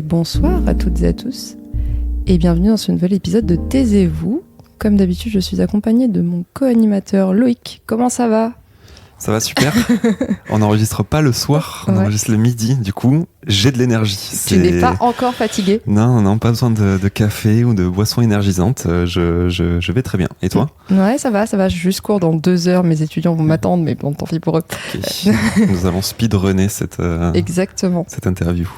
bonsoir à toutes et à tous et bienvenue dans ce nouvel épisode de Taisez-vous. Comme d'habitude, je suis accompagnée de mon co-animateur Loïc. Comment ça va ? Ça va super. On n'enregistre pas le soir, on enregistre le midi. Du coup, j'ai de l'énergie. Tu n'es pas encore fatigué ? Non, pas besoin de café ou de boissons énergisantes. Je vais très bien. Et toi ? Ouais, ça va. Je juste cours dans 2 heures. Mes étudiants vont m'attendre, mais bon, tant pis pour eux. Okay. Nous allons speedrunner Exactement. Cette interview.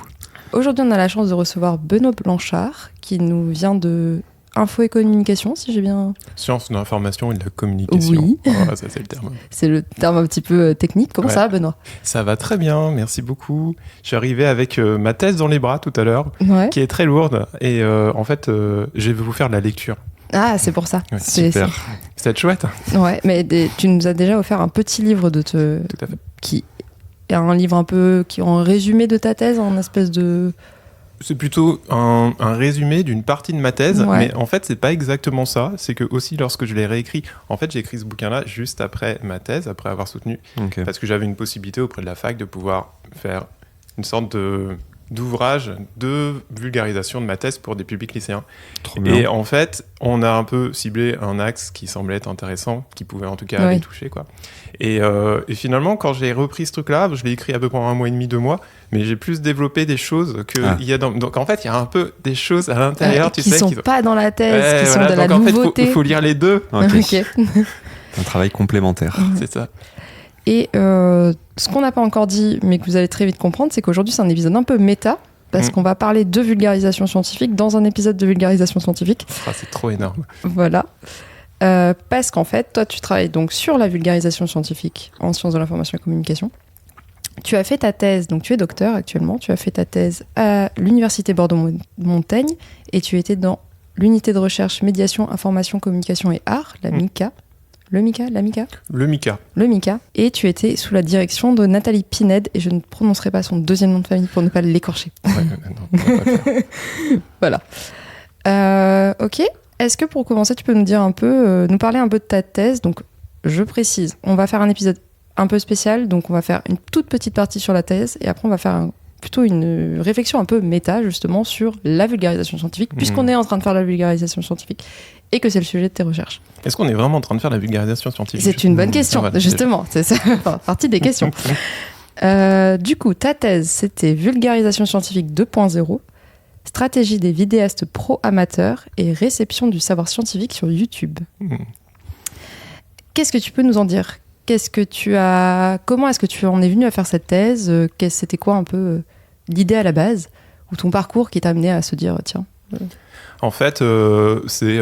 Aujourd'hui, on a la chance de recevoir Benoît Blanchard, qui nous vient de Info et Communication, si j'ai bien... Sciences de l'information et de la communication. Oui. Oh, ça, c'est le terme. C'est le terme un petit peu technique. Comment ça va, Benoît ? Ça va très bien, merci beaucoup. Je suis arrivé avec ma thèse dans les bras tout à l'heure, qui est très lourde. Et en fait, je vais vous faire de la lecture. Ah, c'est pour ça. Ouais, super. C'est chouette. Ouais, mais tu nous as déjà offert un petit livre Tout à fait. Qui est un livre un peu qui est en résumé de ta thèse, en espèce de... C'est plutôt un résumé d'une partie de ma thèse, mais en fait, c'est pas exactement ça. C'est que aussi, lorsque je l'ai réécrit, en fait, j'ai écrit ce bouquin-là juste après ma thèse, après avoir soutenu, parce que j'avais une possibilité auprès de la fac de pouvoir faire une sorte d'ouvrage de vulgarisation de ma thèse pour des publics lycéens. Trop bien. Et en fait, on a un peu ciblé un axe qui semblait être intéressant, qui pouvait en tout cas les toucher, quoi. Et finalement, quand j'ai repris ce truc-là, je l'ai écrit à peu près 1 mois et demi, 2 mois, mais j'ai plus développé des choses il y a dans... Donc en fait, il y a un peu des choses à l'intérieur, qui sont pas dans la thèse, qui sont de la donc, nouveauté. En fait, il faut lire les deux. Okay. Un travail complémentaire. C'est ça. Et ce qu'on n'a pas encore dit, mais que vous allez très vite comprendre, c'est qu'aujourd'hui, c'est un épisode un peu méta, parce qu'on va parler de vulgarisation scientifique dans un épisode de vulgarisation scientifique. C'est trop énorme. Voilà. Parce qu'en fait, toi, tu travailles donc sur la vulgarisation scientifique en sciences de l'information et communication. Tu as fait ta thèse, donc tu es docteur actuellement, tu as fait ta thèse à l'Université Bordeaux-Montaigne et tu étais dans l'unité de recherche médiation, information, communication et art, la MICA. Le MICA. Et tu étais sous la direction de Nathalie Pined, et je ne prononcerai pas son deuxième nom de famille pour ne pas l'écorcher. Non, on va pas le faire. Voilà. Ok. Est-ce que pour commencer, tu peux nous dire un peu, nous parler un peu de ta thèse ? Donc, je précise, on va faire un épisode un peu spécial, donc on va faire une toute petite partie sur la thèse, et après on va faire plutôt une réflexion un peu méta, justement, sur la vulgarisation scientifique, puisqu'on est en train de faire la vulgarisation scientifique, et que c'est le sujet de tes recherches. Est-ce qu'on est vraiment en train de faire la vulgarisation scientifique ? C'est une bonne question, justement, c'est ça, partie des questions. Du coup, ta thèse, c'était vulgarisation scientifique 2.0, stratégie des vidéastes pro-amateurs et réception du savoir scientifique sur YouTube. Qu'est-ce que tu peux nous en dire ? Comment est-ce que tu en es venu à faire cette thèse ? C'était quoi un peu l'idée à la base ? Ou ton parcours qui t'a amené à se dire, tiens... En fait, c'est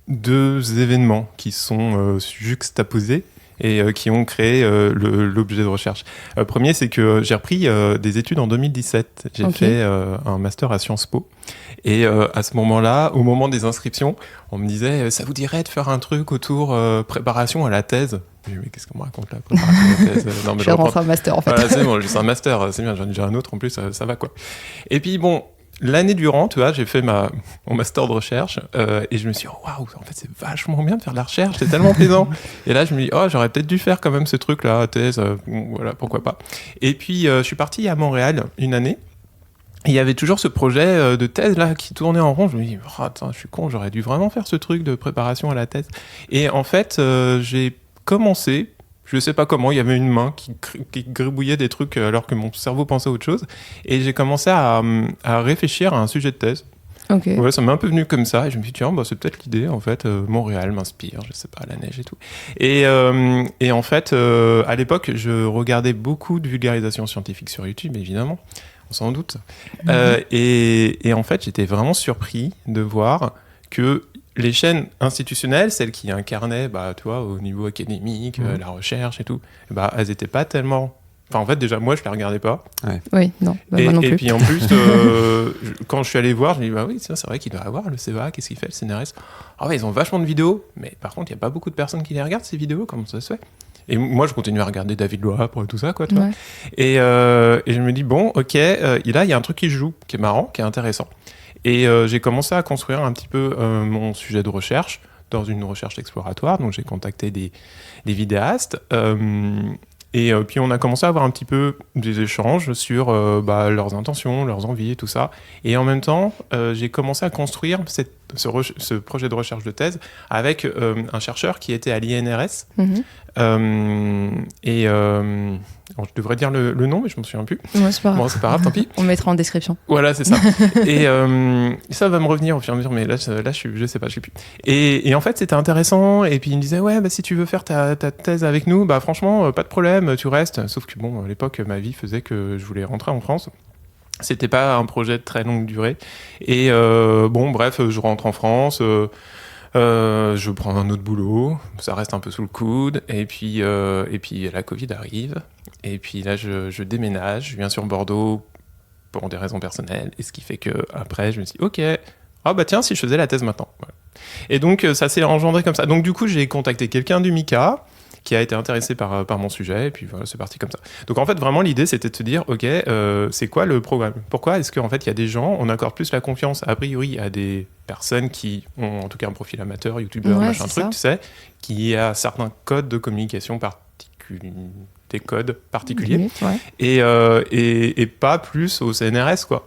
2 événements qui sont juxtaposés et qui ont créé l'objet de recherche. Le premier, c'est que j'ai repris des études en 2017. J'ai fait un master à Sciences Po. Et à ce moment-là, au moment des inscriptions, on me disait « Ça vous dirait de faire un truc autour préparation à la thèse ?» Je me dis « Mais qu'est-ce qu'on me raconte là, préparation à la thèse ?» Non, mais je vais rentrer un master, en fait. Voilà, c'est bon, c'est un master, c'est bien, j'en ai déjà un autre, en plus, ça va, quoi. Et puis, bon... L'année durant, tu vois, j'ai fait mon master de recherche et je me suis dit, waouh, en fait, c'est vachement bien de faire de la recherche, c'est tellement plaisant. Et là, je me dis, j'aurais peut-être dû faire quand même ce truc-là, thèse, voilà, pourquoi pas. Et puis, je suis parti à Montréal une année. Et il y avait toujours ce projet de thèse là qui tournait en rond. Je me dis, attends, je suis con, j'aurais dû vraiment faire ce truc de préparation à la thèse. Et en fait, j'ai commencé. Je sais pas comment, il y avait une main qui gribouillait des trucs alors que mon cerveau pensait à autre chose. Et j'ai commencé à réfléchir à un sujet de thèse. Voilà, ça m'est un peu venu comme ça. Et je me suis dit, tiens, c'est peut-être l'idée, en fait. Montréal m'inspire, je sais pas, la neige et tout. Et en fait, à l'époque, je regardais beaucoup de vulgarisation scientifique sur YouTube, évidemment. On s'en doute. Et en fait, j'étais vraiment surpris de voir que les chaînes institutionnelles, celles qui incarnaient, tu vois, au niveau académique, la recherche et tout, elles n'étaient pas tellement... Enfin, en fait, déjà, moi, je ne les regardais pas. Ouais. Oui, non, moi non plus. Et puis, en plus, quand je suis allé voir, je me dis, oui, c'est vrai qu'il doit y avoir le CEVA, qu'est-ce qu'il fait, le CNRS ? Ah ouais, ils ont vachement de vidéos, mais par contre, il n'y a pas beaucoup de personnes qui les regardent, ces vidéos, comment ça se fait ? Et moi, je continue à regarder David Loapre, tout ça, quoi, tu vois. Et je me dis, bon, ok, là, il y a un truc qui joue, qui est marrant, qui est intéressant. Et j'ai commencé à construire un petit peu mon sujet de recherche dans une recherche exploratoire. Donc, j'ai contacté des vidéastes. Et puis on a commencé à avoir un petit peu des échanges sur leurs intentions, leurs envies et tout ça. Et en même temps, j'ai commencé à construire ce projet de recherche de thèse avec un chercheur qui était à l'INRS. Alors, je devrais dire le nom, mais je ne me souviens plus. Ouais, c'est pas grave. Bon, c'est pas grave, tant pis. On le mettra en description. Voilà, c'est ça. Et ça va me revenir au fur et à mesure, mais là je sais pas, je sais plus. Et en fait, c'était intéressant. Et puis il me disait, ouais, si tu veux faire ta thèse avec nous, franchement, pas de problème, tu restes. Sauf que bon, à l'époque, ma vie faisait que je voulais rentrer en France. C'était pas un projet de très longue durée. Et bref, je rentre en France. Je prends un autre boulot, ça reste un peu sous le coude, et puis la Covid arrive, et puis là je déménage, je viens sur Bordeaux pour des raisons personnelles, et ce qui fait que après je me suis dit, ok, tiens, si je faisais la thèse maintenant. Voilà. Et donc ça s'est engendré comme ça. Donc du coup j'ai contacté quelqu'un du MICA qui a été intéressé par mon sujet, et puis voilà, c'est parti comme ça. Donc en fait, vraiment, l'idée, c'était de se dire, ok, c'est quoi le programme ? Pourquoi est-ce qu'en fait, il y a des gens, on accorde plus la confiance, a priori, à des personnes qui ont en tout cas un profil amateur, youtubeur, machin truc, ça. Tu sais, qui a certains codes de communication des codes particuliers, et pas plus au CNRS, quoi.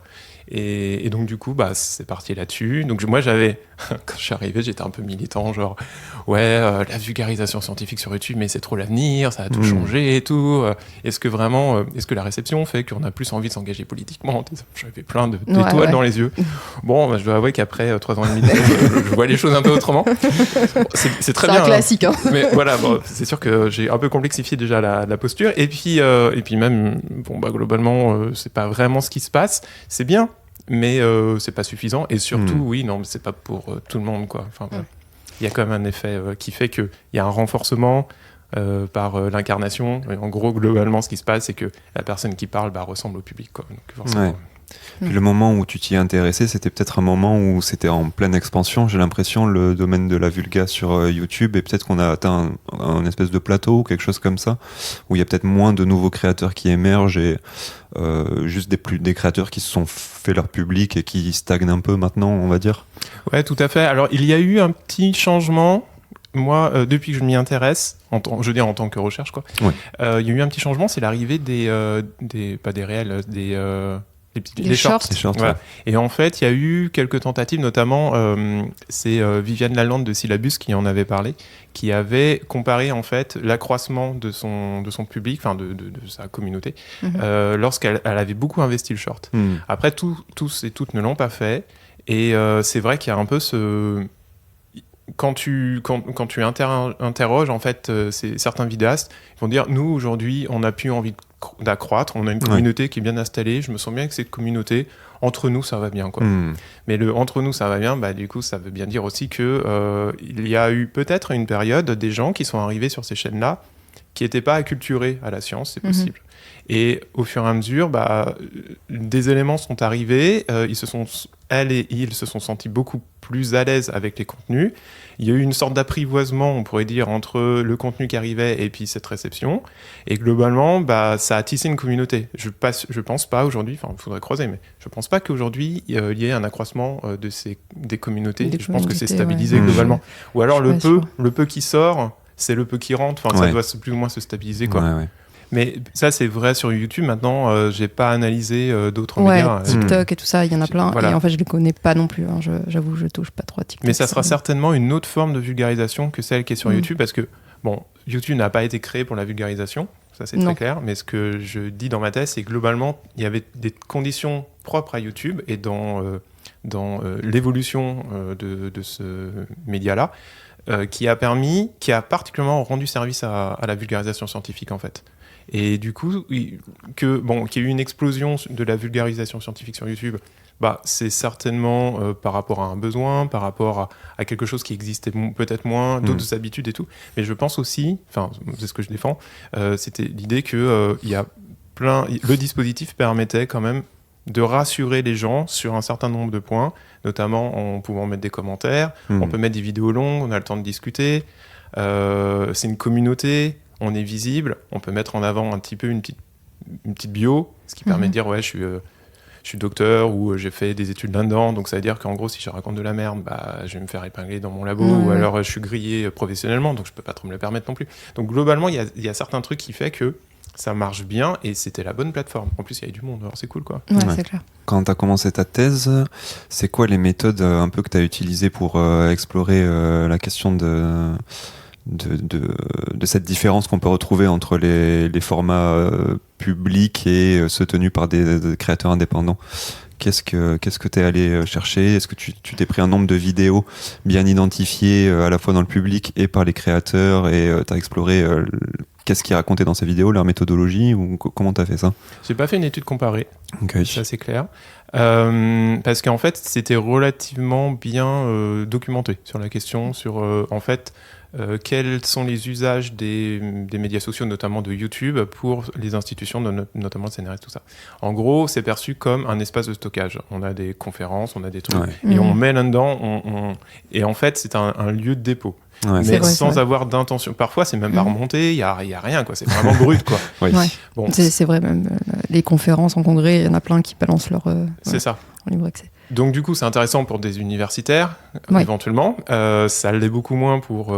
Et donc du coup c'est parti là-dessus. Donc moi quand je suis arrivé, j'étais un peu militant, genre la vulgarisation scientifique sur YouTube, mais c'est trop l'avenir, ça a tout changé et tout. Est-ce que la réception fait qu'on a plus envie de s'engager politiquement ? J'avais plein d'étoiles dans les yeux. Bon, je dois avouer qu'après 3 ans et demi, je vois les choses un peu autrement. C'est très bien. C'est un classique. Hein. Mais voilà, c'est sûr que j'ai un peu complexifié déjà la posture. Et puis même, globalement, c'est pas vraiment ce qui se passe. C'est bien. Mais c'est pas suffisant, et surtout c'est pas pour tout le monde, quoi. Enfin, il y a quand même un effet qui fait qu'il y a un renforcement par l'incarnation. Et en gros, globalement, ce qui se passe, c'est que la personne qui parle ressemble au public, quoi. Donc, forcément, Puis le moment où tu t'y es intéressé, c'était peut-être un moment où c'était en pleine expansion, j'ai l'impression, le domaine de la vulga sur YouTube, et peut-être qu'on a atteint un espèce de plateau ou quelque chose comme ça, où il y a peut-être moins de nouveaux créateurs qui émergent, et juste des créateurs qui se sont fait leur public et qui stagnent un peu maintenant, on va dire. Ouais, tout à fait. Alors, il y a eu un petit changement. Moi, depuis que je m'y intéresse, en tant que recherche, quoi, il y a eu un petit changement, c'est l'arrivée pas des réels, des shorts. Voilà. Et en fait, il y a eu quelques tentatives, notamment c'est Viviane Lalande de Syllabus qui en avait parlé, qui avait comparé en fait l'accroissement de son public, enfin de sa communauté, lorsqu'elle avait beaucoup investi le short. Après, tous et toutes ne l'ont pas fait, et c'est vrai qu'il y a un peu ce... Quand tu interroges en fait certains vidéastes, ils vont dire, nous aujourd'hui on n'a plus envie d'accroître, on a une communauté qui est bien installée, je me sens bien avec cette communauté, entre nous ça va bien, quoi. Mais le entre nous ça va bien, du coup ça veut bien dire aussi que il y a eu peut-être une période des gens qui sont arrivés sur ces chaînes là qui n'étaient pas acculturés à la science, c'est possible. Et au fur et à mesure, des éléments sont arrivés, elle et il se sont sentis beaucoup plus à l'aise avec les contenus. Il y a eu une sorte d'apprivoisement, on pourrait dire, entre le contenu qui arrivait et puis cette réception. Et globalement, ça a tissé une communauté. Je pense pas aujourd'hui, enfin, il faudrait croiser, mais je pense pas qu'aujourd'hui, il y ait un accroissement des communautés. Je pense que c'est stabilisé globalement. Ou alors le peu qui sort, c'est le peu qui rentre. Enfin, ça doit plus ou moins se stabiliser, quoi. Mais ça, c'est vrai sur YouTube. Maintenant, j'ai pas analysé d'autres médias. TikTok et tout ça, il y en a plein. Voilà. Et en fait, je les connais pas non plus. Hein. J'avoue, je touche pas trop à TikTok. Mais ça sera certainement une autre forme de vulgarisation que celle qui est sur YouTube, parce que, YouTube n'a pas été créé pour la vulgarisation. Ça, c'est très clair. Mais ce que je dis dans ma thèse, c'est que globalement, il y avait des conditions propres à YouTube et dans l'évolution de ce média-là, qui a particulièrement rendu service à la vulgarisation scientifique, en fait. Et du coup, qu'il y ait eu une explosion de la vulgarisation scientifique sur YouTube, c'est certainement par rapport à un besoin, par rapport à quelque chose qui existait peut-être moins, d'autres habitudes et tout. Mais je pense aussi, enfin, c'est ce que je défends, c'était l'idée que le dispositif permettait quand même de rassurer les gens sur un certain nombre de points, notamment en pouvant mettre des commentaires, on peut mettre des vidéos longues, on a le temps de discuter, c'est une communauté, on est visible, on peut mettre en avant un petit peu une petite bio, ce qui permet de dire je suis docteur ou j'ai fait des études là-dedans, donc ça veut dire qu'en gros si je raconte de la merde, je vais me faire épingler dans mon labo, ou alors je suis grillé professionnellement, donc je peux pas trop me le permettre non plus. Donc globalement il y a certains trucs qui fait que ça marche bien et c'était la bonne plateforme. En plus, il y avait du monde, alors c'est cool, quoi. Ouais, Ouais. c'est clair. Quand tu as commencé ta thèse, c'est quoi les méthodes un peu que tu as utilisées pour explorer la question de cette différence qu'on peut retrouver entre les formats publics et ceux tenus par des créateurs indépendants? Qu'est-ce que tu es allé chercher? Est-ce que tu t'es pris un nombre de vidéos bien identifiées à la fois dans le public et par les créateurs et tu as exploré qu'est-ce qu'ils racontaient dans ces vidéos, leur méthodologie ou comment tu as fait ça? J'ai pas fait une étude comparée, Ok. ça c'est clair. Parce qu'en fait, c'était relativement bien documenté sur la question, sur en fait quels sont les usages des médias sociaux, notamment de YouTube, pour les institutions, notamment le CNRS, tout ça. En gros, c'est perçu comme un espace de stockage. On a des conférences, on a des trucs, Ouais. et on met là-dedans, et en fait, c'est un lieu de dépôt. Ouais, Mais vrai, c'est sans vrai. avoir d'intention. Parfois, c'est même pas remonté, il y a rien, quoi. C'est vraiment brut, quoi. oui. Ouais. Bon, C'est vrai, même les conférences en congrès, il y en a plein qui balancent leur c'est ça. en libre accès. Donc du coup, c'est intéressant pour des universitaires, Ouais. éventuellement. Ça l'est beaucoup moins pour...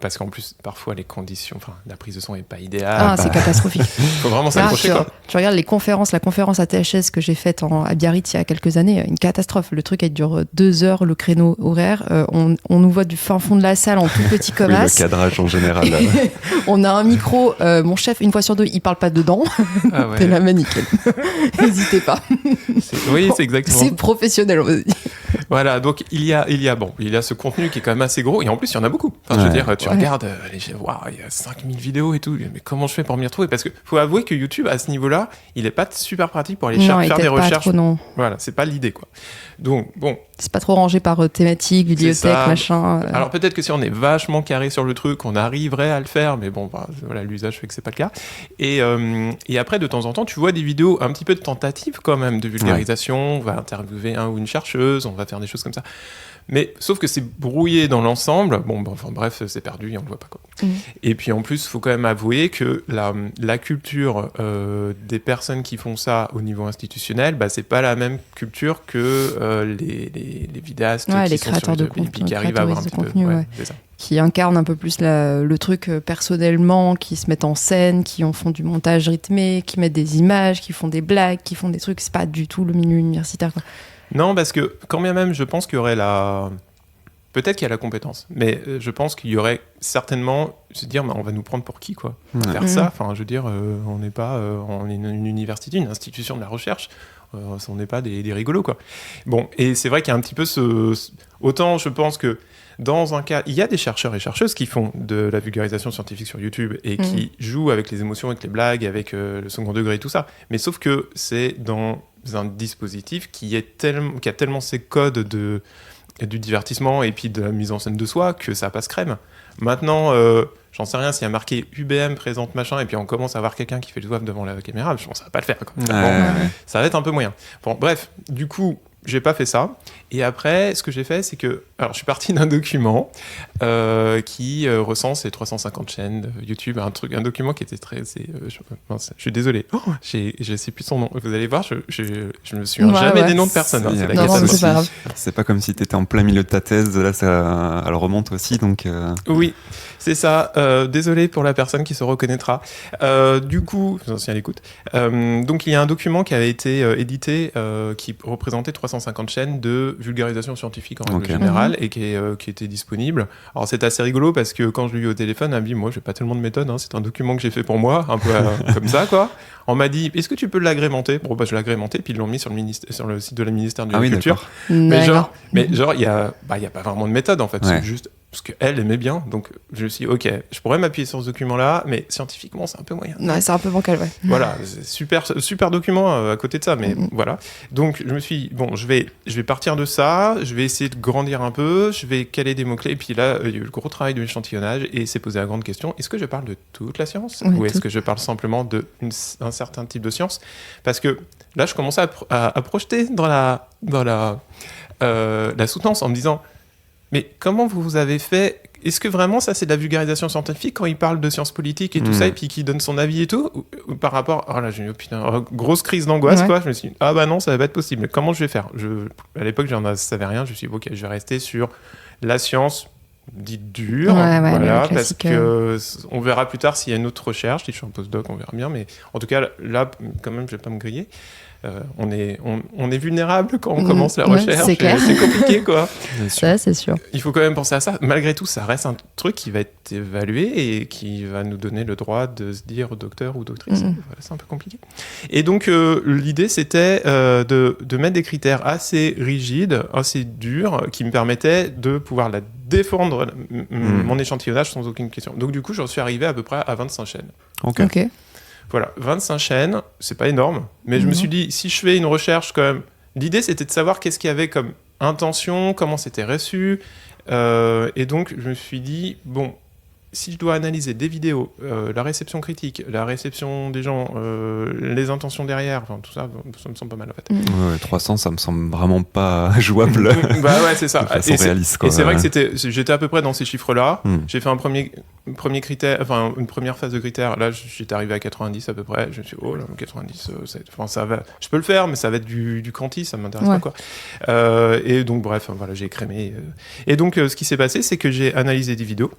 parce qu'en plus, parfois, les conditions... Enfin, la prise de son n'est pas idéale. C'est catastrophique. Faut vraiment Là, s'accrocher, quoi. tu regardes la conférence à THS que j'ai faite à Biarritz il y a quelques années, une catastrophe. Le truc, elle dure 2 heures, le créneau horaire. On nous voit du fin fond de la salle en tout petit Oui, comme le cadrage en général. On a un micro, mon chef, une fois sur 2, il parle pas dedans. Ah ouais. T'es là, nickel. N'hésitez pas. Oui, c'est exactement. C'est professionnel, on va dire. Voilà, donc il y a ce contenu qui est quand même assez gros, et en plus, il y en a beaucoup. Enfin, je veux Ouais. dire, tu regardes, waouh, il y a 5000 vidéos et tout, mais comment je fais pour m'y retrouver? Parce que faut avouer que YouTube, à ce niveau-là, il est pas super pratique pour aller Non, il faire des t'aide pas recherches. trop, non. Voilà, c'est pas l'idée, quoi. Donc, bon, C'est pas trop rangé par thématique, bibliothèque, ça. machin. alors peut-être que si on est vachement carré sur le truc, on arriverait à le faire, mais bon, bah, voilà, l'usage fait que c'est pas le cas. Et après, de temps en temps, tu vois des vidéos un petit peu de tentatives quand même de vulgarisation. On va interviewer un ou une chercheuse, on va faire des choses comme ça. Mais sauf que c'est brouillé dans l'ensemble. Bon, bah, enfin bref, c'est perdu et on le voit pas, quoi. Et puis en plus, il faut quand même avouer que la culture des personnes qui font ça au niveau institutionnel, bah, c'est pas la même culture que les vidéastes Ouais, qui les sont créateurs sur de YouTube et puis contenu, qui arrivent à avoir un petit créatrices de contenu, peu. ouais. C'est ça. Qui incarnent un peu plus le truc personnellement, qui se mettent en scène, qui en font du montage rythmé, qui mettent des images, qui font des blagues, qui font des trucs. C'est pas du tout le milieu universitaire, quoi. Non, parce que quand bien même, je pense qu'il y aurait peut-être qu'il y a la compétence, mais je pense qu'il y aurait certainement se dire, bah, on va nous prendre pour qui, quoi, Ouais. faire ça. Enfin, je veux dire, on n'est pas, on est une université, une institution de la recherche. On n'est pas des rigolos, quoi. Bon, et c'est vrai qu'il y a un petit peu autant, je pense que dans un cas, il y a des chercheurs et chercheuses qui font de la vulgarisation scientifique sur YouTube et qui jouent avec les émotions, avec les blagues, avec le second degré et tout ça. Mais sauf que c'est dans un dispositif qui a tellement ces codes du divertissement et puis de la mise en scène de soi que ça passe crème. Maintenant, j'en sais rien, s'il y a marqué UBM présente machin et puis on commence à voir quelqu'un qui fait le doigt devant la caméra, je pense que ça va pas le faire, quoi. Ça va être un peu moyen. Bon, bref, du coup, j'ai pas fait ça. Et après, ce que j'ai fait, c'est que... Alors, je suis parti d'un document qui recense les 350 chaînes de YouTube. Un document qui était très... je suis désolé. Je sais plus son nom. Vous allez voir, je me souviens jamais des noms de personnes. Hein, c'est la Non, catastrophe. c'est pas grave. C'est pas comme si t'étais en plein milieu de ta thèse, là elle remonte aussi, donc... Oui, c'est ça. Désolé pour la personne qui se reconnaîtra. Du coup, si elle écoute. Donc, il y a un document qui avait été édité qui représentait 350 chaînes de vulgarisation scientifique en règle générale et qui était disponible. Alors, c'est assez rigolo parce que quand je l'ai eu au téléphone, elle m'a dit, moi, j'ai pas tellement de méthode, hein, c'est un document que j'ai fait pour moi, un peu comme ça, quoi. On m'a dit, est-ce que tu peux l'agrémenter? Bon, bah, je l'ai agrémenté, puis ils l'ont mis sur le site de la ministère de la Culture. Mais genre, il y a pas vraiment de méthode, en fait. Ouais. C'est juste parce qu'elle aimait bien. Donc, je me suis dit, ok, je pourrais m'appuyer sur ce document-là, mais scientifiquement, c'est un peu moyen. Ouais, c'est un peu bancal, ouais. Voilà, c'est super document à côté de ça, mais voilà. Donc, je me suis dit, bon, je vais partir de ça, je vais essayer de grandir un peu, je vais caler des mots-clés, et puis là, il y a eu le gros travail de l'échantillonnage, et c'est posé la grande question, est-ce que je parle de toute la science? Ou est-ce que je parle simplement d'un certain type de science? Parce que là, je commençais à projeter dans la soutenance en me disant, mais comment vous avez fait? Est-ce que vraiment ça c'est de la vulgarisation scientifique quand il parle de sciences politiques et tout ça et puis qu'il donne son avis et tout ou par rapport... Oh là j'ai eu grosse crise d'angoisse quoi. Je me suis dit ah bah non ça va pas être possible. Mais comment je vais faire? À l'époque je savais rien. Je me suis dit ok je vais rester sur la science dite dure, voilà, parce que on verra plus tard s'il y a une autre recherche. Si je suis en postdoc, on verra bien, mais en tout cas là, quand même, je vais pas me griller. On est vulnérable quand on commence la recherche. C'est clair. C'est compliqué, quoi. Ça, c'est sûr. Il faut quand même penser à ça. Malgré tout, ça reste un truc qui va être évalué et qui va nous donner le droit de se dire docteur ou doctrice. Voilà, c'est un peu compliqué. Et donc, l'idée, c'était de mettre des critères assez rigides, assez durs, qui me permettaient de pouvoir défendre mon échantillonnage sans aucune question. Donc, du coup, j'en suis arrivé à peu près à 25 chaînes. Ok. Voilà, 25 chaînes, c'est pas énorme, mais je me suis dit, si je fais une recherche quand même, l'idée c'était de savoir qu'est-ce qu'il y avait comme intention, comment c'était reçu, et donc je me suis dit, bon, si je dois analyser des vidéos, la réception critique, la réception des gens, les intentions derrière, enfin tout ça, ça me semble pas mal en fait. Ouais, 300, ça me semble vraiment pas jouable. Bah ouais, c'est ça. De façon réaliste, quoi. Et c'est vrai que j'étais à peu près dans ces chiffres-là. J'ai fait un premier critère, enfin une première phase de critères. Là, j'étais arrivé à 90 à peu près. Je me suis dit, oh là, 90, ça va. Je peux le faire, mais ça va être du quanti, ça m'intéresse pas, quoi. Et donc bref, voilà, j'ai écrémé. Et donc ce qui s'est passé, c'est que j'ai analysé des vidéos.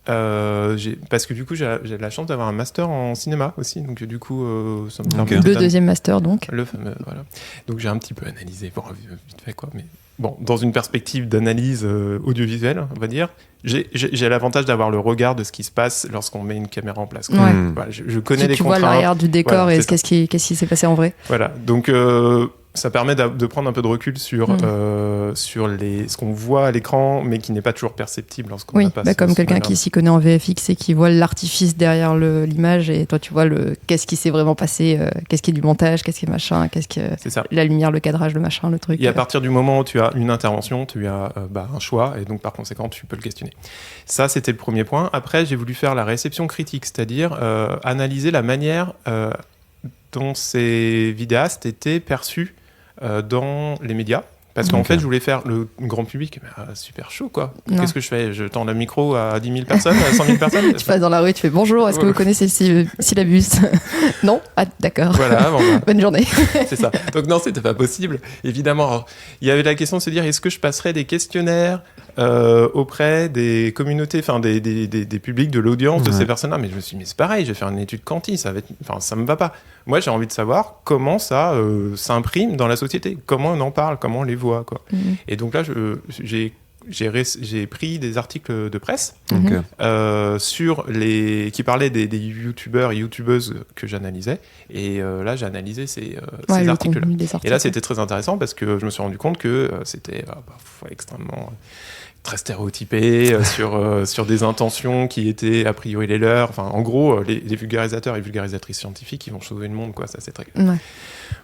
Parce que du coup j'ai la chance d'avoir un master en cinéma aussi, donc du coup ça me permet le deuxième master donc le fameux, voilà. Donc j'ai un petit peu analysé, bon, vite fait quoi, mais bon, dans une perspective d'analyse audiovisuelle, on va dire, j'ai l'avantage d'avoir le regard de ce qui se passe lorsqu'on met une caméra en place, quoi. Voilà, je connais les contraintes. Tu vois l'arrière du décor, voilà, et qu'est-ce qui s'est passé en vrai. Voilà, donc ça permet de prendre un peu de recul sur ce qu'on voit à l'écran, mais qui n'est pas toujours perceptible lorsqu'on n'a pas comme quelqu'un qui s'y connaît en VFX et qui voit l'artifice derrière l'image, et toi tu vois qu'est-ce qui s'est vraiment passé, qu'est-ce qui est du montage, qu'est-ce qui est machin, c'est ça. La lumière, le cadrage, le machin, le truc. Et à partir du moment où tu as une intervention, tu as un choix, et donc par conséquent tu peux le questionner. Ça, c'était le premier point. Après, j'ai voulu faire la réception critique, c'est-à-dire analyser la manière dont ces vidéastes étaient perçus dans les médias. Parce qu'en fait, je voulais faire le grand public, super chaud, quoi. Non. Qu'est-ce que je fais ? Je tends le micro à 10 000 personnes, à 100 000 personnes. Tu passes dans la rue, tu fais bonjour, est-ce que vous connaissez Syllabus ? Non ? Ah, d'accord. Voilà, bonne journée. C'est ça. Donc non, c'était pas possible. Évidemment, alors, il y avait la question de se dire, est-ce que je passerais des questionnaires auprès des communautés, enfin des publics, de l'audience de ces personnes-là ? Mais je me suis dit, mais c'est pareil, je vais faire une étude quanti, ça me va pas. Moi, j'ai envie de savoir comment ça s'imprime dans la société, comment on en parle, comment on les voit, quoi. Et donc là, j'ai pris des articles de presse qui parlaient des youtubeurs et youtubeuses que j'analysais, et là j'ai analysé ces articles-là. Et là c'était très intéressant parce que je me suis rendu compte que c'était extrêmement très stéréotypé sur des intentions qui étaient a priori les leurs. Enfin, en gros, les vulgarisateurs et vulgarisatrices scientifiques, ils vont sauver le monde, quoi. Ça, c'est très...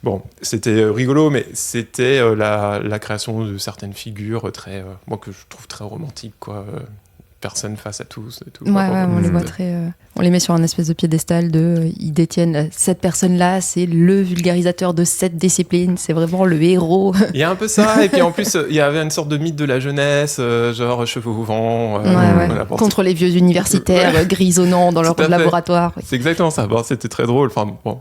Bon, c'était rigolo, mais c'était la création de certaines figures moi, que je trouve très romantiques, quoi. Personne face à tous et tout. On les voit on les met sur un espèce de piédestal ils détiennent cette personne-là, c'est le vulgarisateur de cette discipline, c'est vraiment le héros. Il y a un peu ça, et puis en plus il y avait une sorte de mythe de la jeunesse, genre cheveux au vent, contre les vieux universitaires grisonnants dans leur laboratoire. C'est exactement ça. Bon, c'était très drôle,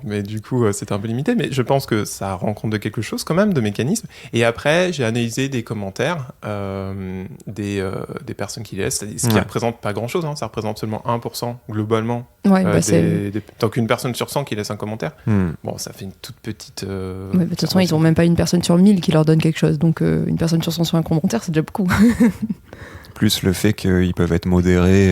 mais du coup c'était un peu limité, mais je pense que ça rend compte de quelque chose quand même, de mécanisme. Et après j'ai analysé des commentaires des personnes qui laissent, ce qui représente pas grand-chose, ça représente seulement 1% globalement. Tant qu'une personne sur 100 qui laisse un commentaire, bon, ça fait une toute petite... de toute façon, ils n'ont même pas une personne sur 1000 qui leur donne quelque chose, donc une personne sur 100 sur un commentaire, c'est déjà beaucoup. Plus le fait qu'ils peuvent être modérés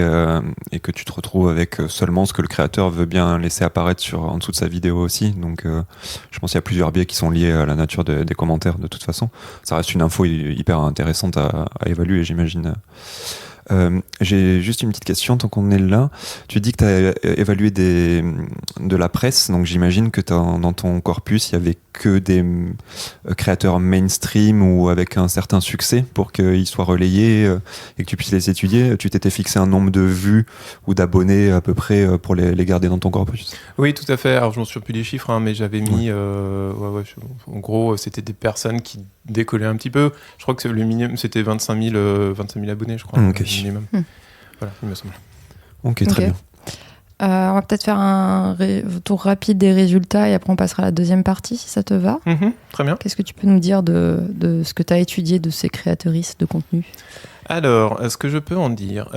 et que tu te retrouves avec seulement ce que le créateur veut bien laisser apparaître en dessous de sa vidéo aussi. Donc je pense qu'il y a plusieurs biais qui sont liés à la nature des commentaires de toute façon. Ça reste une info hyper intéressante à évaluer, j'imagine. J'ai juste une petite question tant qu'on est là. Tu dis que tu as évalué de la presse, donc j'imagine que dans ton corpus il y avait que des créateurs mainstream ou avec un certain succès pour qu'ils soient relayés et que tu puisses les étudier. Tu t'étais fixé un nombre de vues ou d'abonnés à peu près pour les garder dans ton corpus? Oui, tout à fait. Alors je m'en souviens plus des chiffres, mais j'avais mis en gros c'était des personnes qui décollaient un petit peu. Je crois que le minimum c'était 25 000 abonnés, je crois. Minimum. Voilà, il me semble. Ok, très bien. On va peut-être faire un tour rapide des résultats et après on passera à la deuxième partie, si ça te va. Très bien. Qu'est-ce que tu peux nous dire de ce que tu as étudié de ces créatrices de contenu ? Alors, ce que je peux en dire,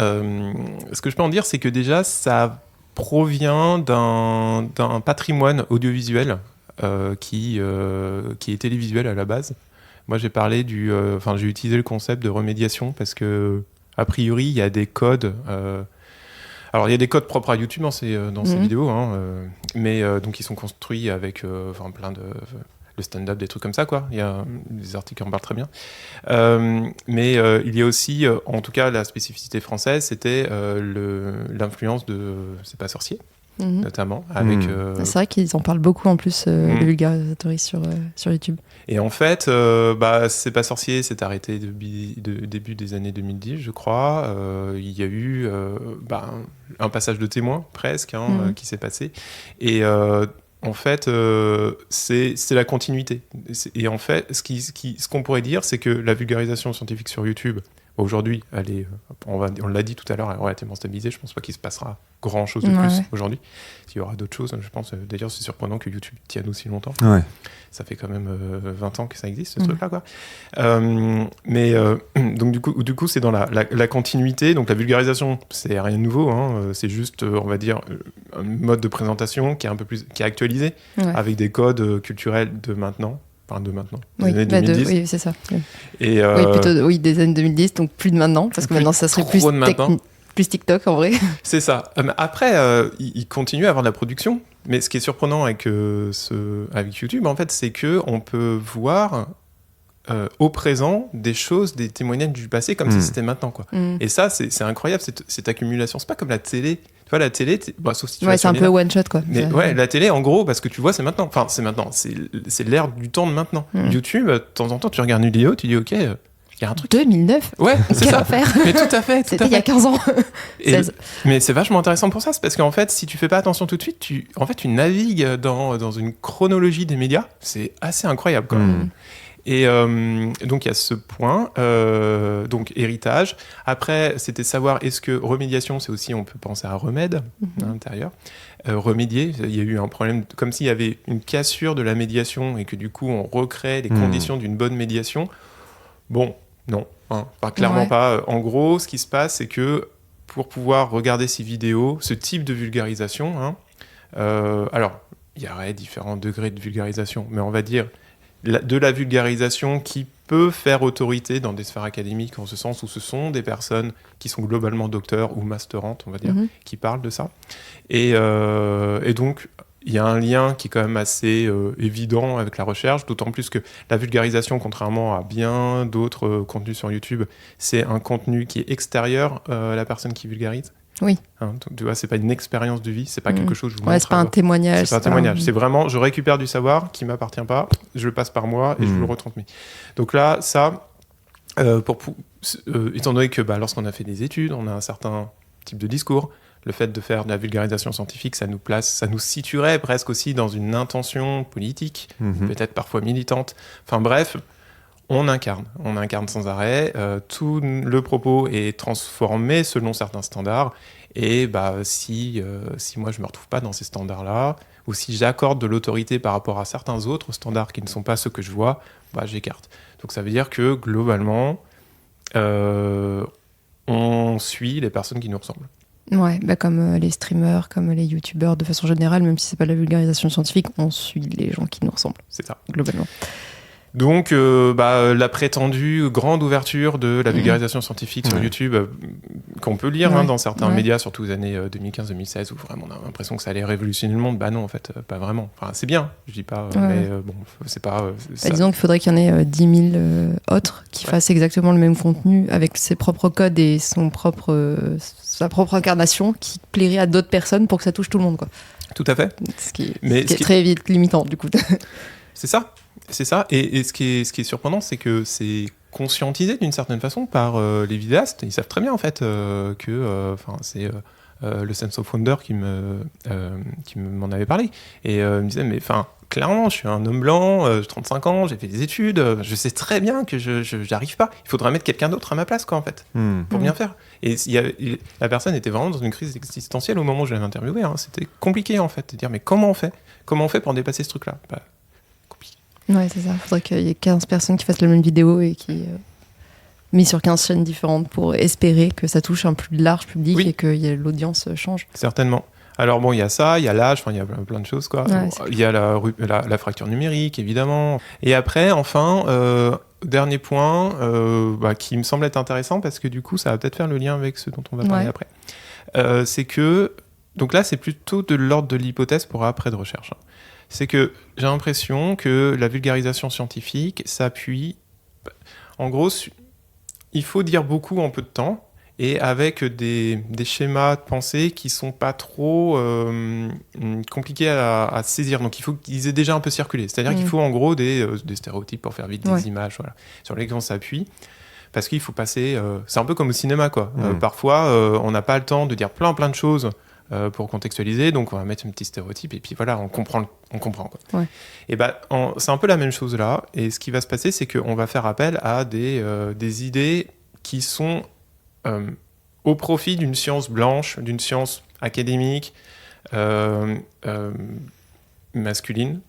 c'est que déjà, ça provient d'un patrimoine audiovisuel qui est télévisuel à la base. Moi, j'ai parlé j'ai utilisé le concept de remédiation parce que, a priori, il y a des codes. Alors, il y a des codes propres à YouTube dans ces vidéos, hein, mais donc ils sont construits avec plein de le stand-up, des trucs comme ça, quoi. Il y a des articles qui en parlent très bien. Mais il y a aussi, en tout cas, la spécificité française, c'était l'influence de C'est pas sorcier, notamment. Avec, C'est vrai qu'ils en parlent beaucoup en plus, les vulgarisatoristes sur YouTube. Et en fait, C'est pas sorcier s'est arrêté début des années 2010, je crois. Il y a eu un passage de témoin, presque, qui s'est passé. Et en fait, c'est la continuité. Et en fait, ce qu'on pourrait dire, c'est que la vulgarisation scientifique sur YouTube, aujourd'hui, elle est, on l'a dit tout à l'heure, elle est relativement stabilisée. Je ne pense pas qu'il se passera grand-chose de plus aujourd'hui. Il y aura d'autres choses, je pense. D'ailleurs, c'est surprenant que YouTube tienne aussi longtemps. Ouais. Ça fait quand même 20 ans que ça existe, ce truc-là, quoi. Donc, du coup, c'est dans la continuité. Donc, la vulgarisation, c'est rien de nouveau. Hein. C'est juste, on va dire, un mode de présentation qui est actualisé, avec des codes culturels de maintenant. Enfin, de maintenant. Des années 2010. Oui, c'est ça. Oui. Et des années 2010, donc plus de maintenant, parce que maintenant, ça serait plus TikTok, en vrai. C'est ça. Après, il continue à avoir de la production. Mais ce qui est surprenant avec YouTube, en fait, c'est qu'on peut voir au présent des choses, des témoignages du passé, comme si c'était maintenant, quoi. Et ça, c'est incroyable, cette accumulation. C'est pas comme la télé. Tu vois, la télé, sauf si tu c'est un peu one shot, quoi. Mais la télé, en gros, parce que tu vois, c'est maintenant. Enfin, c'est maintenant. C'est l'ère du temps de maintenant. YouTube, de temps en temps, tu regardes une vidéo, tu dis, OK, il y a un truc. 2009 Ouais, c'est ça. Affaire. Mais tout à fait. C'était il y a 15 ans. 16. Mais c'est vachement intéressant pour ça. C'est parce qu'en fait, si tu fais pas attention tout de suite, tu navigues dans une chronologie des médias. C'est assez incroyable, quand même. Et donc, il y a ce point. Donc, héritage. Après, c'était savoir, est-ce que remédiation, c'est aussi, on peut penser à remède à l'intérieur. Remédier, il y a eu un problème, comme s'il y avait une cassure de la médiation et que du coup, on recrée les conditions d'une bonne médiation. Bon, non, clairement pas. En gros, ce qui se passe, c'est que pour pouvoir regarder ces vidéos, ce type de vulgarisation, alors, il y aurait différents degrés de vulgarisation, mais on va dire de la vulgarisation qui peut faire autorité dans des sphères académiques, en ce sens où ce sont des personnes qui sont globalement docteurs ou masterantes, on va dire, qui parlent de ça. Et donc, il y a un lien qui est quand même assez évident avec la recherche, d'autant plus que la vulgarisation, contrairement à bien d'autres contenus sur YouTube, c'est un contenu qui est extérieur à la personne qui vulgarise. Oui. Tu vois, c'est pas une expérience de vie, c'est pas quelque chose que je vous montre. C'est pas un témoignage. C'est pas un témoignage. C'est vraiment, je récupère du savoir qui m'appartient pas, je le passe par moi et je le retransmets. Donc là, ça, étant donné que lorsqu'on a fait des études, on a un certain type de discours. Le fait de faire de la vulgarisation scientifique, ça nous situerait presque aussi dans une intention politique, peut-être parfois militante. Enfin bref, on incarne sans arrêt. Tout le propos est transformé selon certains standards. Et si moi je me retrouve pas dans ces standards-là, ou si j'accorde de l'autorité par rapport à certains autres standards qui ne sont pas ceux que je vois, j'écarte. Donc ça veut dire que globalement, on suit les personnes qui nous ressemblent. Ouais, comme les streamers, comme les youtubeurs, de façon générale, même si c'est pas de la vulgarisation scientifique, on suit les gens qui nous ressemblent. C'est ça. Globalement. Donc, la prétendue grande ouverture de la vulgarisation scientifique sur YouTube, qu'on peut lire dans certains médias, surtout aux années 2015-2016, où vraiment on a l'impression que ça allait révolutionner le monde. Non, en fait, pas vraiment. Enfin, c'est bien, je dis pas, mais bon, c'est pas... disons qu'il faudrait qu'il y en ait 10 000 autres qui fassent exactement le même contenu, avec ses propres codes et sa propre incarnation, qui plairait à d'autres personnes pour que ça touche tout le monde, quoi. Tout à fait. Ce qui est très vite limitant, du coup. C'est ça. Et ce qui est surprenant, c'est que c'est conscientisé d'une certaine façon par les vidéastes. Ils savent très bien en fait que c'est le Sense of Wonder qui m'en avait parlé. Et il me disait, mais clairement, je suis un homme blanc, j'ai 35 ans, j'ai fait des études, je sais très bien que je j'arrive pas. Il faudra mettre quelqu'un d'autre à ma place, quoi, en fait, pour bien faire. Et la personne était vraiment dans une crise existentielle au moment où je l'avais interviewé. C'était compliqué, en fait, de dire, mais comment on fait pour dépasser ce truc-là? Ouais, c'est ça. Il faudrait qu'il y ait 15 personnes qui fassent la même vidéo et qui mis sur 15 chaînes différentes pour espérer que ça touche un plus large public Oui. et que l'audience change. Certainement. Alors bon, il y a ça, il y a l'âge, il y a plein de choses, quoi. Ouais, Il y a la fracture numérique, évidemment. Et après, enfin, dernier point qui me semble être intéressant parce que du coup, ça va peut-être faire le lien avec ce dont on va parler après. C'est que, donc là, c'est plutôt de l'ordre de l'hypothèse pour après de recherche. C'est que j'ai l'impression que la vulgarisation scientifique s'appuie, en gros, il faut dire beaucoup en peu de temps. Et avec des schémas de pensée qui sont pas trop compliqués à saisir. Donc il faut qu'ils aient déjà un peu circulé. C'est-à-dire qu'il faut en gros des stéréotypes pour faire vite des images, voilà, sur lesquels on s'appuie. Parce qu'il faut passer... c'est un peu comme au cinéma, quoi. Parfois, on n'a pas le temps de dire plein de choses pour contextualiser, donc on va mettre un petit stéréotype et puis voilà, on comprend quoi. Ouais. Et c'est un peu la même chose là. Et ce qui va se passer, c'est qu'on va faire appel à des idées qui sont... au profit d'une science blanche, d'une science académique, masculine.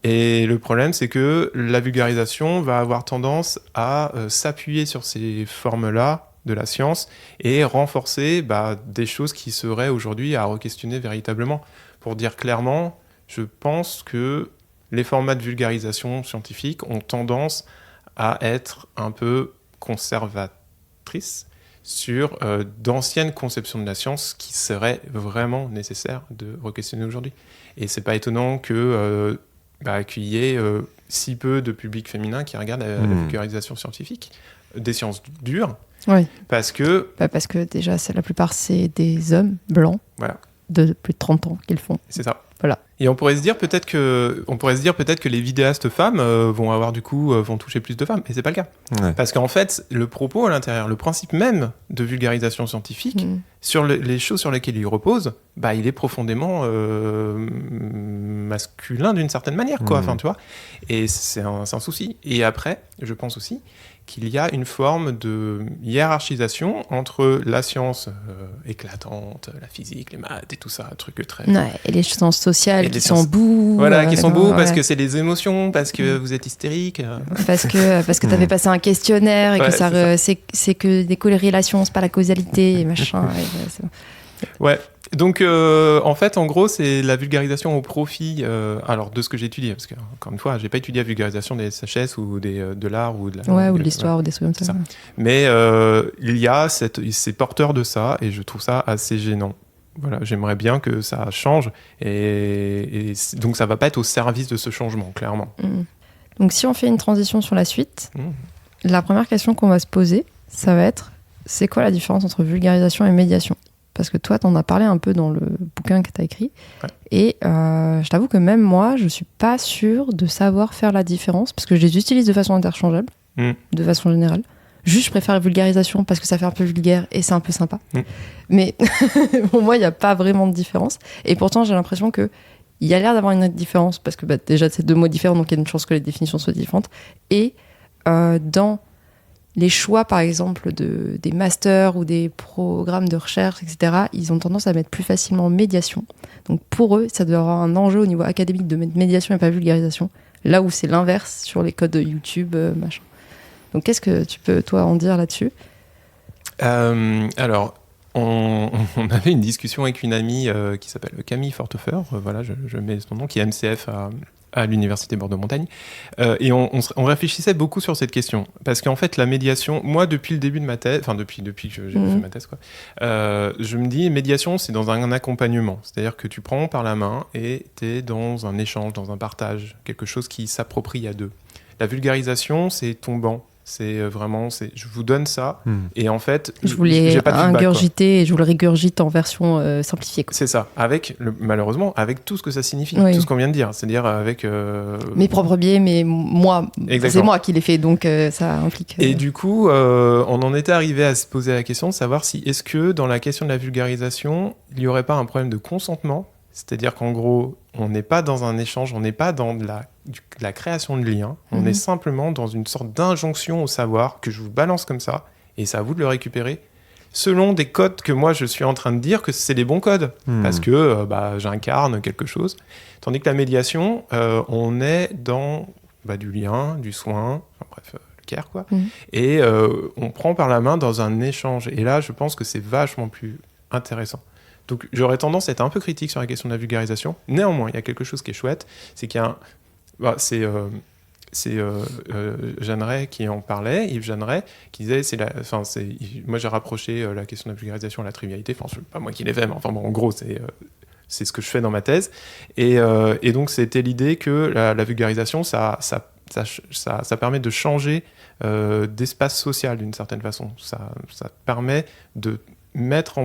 Et le problème, c'est que la vulgarisation va avoir tendance à s'appuyer sur ces formes-là de la science et renforcer des choses qui seraient aujourd'hui à re-questionner véritablement. Pour dire clairement, je pense que les formats de vulgarisation scientifique ont tendance à être un peu conservatrices sur d'anciennes conceptions de la science qui seraient vraiment nécessaires de re-questionner aujourd'hui. Et c'est pas étonnant qu'il y ait si peu de public féminin qui regarde la vulgarisation scientifique des sciences dures. Oui. Parce que déjà, la plupart, c'est des hommes blancs de plus de 30 ans qui le font. C'est ça. Voilà. Et on pourrait se dire peut-être que les vidéastes femmes vont toucher plus de femmes, et c'est pas le cas. Ouais. Parce qu'en fait, le propos à l'intérieur, le principe même de vulgarisation scientifique, sur les choses sur lesquelles il repose, il est profondément masculin d'une certaine manière, quoi. Enfin, tu vois. Et c'est un souci. Et après, je pense aussi qu'il y a une forme de hiérarchisation entre la science éclatante, la physique, les maths et tout ça, un truc très... Ouais, et les sciences sociales qui sciences... sont bouts. Voilà, qui sont beaux parce que c'est les émotions, parce que vous êtes hystérique. Parce que t'avais passé un questionnaire et que c'est que des corrélations, c'est pas la causalité et machin. C'est bon. Ouais. Donc, en fait, en gros, c'est la vulgarisation au profit alors de ce que j'ai étudié. Parce que, encore une fois, j'ai pas étudié la vulgarisation des SHS ou de l'art ou de la... Ouais, ou de l'histoire ou des trucs comme ça. Mais il y a ces porteurs de ça et je trouve ça assez gênant. Voilà, j'aimerais bien que ça change et donc ça va pas être au service de ce changement, clairement. Donc, si on fait une transition sur la suite, la première question qu'on va se poser, ça va être, c'est quoi la différence entre vulgarisation et médiation ? Parce que toi, t'en as parlé un peu dans le bouquin que t'as écrit. Ouais. Et je t'avoue que même moi, je suis pas sûre de savoir faire la différence, parce que je les utilise de façon interchangeable, de façon générale. Juste, je préfère la vulgarisation parce que ça fait un peu vulgaire et c'est un peu sympa. Mais pour moi, il n'y a pas vraiment de différence. Et pourtant, j'ai l'impression qu'il y a l'air d'avoir une différence, parce que déjà, c'est deux mots différents, donc il y a une chance que les définitions soient différentes. Et dans les choix, par exemple, des masters ou des programmes de recherche, etc., ils ont tendance à mettre plus facilement médiation. Donc pour eux, ça doit avoir un enjeu au niveau académique de mettre médiation et pas vulgarisation. Là où c'est l'inverse sur les codes de YouTube, machin. Donc qu'est-ce que tu peux, toi, en dire là-dessus ? Alors, on avait une discussion avec une amie qui s'appelle Camille Fortefer, voilà, je mets son nom, qui est MCF à l'université Bordeaux-Montagne, et on réfléchissait beaucoup sur cette question, parce qu'en fait la médiation, moi depuis le début de ma thèse, enfin depuis que j'ai fait ma thèse, quoi, je me dis médiation c'est dans un accompagnement, c'est-à-dire que tu prends par la main et t'es dans un échange, dans un partage, quelque chose qui s'approprie à deux. La vulgarisation c'est tombant. C'est vraiment, je vous donne ça, et en fait, je voulais ingurgiter et je vous le régurgite en version simplifiée. Quoi. C'est ça, malheureusement, avec tout ce que ça signifie, tout ce qu'on vient de dire, c'est-à-dire avec... Mes propres biais, mais moi, c'est moi qui l'ai fait, donc ça implique... Et du coup, on en était arrivé à se poser la question de savoir si, est-ce que dans la question de la vulgarisation, il n'y aurait pas un problème de consentement, c'est-à-dire qu'en gros, on n'est pas dans un échange, on n'est pas dans de la création de liens, on est simplement dans une sorte d'injonction au savoir que je vous balance comme ça, et c'est à vous de le récupérer, selon des codes que moi je suis en train de dire que c'est les bons codes, parce que j'incarne quelque chose. Tandis que la médiation, on est dans du lien, du soin, enfin, bref, care, quoi. Mhm. Et on prend par la main dans un échange. Et là, je pense que c'est vachement plus intéressant. Donc j'aurais tendance à être un peu critique sur la question de la vulgarisation. Néanmoins, il y a quelque chose qui est chouette, c'est qu'il y a un... c'est Jeanneret qui en parlait, Yves Jeanneret, qui disait, moi j'ai rapproché la question de la vulgarisation à la trivialité, enfin c'est pas moi qui l'ai fait, mais enfin bon, en gros c'est ce que je fais dans ma thèse, et donc c'était l'idée que la vulgarisation ça permet de changer d'espace social d'une certaine façon, ça permet de mettre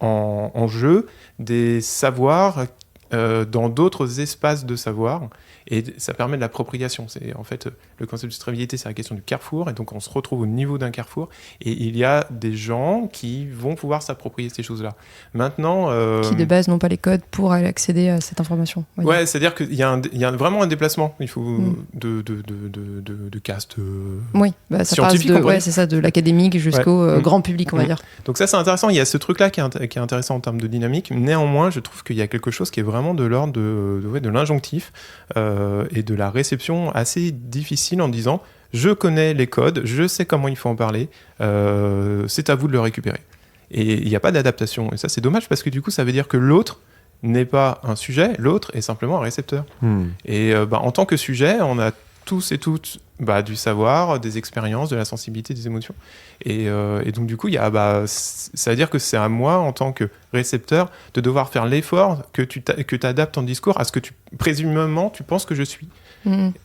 en jeu des savoirs dans d'autres espaces de savoir, et ça permet de l'appropriation. C'est en fait le concept de trivialité, c'est la question du carrefour, et donc on se retrouve au niveau d'un carrefour, et il y a des gens qui vont pouvoir s'approprier ces choses-là. Maintenant, qui de base n'ont pas les codes pour aller accéder à cette information. Ouais, c'est-à-dire qu'il y a vraiment un déplacement. Il faut de caste. Oui, ça scientifique, passe c'est ça, de l'académique jusqu'au grand public, on va dire. Donc ça, c'est intéressant. Il y a ce truc-là qui est intéressant en termes de dynamique. Néanmoins, je trouve qu'il y a quelque chose qui est vraiment de l'ordre de l'injonctif et de la réception assez difficile en disant je connais les codes, je sais comment il faut en parler, c'est à vous de le récupérer. Et il n'y a pas d'adaptation. Et ça, c'est dommage parce que du coup, ça veut dire que l'autre n'est pas un sujet, l'autre est simplement un récepteur. Et en tant que sujet, on a tous et toutes du savoir, des expériences, de la sensibilité, des émotions. Et donc du coup, ça veut dire que c'est à moi, en tant que récepteur, de devoir faire l'effort que tu adaptes ton discours à ce que présumément tu penses que je suis.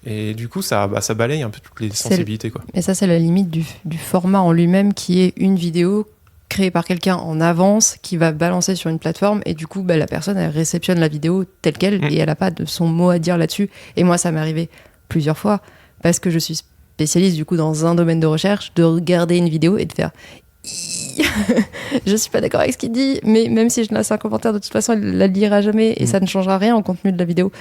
Et du coup, ça balaye un peu toutes les sensibilités, quoi. Et ça, c'est la limite du format en lui-même, qui est une vidéo créée par quelqu'un en avance, qui va balancer sur une plateforme, et du coup, la personne, elle réceptionne la vidéo telle qu'elle, et elle n'a pas de son mot à dire là-dessus. Et moi, ça m'est arrivé plusieurs fois, parce que je suis spécialiste du coup dans un domaine de recherche, de regarder une vidéo et de faire je suis pas d'accord avec ce qu'il dit, mais même si je laisse un commentaire, de toute façon il la lira jamais et ça ne changera rien au contenu de la vidéo.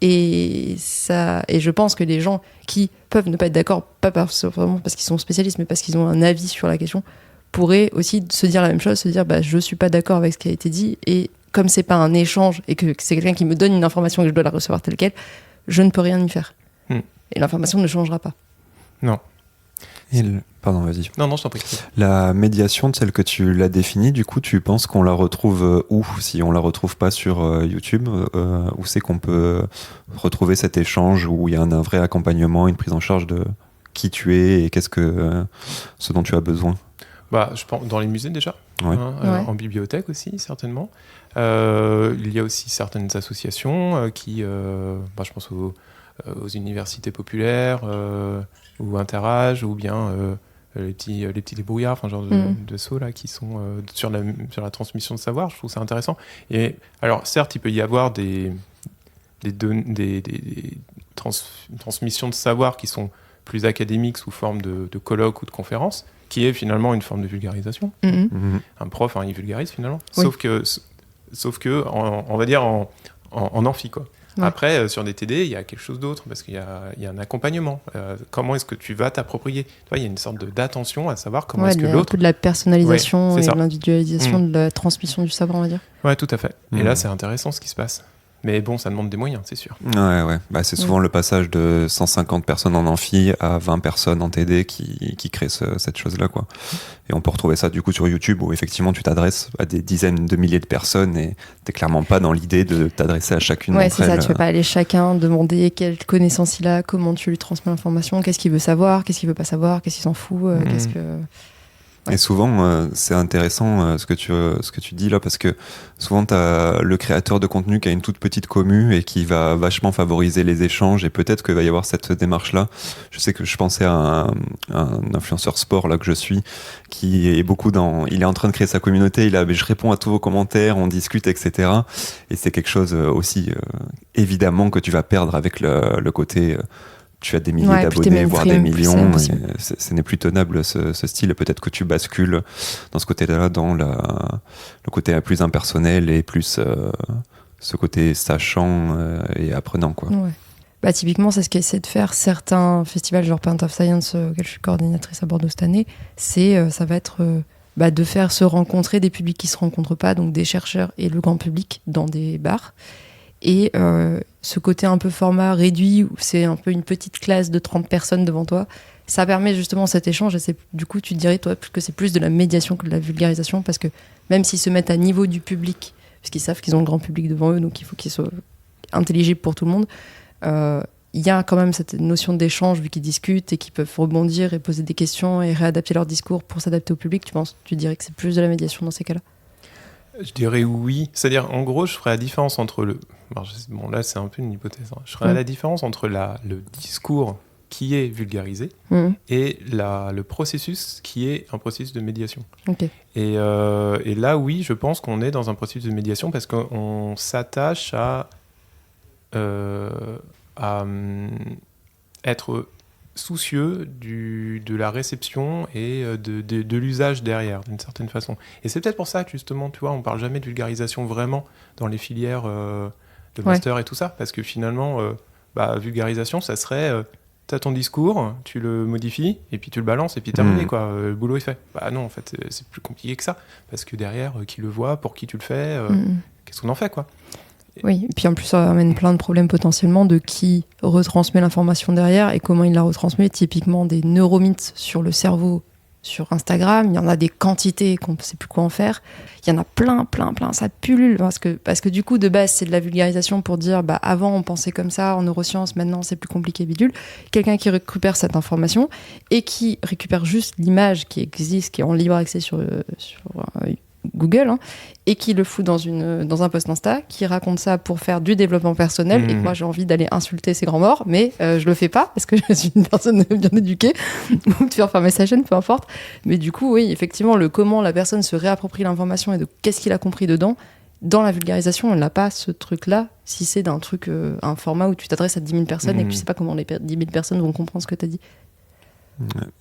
Et je pense que les gens qui peuvent ne pas être d'accord, pas parce qu'ils sont spécialistes, mais parce qu'ils ont un avis sur la question, pourraient aussi se dire la même chose, se dire je suis pas d'accord avec ce qui a été dit, et comme c'est pas un échange et que c'est quelqu'un qui me donne une information et que je dois la recevoir telle quelle, je ne peux rien y faire. Et l'information ne changera pas. Non. Pardon, vas-y. Non, je t'en prie. La médiation telle que tu l'as définie, du coup, tu penses qu'on la retrouve où, si on la retrouve pas sur YouTube, où c'est qu'on peut retrouver cet échange où il y a un vrai accompagnement, une prise en charge de qui tu es et ce dont tu as besoin? Je pense dans les musées déjà, en bibliothèque aussi certainement. Il y a aussi certaines associations qui, je pense aux universités populaires ou Interage, ou bien les petits débrouillards, genre de sauts là, qui sont sur la transmission de savoir. Je trouve ça intéressant. Et alors certes, il peut y avoir des transmissions de savoir qui sont plus académiques sous forme de colloques ou de conférences, qui est finalement une forme de vulgarisation. Un prof, il vulgarise finalement. Oui. Sauf que on va dire en amphi, quoi. Ouais. Après, sur des TD, il y a quelque chose d'autre, parce qu'il y a un accompagnement. Comment est-ce que tu vas t'approprier ? Tu vois, il y a une sorte d'attention à savoir comment est-ce que l'autre... Un peu de la personnalisation et de l'individualisation de la transmission du savoir, on va dire. Ouais, tout à fait. Et là, c'est intéressant ce qui se passe. Mais bon, ça demande des moyens, c'est sûr. Ouais. C'est souvent le passage de 150 personnes en amphi à 20 personnes en TD qui crée cette chose-là, quoi. Et on peut retrouver ça du coup sur YouTube, où effectivement tu t'adresses à des dizaines de milliers de personnes et t'es clairement pas dans l'idée de t'adresser à chacune d'entre elles. Ouais, c'est ça, tu vas pas aller chacun demander quelle connaissance il a, comment tu lui transmets l'information, qu'est-ce qu'il veut savoir, qu'est-ce qu'il veut pas savoir, qu'est-ce qu'il s'en fout, qu'est-ce que... Et souvent, c'est intéressant ce que tu dis là, parce que souvent tu as le créateur de contenu qui a une toute petite commu et qui va vachement favoriser les échanges, et peut-être qu'il va y avoir cette démarche-là. Je sais que je pensais à un influenceur sport là que je suis, qui est beaucoup il est en train de créer sa communauté, je réponds à tous vos commentaires, on discute, etc. Et c'est quelque chose aussi, évidemment, que tu vas perdre avec le côté... tu as des milliers d'abonnés, voire des millions, et ce n'est plus tenable ce style, et peut-être que tu bascules dans ce côté-là, dans le côté plus impersonnel et plus ce côté sachant et apprenant, quoi. Ouais. Typiquement, c'est ce qu'essaient de faire certains festivals, genre Paint of Science, auquel je suis coordinatrice à Bordeaux cette année. Ça va être de faire se rencontrer des publics qui ne se rencontrent pas, donc des chercheurs et le grand public, dans des bars. Et ce côté un peu format réduit, où c'est un peu une petite classe de 30 personnes devant toi, ça permet justement cet échange. Et du coup, tu dirais, toi, que c'est plus de la médiation que de la vulgarisation, parce que même s'ils se mettent à niveau du public, parce qu'ils savent qu'ils ont le grand public devant eux, donc il faut qu'ils soient intelligibles pour tout le monde, il y a quand même cette notion d'échange, vu qu'ils discutent et qu'ils peuvent rebondir et poser des questions et réadapter leur discours pour s'adapter au public. Tu dirais que c'est plus de la médiation dans ces cas-là? Je dirais oui. C'est-à-dire, en gros, je ferais la différence entre le... Bon, là, c'est un peu une hypothèse. Hein. Je ferais la différence entre le discours qui est vulgarisé et le processus qui est un processus de médiation. Okay. Et là, oui, je pense qu'on est dans un processus de médiation parce qu'on s'attache à être soucieux de la réception et de l'usage derrière, d'une certaine façon. Et c'est peut-être pour ça que, justement, tu vois, on parle jamais de vulgarisation vraiment dans les filières de master et tout ça, parce que finalement, vulgarisation, ça serait... t'as ton discours, tu le modifies, et puis tu le balances, et puis terminé, quoi. Le boulot est fait. Bah non, en fait, c'est plus compliqué que ça, parce que derrière, qui le voit, pour qui tu le fais, qu'est-ce qu'on en fait, quoi. Oui, et puis en plus, ça amène plein de problèmes potentiellement de qui retransmet l'information derrière et comment il la retransmet. Typiquement, des neuromythes sur le cerveau sur Instagram, il y en a des quantités qu'on ne sait plus quoi en faire. Il y en a plein, ça pullule. Parce que du coup, de base, c'est de la vulgarisation pour dire avant, on pensait comme ça en neurosciences, maintenant, c'est plus compliqué, bidule. Quelqu'un qui récupère cette information et qui récupère juste l'image qui existe, qui est en libre accès sur Google, et qui le fout dans un post Insta, qui raconte ça pour faire du développement personnel, et que moi j'ai envie d'aller insulter ces grands morts, mais je le fais pas parce que je suis une personne bien éduquée, ou de faire farmer sa chaîne, peu importe. Mais du coup, oui, effectivement, comment la personne se réapproprie l'information et de qu'est-ce qu'il a compris dedans, dans la vulgarisation, on n'a pas ce truc-là, si c'est d'un truc, un format où tu t'adresses à 10 000 personnes et que tu sais pas comment les 10 000 personnes vont comprendre ce que tu as dit.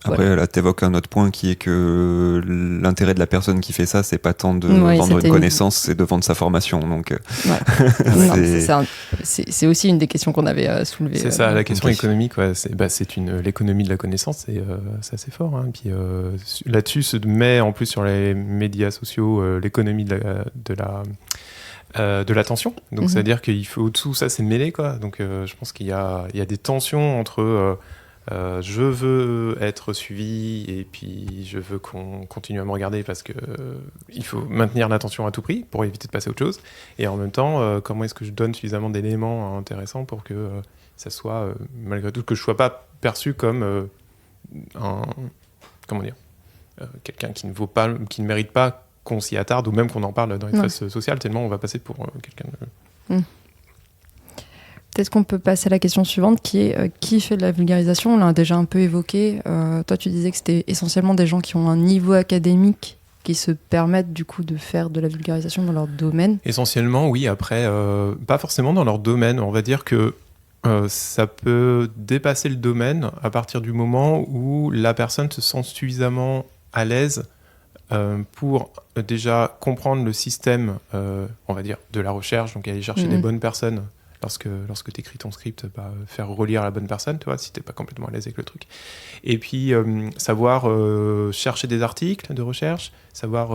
Après, là, t'évoques un autre point qui est que l'intérêt de la personne qui fait ça, c'est pas tant de vendre une connaissance, c'est de vendre sa formation. Donc, c'est aussi une des questions qu'on avait soulevées. C'est ça, la question économique, c'est l'économie de la connaissance, c'est assez fort. Hein. Puis là-dessus se met en plus sur les médias sociaux l'économie de l'attention. Donc, c'est-à-dire qu'il faut au-dessous, ça c'est mêlé, quoi. Donc, je pense qu'il y a des tensions entre... je veux être suivi et puis je veux qu'on continue à me regarder parce que il faut maintenir l'attention à tout prix pour éviter de passer à autre chose, et en même temps comment est-ce que je donne suffisamment d'éléments intéressants pour que ça soit malgré tout, que je sois pas perçu comme quelqu'un qui ne mérite pas qu'on s'y attarde, ou même qu'on en parle dans les phases sociales, tellement on va passer pour quelqu'un de... Peut-être qu'on peut passer à la question suivante, qui est qui fait de la vulgarisation. On l'a déjà un peu évoqué. Toi, tu disais que c'était essentiellement des gens qui ont un niveau académique qui se permettent du coup de faire de la vulgarisation dans leur domaine. Essentiellement, oui. Après, pas forcément dans leur domaine. On va dire que ça peut dépasser le domaine à partir du moment où la personne se sent suffisamment à l'aise pour déjà comprendre le système, on va dire, de la recherche, donc aller chercher des bonnes personnes. Lorsque tu écris ton script, faire relire à la bonne personne, tu vois, si tu n'es pas complètement à l'aise avec le truc. Et puis, savoir chercher des articles de recherche, savoir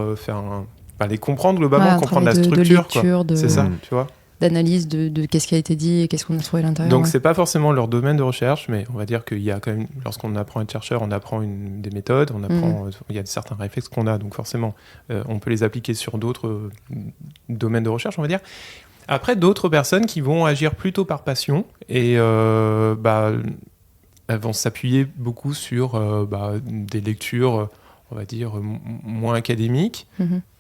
les comprendre globalement, comprendre la structure. De lecture, c'est ça, tu vois. D'analyse de qu'est-ce qui a été dit et qu'est-ce qu'on a trouvé à l'intérieur. Donc, c'est pas forcément leur domaine de recherche, mais on va dire qu'il y a quand même, lorsqu'on apprend à être chercheur, on apprend des méthodes, il y a certains réflexes qu'on a, donc forcément, on peut les appliquer sur d'autres domaines de recherche, on va dire. Après, d'autres personnes qui vont agir plutôt par passion et elles vont s'appuyer beaucoup sur des lectures, on va dire, moins académiques.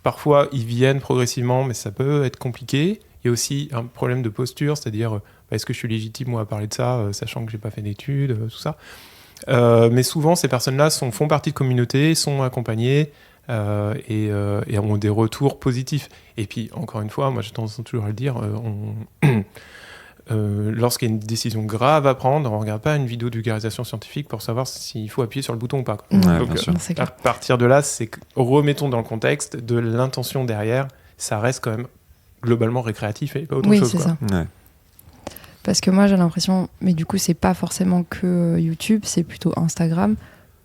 Parfois, ils viennent progressivement, mais ça peut être compliqué. Il y a aussi un problème de posture, c'est-à-dire, est-ce que je suis légitime, moi, à parler de ça, sachant que je n'ai pas fait d'études, tout ça. Mais souvent, ces personnes-là font partie de communautés, sont accompagnées, et ont des retours positifs. Et puis, encore une fois, moi j'ai tendance toujours à le dire, lorsqu'il y a une décision grave à prendre, on ne regarde pas une vidéo de vulgarisation scientifique pour savoir s'il faut appuyer sur le bouton ou pas. Donc, à partir de là, remettons dans le contexte de l'intention derrière, ça reste quand même globalement récréatif et pas autre chose. Oui, c'est ça. Ouais. Parce que moi j'ai l'impression, mais du coup c'est pas forcément que YouTube, c'est plutôt Instagram,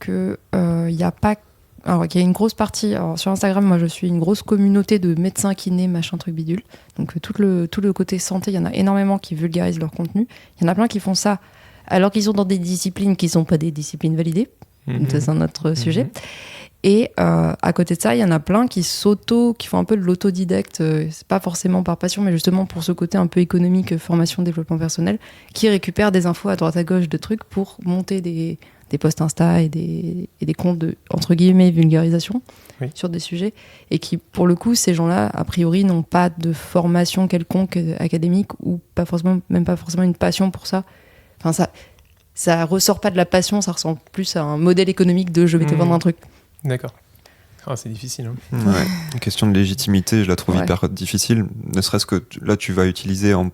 qu'il n'y a pas... Alors, il y a une grosse partie. Alors, sur Instagram, moi, je suis une grosse communauté de médecins, kinés, machin, truc bidule. Donc, tout le côté santé, il y en a énormément qui vulgarisent leur contenu. Il y en a plein qui font ça alors qu'ils sont dans des disciplines qui ne sont pas des disciplines validées. Ça, c'est un autre sujet. Et à côté de ça, il y en a plein qui font un peu de l'autodidacte, c'est pas forcément par passion, mais justement pour ce côté un peu économique, formation, développement personnel, qui récupèrent des infos à droite à gauche de trucs pour monter des posts Insta et des comptes de, entre guillemets, vulgarisation sur des sujets. Et qui, pour le coup, ces gens-là, a priori, n'ont pas de formation quelconque académique ou même pas forcément une passion pour ça. Enfin, ça ressort pas de la passion, ça ressemble plus à un modèle économique de je vais te vendre un truc. D'accord. C'est difficile. Hein. Ouais. Une question de légitimité, je la trouve hyper difficile. Ne serait-ce que là, tu vas utiliser en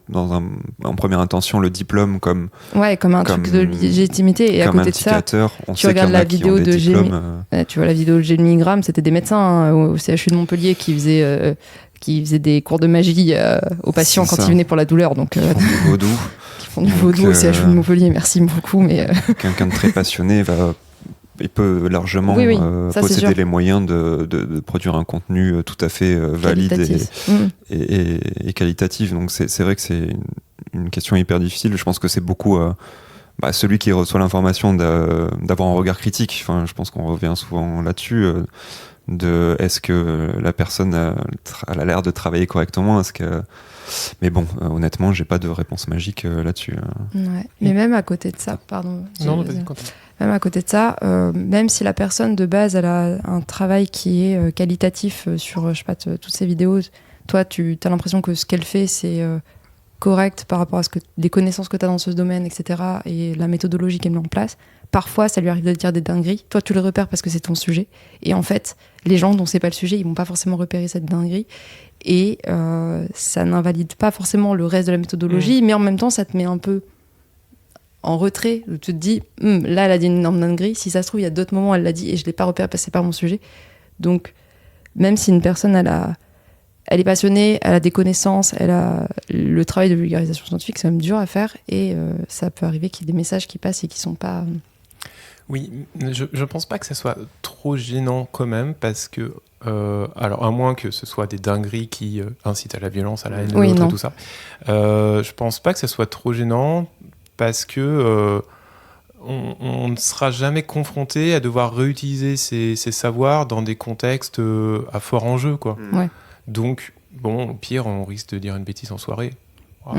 première intention le diplôme comme un truc de légitimité. Et à côté de ça, tu regardes la vidéo de tu vois la vidéo de Jérémy Graham, c'était des médecins au CHU de Montpellier qui faisaient des cours de magie aux patients quand ils venaient pour la douleur. Donc, qui font du vaudou. Qui font du vaudou au CHU de Montpellier. Merci beaucoup. Mais quelqu'un de très passionné il peut largement posséder les moyens de produire un contenu tout à fait valide et qualitatif. Donc c'est vrai que c'est une question hyper difficile. Je pense que c'est beaucoup celui qui reçoit l'information d'avoir un regard critique. Enfin, je pense qu'on revient souvent là-dessus. Est-ce que la personne elle a l'air de travailler correctement, mais bon, honnêtement, j'ai pas de réponse magique là-dessus. Ouais. Mais même à côté de ça, pardon. Continue. Même à côté de ça, même si la personne de base elle a un travail qui est qualitatif sur je sais pas toutes ces vidéos, toi tu as l'impression que ce qu'elle fait c'est correct par rapport à des connaissances que tu as dans ce domaine, etc. et la méthodologie qu'elle met en place. Parfois, ça lui arrive de dire des dingueries. Toi, tu le repères parce que c'est ton sujet. Et en fait, les gens dont c'est pas le sujet, ils vont pas forcément repérer cette dinguerie. Et ça n'invalide pas forcément le reste de la méthodologie, mais en même temps, ça te met un peu en retrait, où tu te dis là elle a dit une énorme dinguerie, si ça se trouve il y a d'autres moments où elle l'a dit et je l'ai pas repéré parce que c'est pas mon sujet. Donc même si une personne elle est passionnée, elle a des connaissances, elle a le travail de vulgarisation scientifique, c'est même dur à faire et ça peut arriver qu'il y ait des messages qui passent et qui sont pas Oui, je pense pas que ça soit trop gênant quand même parce que alors à moins que ce soit des dingueries qui incitent à la violence, à la haine de l'autre et tout ça, je pense pas que ça soit trop gênant parce que on ne sera jamais confronté à devoir réutiliser ces savoirs dans des contextes à fort enjeu, quoi. Ouais. Donc, bon, au pire, on risque de dire une bêtise en soirée.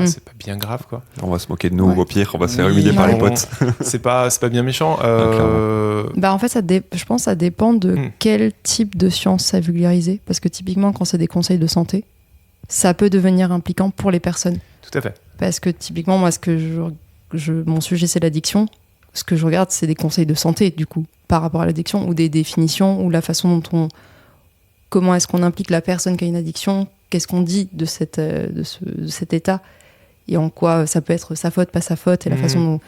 C'est pas bien grave, quoi. On va se moquer de nous, au pire, on va se faire humilier par les potes. C'est pas bien méchant. En fait, je pense que ça dépend de quel type de science à vulgariser. Parce que typiquement, quand c'est des conseils de santé, ça peut devenir impliquant pour les personnes. Tout à fait. Parce que typiquement, moi, mon sujet, c'est l'addiction. Ce que je regarde, c'est des conseils de santé, du coup, par rapport à l'addiction, ou des définitions, ou la façon dont comment est-ce qu'on implique la personne qui a une addiction, qu'est-ce qu'on dit de cet état, et en quoi ça peut être sa faute, pas sa faute, et la façon dont...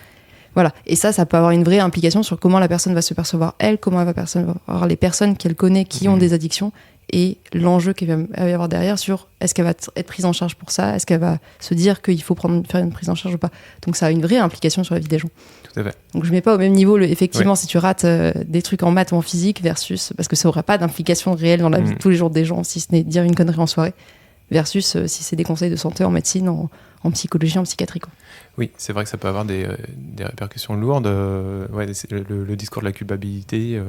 Voilà. Et ça peut avoir une vraie implication sur comment la personne va se percevoir, elle, comment elle va percevoir les personnes qu'elle connaît qui ont des addictions, et l'enjeu qu'il va y avoir derrière sur est-ce qu'elle va être prise en charge pour ça, est-ce qu'elle va se dire qu'il faut faire une prise en charge ou pas. Donc ça a une vraie implication sur la vie des gens. Tout à fait. Donc je mets pas au même niveau, effectivement, si tu rates des trucs en maths ou en physique versus, parce que ça aura pas d'implication réelle dans la vie de tous les jours des gens, si ce n'est dire une connerie en soirée, versus si c'est des conseils de santé en médecine, en psychologie, en psychiatrie, quoi. Oui, c'est vrai que ça peut avoir des répercussions lourdes, le discours de la culpabilité,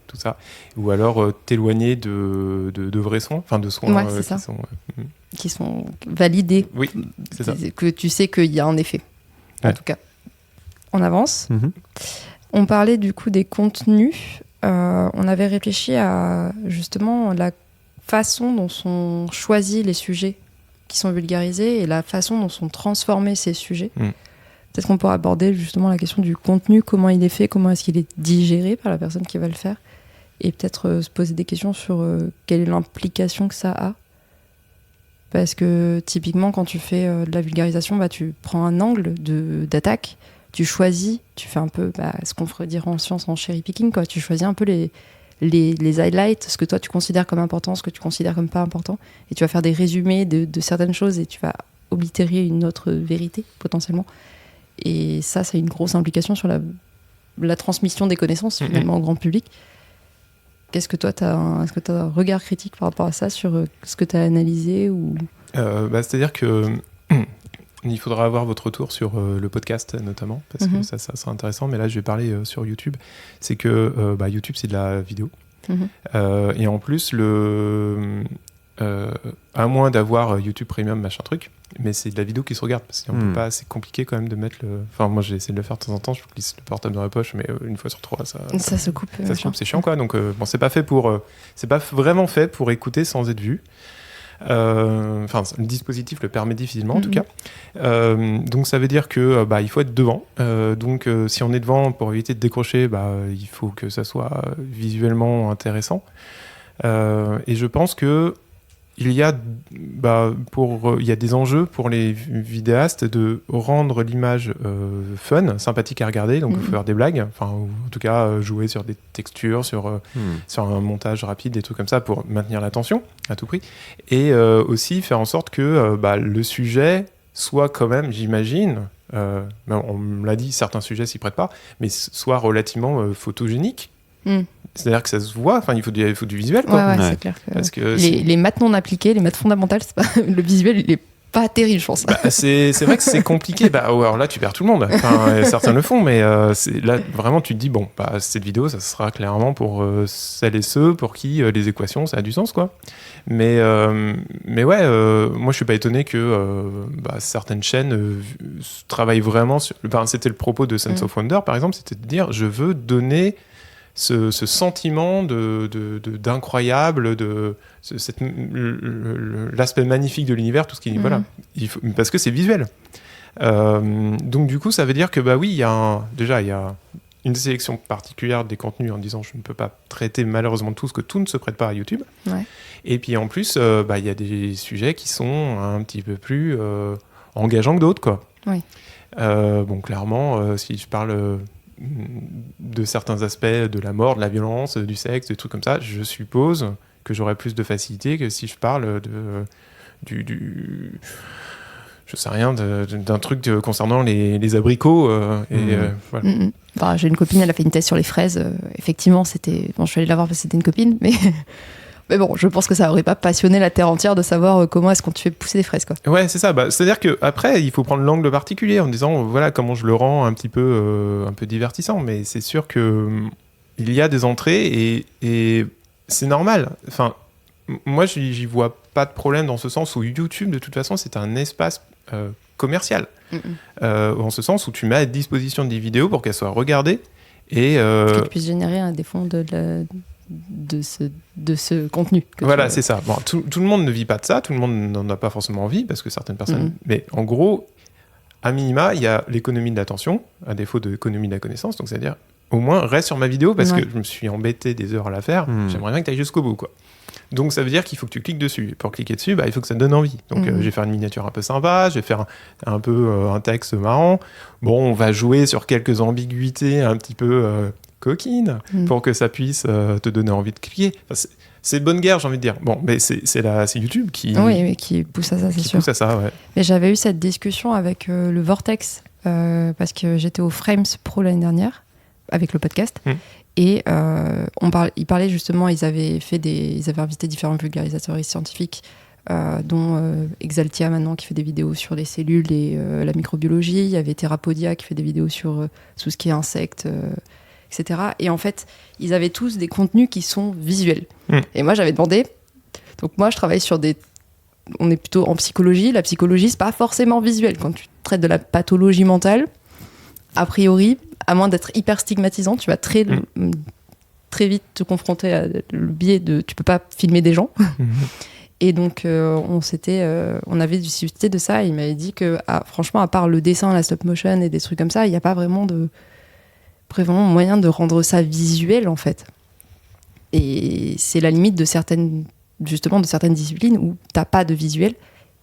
tout ça, ou alors t'éloigner de vrais soins, enfin de soins qui sont validés, oui, c'est ça. Que tu sais qu'il y a un effet, en tout cas. On avance. On parlait du coup des contenus, on avait réfléchi à justement la façon dont sont choisis les sujets qui sont vulgarisés et la façon dont sont transformés ces sujets. Peut-être qu'on pourra aborder justement la question du contenu, comment il est fait, comment est-ce qu'il est digéré par la personne qui va le faire, et peut-être se poser des questions sur quelle est l'implication que ça a. Parce que typiquement, quand tu fais de la vulgarisation, tu prends un angle d'attaque, tu choisis, tu fais un peu ce qu'on ferait dire en science en cherry picking, quoi. Tu choisis un peu les highlights, ce que toi tu considères comme important, ce que tu considères comme pas important, et tu vas faire des résumés de certaines choses et tu vas oblitérer une autre vérité potentiellement. Et ça a une grosse implication sur la transmission des connaissances finalement au grand public. Est-ce que toi est-ce que tu as un regard critique par rapport à ça sur ce que tu as analysé ou... C'est-à-dire que il faudra avoir votre retour sur le podcast notamment, parce que ça sera intéressant. Mais là, je vais parler sur YouTube. C'est que YouTube, c'est de la vidéo. Et en plus, à moins d'avoir YouTube Premium, machin truc, mais c'est de la vidéo qui se regarde, parce qu'on peut pas, c'est compliqué quand même de mettre le... Enfin, moi, j'ai essayé de le faire de temps en temps, je glisse le portable dans la poche, mais une fois sur trois, ça se coupe. Ça se coupe, c'est chiant, quoi. Donc, c'est pas fait pour... c'est pas vraiment fait pour écouter sans être vu. Enfin, le dispositif le permet difficilement, en tout cas. Donc, ça veut dire que il faut être devant. Donc, si on est devant, pour éviter de décrocher, il faut que ça soit visuellement intéressant. Et je pense que il y a des enjeux pour les vidéastes de rendre l'image fun, sympathique à regarder, donc faire des blagues, enfin, ou en tout cas jouer sur des textures, sur un montage rapide, des trucs comme ça pour maintenir l'attention à tout prix, et aussi faire en sorte que le sujet soit quand même, j'imagine, on me l'a dit, certains sujets s'y prêtent pas, mais soit relativement photogénique. C'est-à-dire que ça se voit, enfin il faut du visuel, quoi. Ouais. C'est clair que, parce que les maths non appliquées, les maths fondamentales, le visuel il est pas terrible, je pense. C'est vrai que c'est compliqué. Alors là tu perds tout le monde. Enfin, certains le font, mais là vraiment tu te dis cette vidéo ça sera clairement pour celles et ceux pour qui les équations ça a du sens, quoi. Mais ouais, moi je suis pas étonné que certaines chaînes travaillent vraiment sur... c'était le propos de Sense of Wonder par exemple, c'était de dire je veux donner ce sentiment d'incroyable, l'aspect magnifique de l'univers, tout ce qui parce que c'est visuel. Donc du coup, ça veut dire que il y a une sélection particulière des contenus en disant je ne peux pas traiter malheureusement tout, que tout ne se prête pas à YouTube. Ouais. Et puis en plus, il y a des sujets qui sont un petit peu plus engageants que d'autres, quoi. Oui. Clairement, si je parle de certains aspects de la mort, de la violence, du sexe, des trucs comme ça, je suppose que j'aurais plus de facilité que si je parle je sais rien, d'un truc concernant les abricots. Voilà. J'ai une copine, elle a fait une thèse sur les fraises. Effectivement, c'était... Bon, je suis allée la voir parce que c'était une copine, mais... Mais bon, je pense que ça aurait pas passionné la terre entière de savoir comment est-ce qu'on te fait pousser des fraises, quoi. Ouais, c'est ça. C'est-à-dire qu'après, il faut prendre l'angle particulier en disant, voilà, comment je le rends un peu divertissant. Mais c'est sûr que il y a des entrées et c'est normal. Enfin, moi, j'y vois pas de problème dans ce sens où YouTube, de toute façon, c'est un espace commercial. En ce sens où tu mets à disposition des vidéos pour qu'elles soient regardées et... que tu puisses générer des fonds de ce contenu. Voilà, c'est ça. Bon, tout le monde ne vit pas de ça, tout le monde n'en a pas forcément envie, parce que certaines personnes... Mais en gros, à minima, il y a l'économie de l'attention, à défaut de l'économie de la connaissance, donc c'est-à-dire, au moins, reste sur ma vidéo, parce que je me suis embêté des heures à la faire, j'aimerais bien que tu ailles jusqu'au bout, quoi. Donc ça veut dire qu'il faut que tu cliques dessus. Pour cliquer dessus, il faut que ça te donne envie. Donc je vais faire une miniature un peu sympa, je vais faire un peu un texte marrant. Bon, on va jouer sur quelques ambiguïtés un petit peu... coquine, pour que ça puisse te donner envie de cliquer. Enfin, c'est de bonne guerre, j'ai envie de dire. Bon, mais c'est YouTube qui... Oui, mais qui pousse à ça, c'est sûr. Pousse à ça, ouais. Mais j'avais eu cette discussion avec le Vortex, parce que j'étais au Frames Pro l'année dernière, avec le podcast, et ils parlaient justement, ils avaient invité différents vulgarisateurs scientifiques, dont Exaltia maintenant, qui fait des vidéos sur les cellules et la microbiologie. Il y avait Therapodia, qui fait des vidéos sur tout ce qui est insectes, etc. Et en fait, ils avaient tous des contenus qui sont visuels. Et moi, j'avais demandé... Donc moi, je travaille sur des... On est plutôt en psychologie. La psychologie, c'est pas forcément visuel. Quand tu traites de la pathologie mentale, a priori, à moins d'être hyper stigmatisant, tu vas très vite te confronter à le biais de... Tu peux pas filmer des gens. Et donc, on avait discuté de ça. Et il m'avait dit que, franchement, à part le dessin, la stop motion et des trucs comme ça, il n'y a pas vraiment moyen de rendre ça visuel, en fait. Et c'est la limite de certaines disciplines où t'as pas de visuel.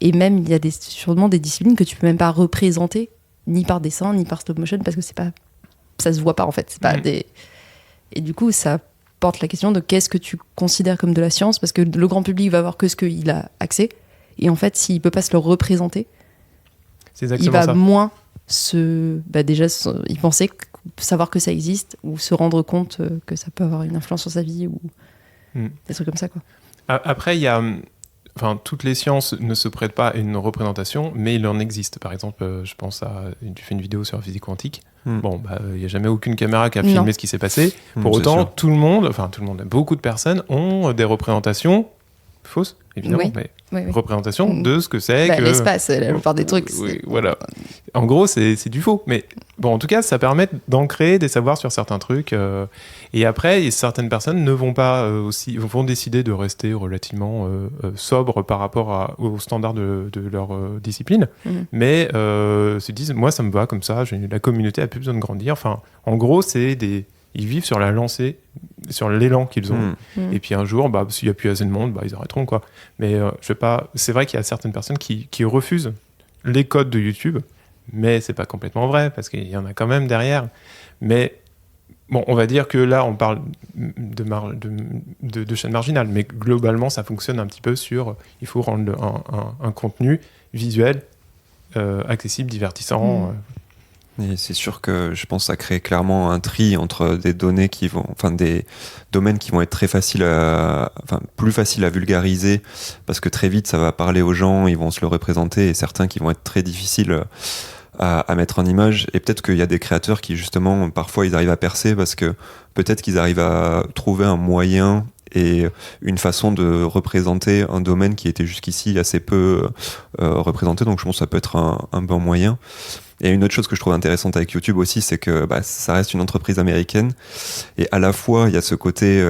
Et même, il y a sûrement des disciplines que tu peux même pas représenter, ni par dessin, ni par stop motion, parce que ça se voit pas, en fait. C'est pas Et du coup, ça porte la question de qu'est-ce que tu considères comme de la science, parce que le grand public va voir que ce qu'il a accès. Et en fait, s'il peut pas se le représenter, il va moins y penser, savoir que ça existe, ou se rendre compte que ça peut avoir une influence sur sa vie, ou des trucs comme ça, quoi. Après, il y a toutes les sciences ne se prêtent pas à une représentation, mais il en existe. Par exemple, je pense tu fais une vidéo sur la physique quantique. Bon, il n'y a jamais aucune caméra qui a filmé ce qui s'est passé. Pour autant, tout le monde, beaucoup de personnes ont des représentations fausses, évidemment, mais représentations de ce que c'est que... L'espace, la plupart des trucs. Oui, voilà. En gros, c'est du faux. Mais bon, en tout cas, ça permet d'ancrer des savoirs sur certains trucs. Et après, certaines personnes ne vont pas vont décider de rester relativement sobres par rapport aux standards de leur discipline. Mais se disent, moi, ça me va comme ça. La communauté n'a plus besoin de grandir. Enfin, en gros, ils vivent sur la lancée, sur l'élan qu'ils ont. Et puis un jour, s'il n'y a plus assez de monde, ils arrêteront, quoi. Mais c'est vrai qu'il y a certaines personnes qui refusent les codes de YouTube, mais c'est pas complètement vrai, parce qu'il y en a quand même derrière. Mais bon, on va dire que là, on parle de chaîne marginale, mais globalement, ça fonctionne un petit peu il faut rendre un contenu visuel accessible, divertissant. Et c'est sûr que je pense que ça crée clairement un tri entre des données des domaines qui vont être plus faciles à vulgariser, parce que très vite ça va parler aux gens, ils vont se le représenter, et certains qui vont être très difficiles à mettre en image. Et peut-être qu'il y a des créateurs qui justement parfois ils arrivent à percer parce que peut-être qu'ils arrivent à trouver un moyen et une façon de représenter un domaine qui était jusqu'ici assez peu représenté. Donc je pense que ça peut être un bon moyen. Et une autre chose que je trouve intéressante avec YouTube aussi, c'est que ça reste une entreprise américaine, et à la fois il y a ce côté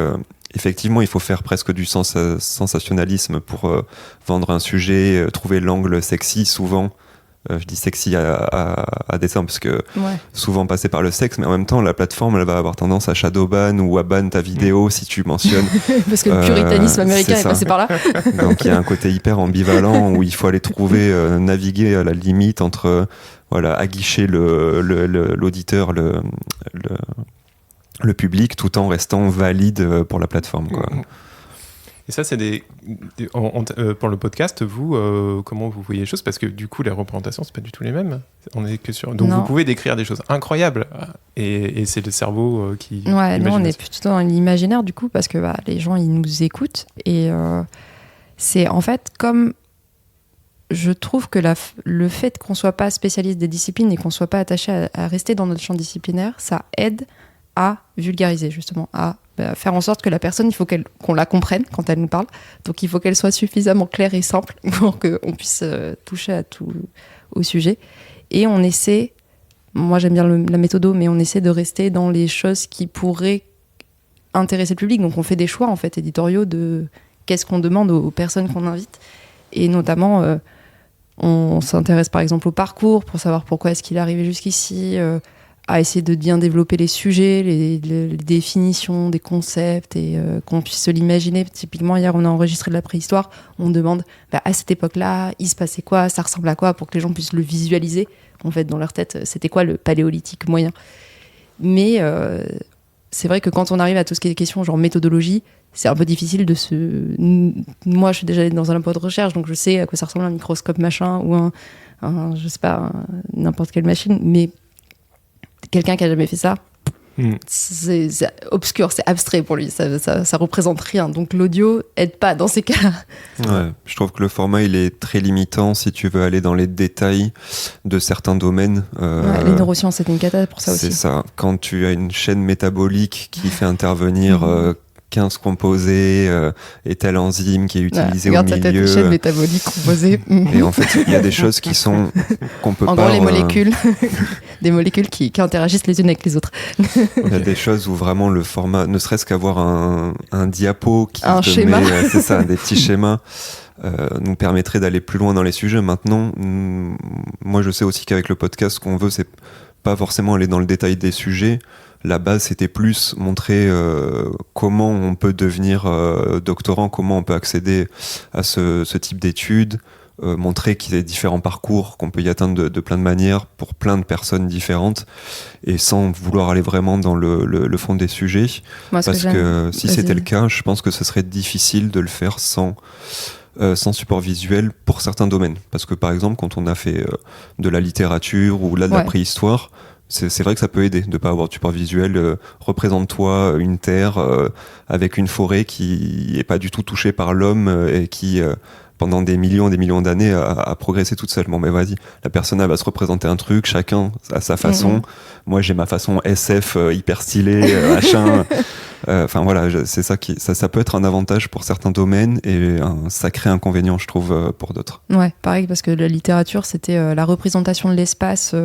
effectivement il faut faire presque du sensationnalisme pour vendre un sujet, trouver l'angle sexy souvent. Je dis sexy à dessein parce que souvent passé par le sexe, mais en même temps la plateforme elle va avoir tendance à shadowban ou à ban ta vidéo si tu mentionnes parce que le puritanisme américain est passé par là. Donc il y a un côté hyper ambivalent où il faut aller trouver naviguer à la limite entre aguicher l'auditeur, le public, tout en restant valide pour la plateforme, quoi. Et ça, c'est pour le podcast, vous, comment vous voyez les choses? Parce que du coup, les représentations, c'est pas du tout les mêmes. On est que sur. Donc, vous pouvez décrire des choses incroyables, et c'est le cerveau qui. Ouais, nous, on est plutôt dans l'imaginaire, du coup, parce que les gens, ils nous écoutent. Et c'est en fait comme. Je trouve que le fait qu'on soit pas spécialiste des disciplines et qu'on soit pas attaché à rester dans notre champ disciplinaire, ça aide à vulgariser, justement, à faire en sorte que la personne, il faut qu'on la comprenne quand elle nous parle. Donc il faut qu'elle soit suffisamment claire et simple pour qu'on puisse toucher au sujet. Et on essaie, moi j'aime bien la méthodo, mais on essaie de rester dans les choses qui pourraient intéresser le public. Donc on fait des choix en fait éditoriaux de qu'est-ce qu'on demande aux personnes qu'on invite. Et notamment, on s'intéresse par exemple au parcours pour savoir pourquoi est-ce qu'il est arrivé jusqu'ici, à essayer de bien développer les sujets, les définitions des concepts, et qu'on puisse se l'imaginer. Typiquement, hier, on a enregistré de la préhistoire. On demande, à cette époque-là, il se passait quoi, ça ressemble à quoi, pour que les gens puissent le visualiser. En fait, dans leur tête, c'était quoi le paléolithique moyen. Mais c'est vrai que quand on arrive à tout ce qui est questions genre méthodologie, c'est un peu difficile de Moi, je suis déjà allée dans un labo de recherche, donc je sais à quoi ça ressemble un microscope machin, ou je sais pas, n'importe quelle machine, mais quelqu'un qui a jamais fait ça, c'est obscur, c'est abstrait pour lui, ça représente rien. Donc l'audio aide pas dans ces cas. Ouais, je trouve que le format il est très limitant si tu veux aller dans les détails de certains domaines. Les neurosciences, c'est une cata pour ça aussi. C'est ça. Quand tu as une chaîne métabolique qui fait intervenir 15 composés et telle enzyme qui est utilisée au milieu. Regarde ta tête, chaîne métabolique composée. Et en fait, il y a des choses qu'on peut pas... En gros, les molécules, des molécules qui interagissent les unes avec les autres. Il y a des choses où vraiment le format, ne serait-ce qu'avoir un diapo qui un schéma. C'est ça, des petits schémas, nous permettrait d'aller plus loin dans les sujets. Maintenant, moi je sais aussi qu'avec le podcast, ce qu'on veut, c'est pas forcément aller dans le détail des sujets. La base, c'était plus montrer comment on peut devenir doctorant, comment on peut accéder à ce type d'études, montrer qu'il y a différents parcours, qu'on peut y atteindre de plein de manières pour plein de personnes différentes, et sans vouloir aller vraiment dans le fond des sujets. Parce que si c'était le cas, je pense que ce serait difficile de le faire sans support visuel pour certains domaines. Parce que par exemple, quand on a fait de la littérature ou là de la préhistoire, c'est vrai que ça peut aider de pas avoir de support visuel. Représente-toi une terre avec une forêt qui est pas du tout touchée par l'homme et qui pendant des millions d'années a progressé toute seule. Bon, mais vas-y, la personne elle va se représenter un truc, chacun à sa façon. Moi, j'ai ma façon SF hyper stylée, machin. Enfin voilà, c'est ça ça peut être un avantage pour certains domaines et un sacré inconvénient, je trouve, pour d'autres. Ouais, pareil, parce que la littérature, c'était la représentation de l'espace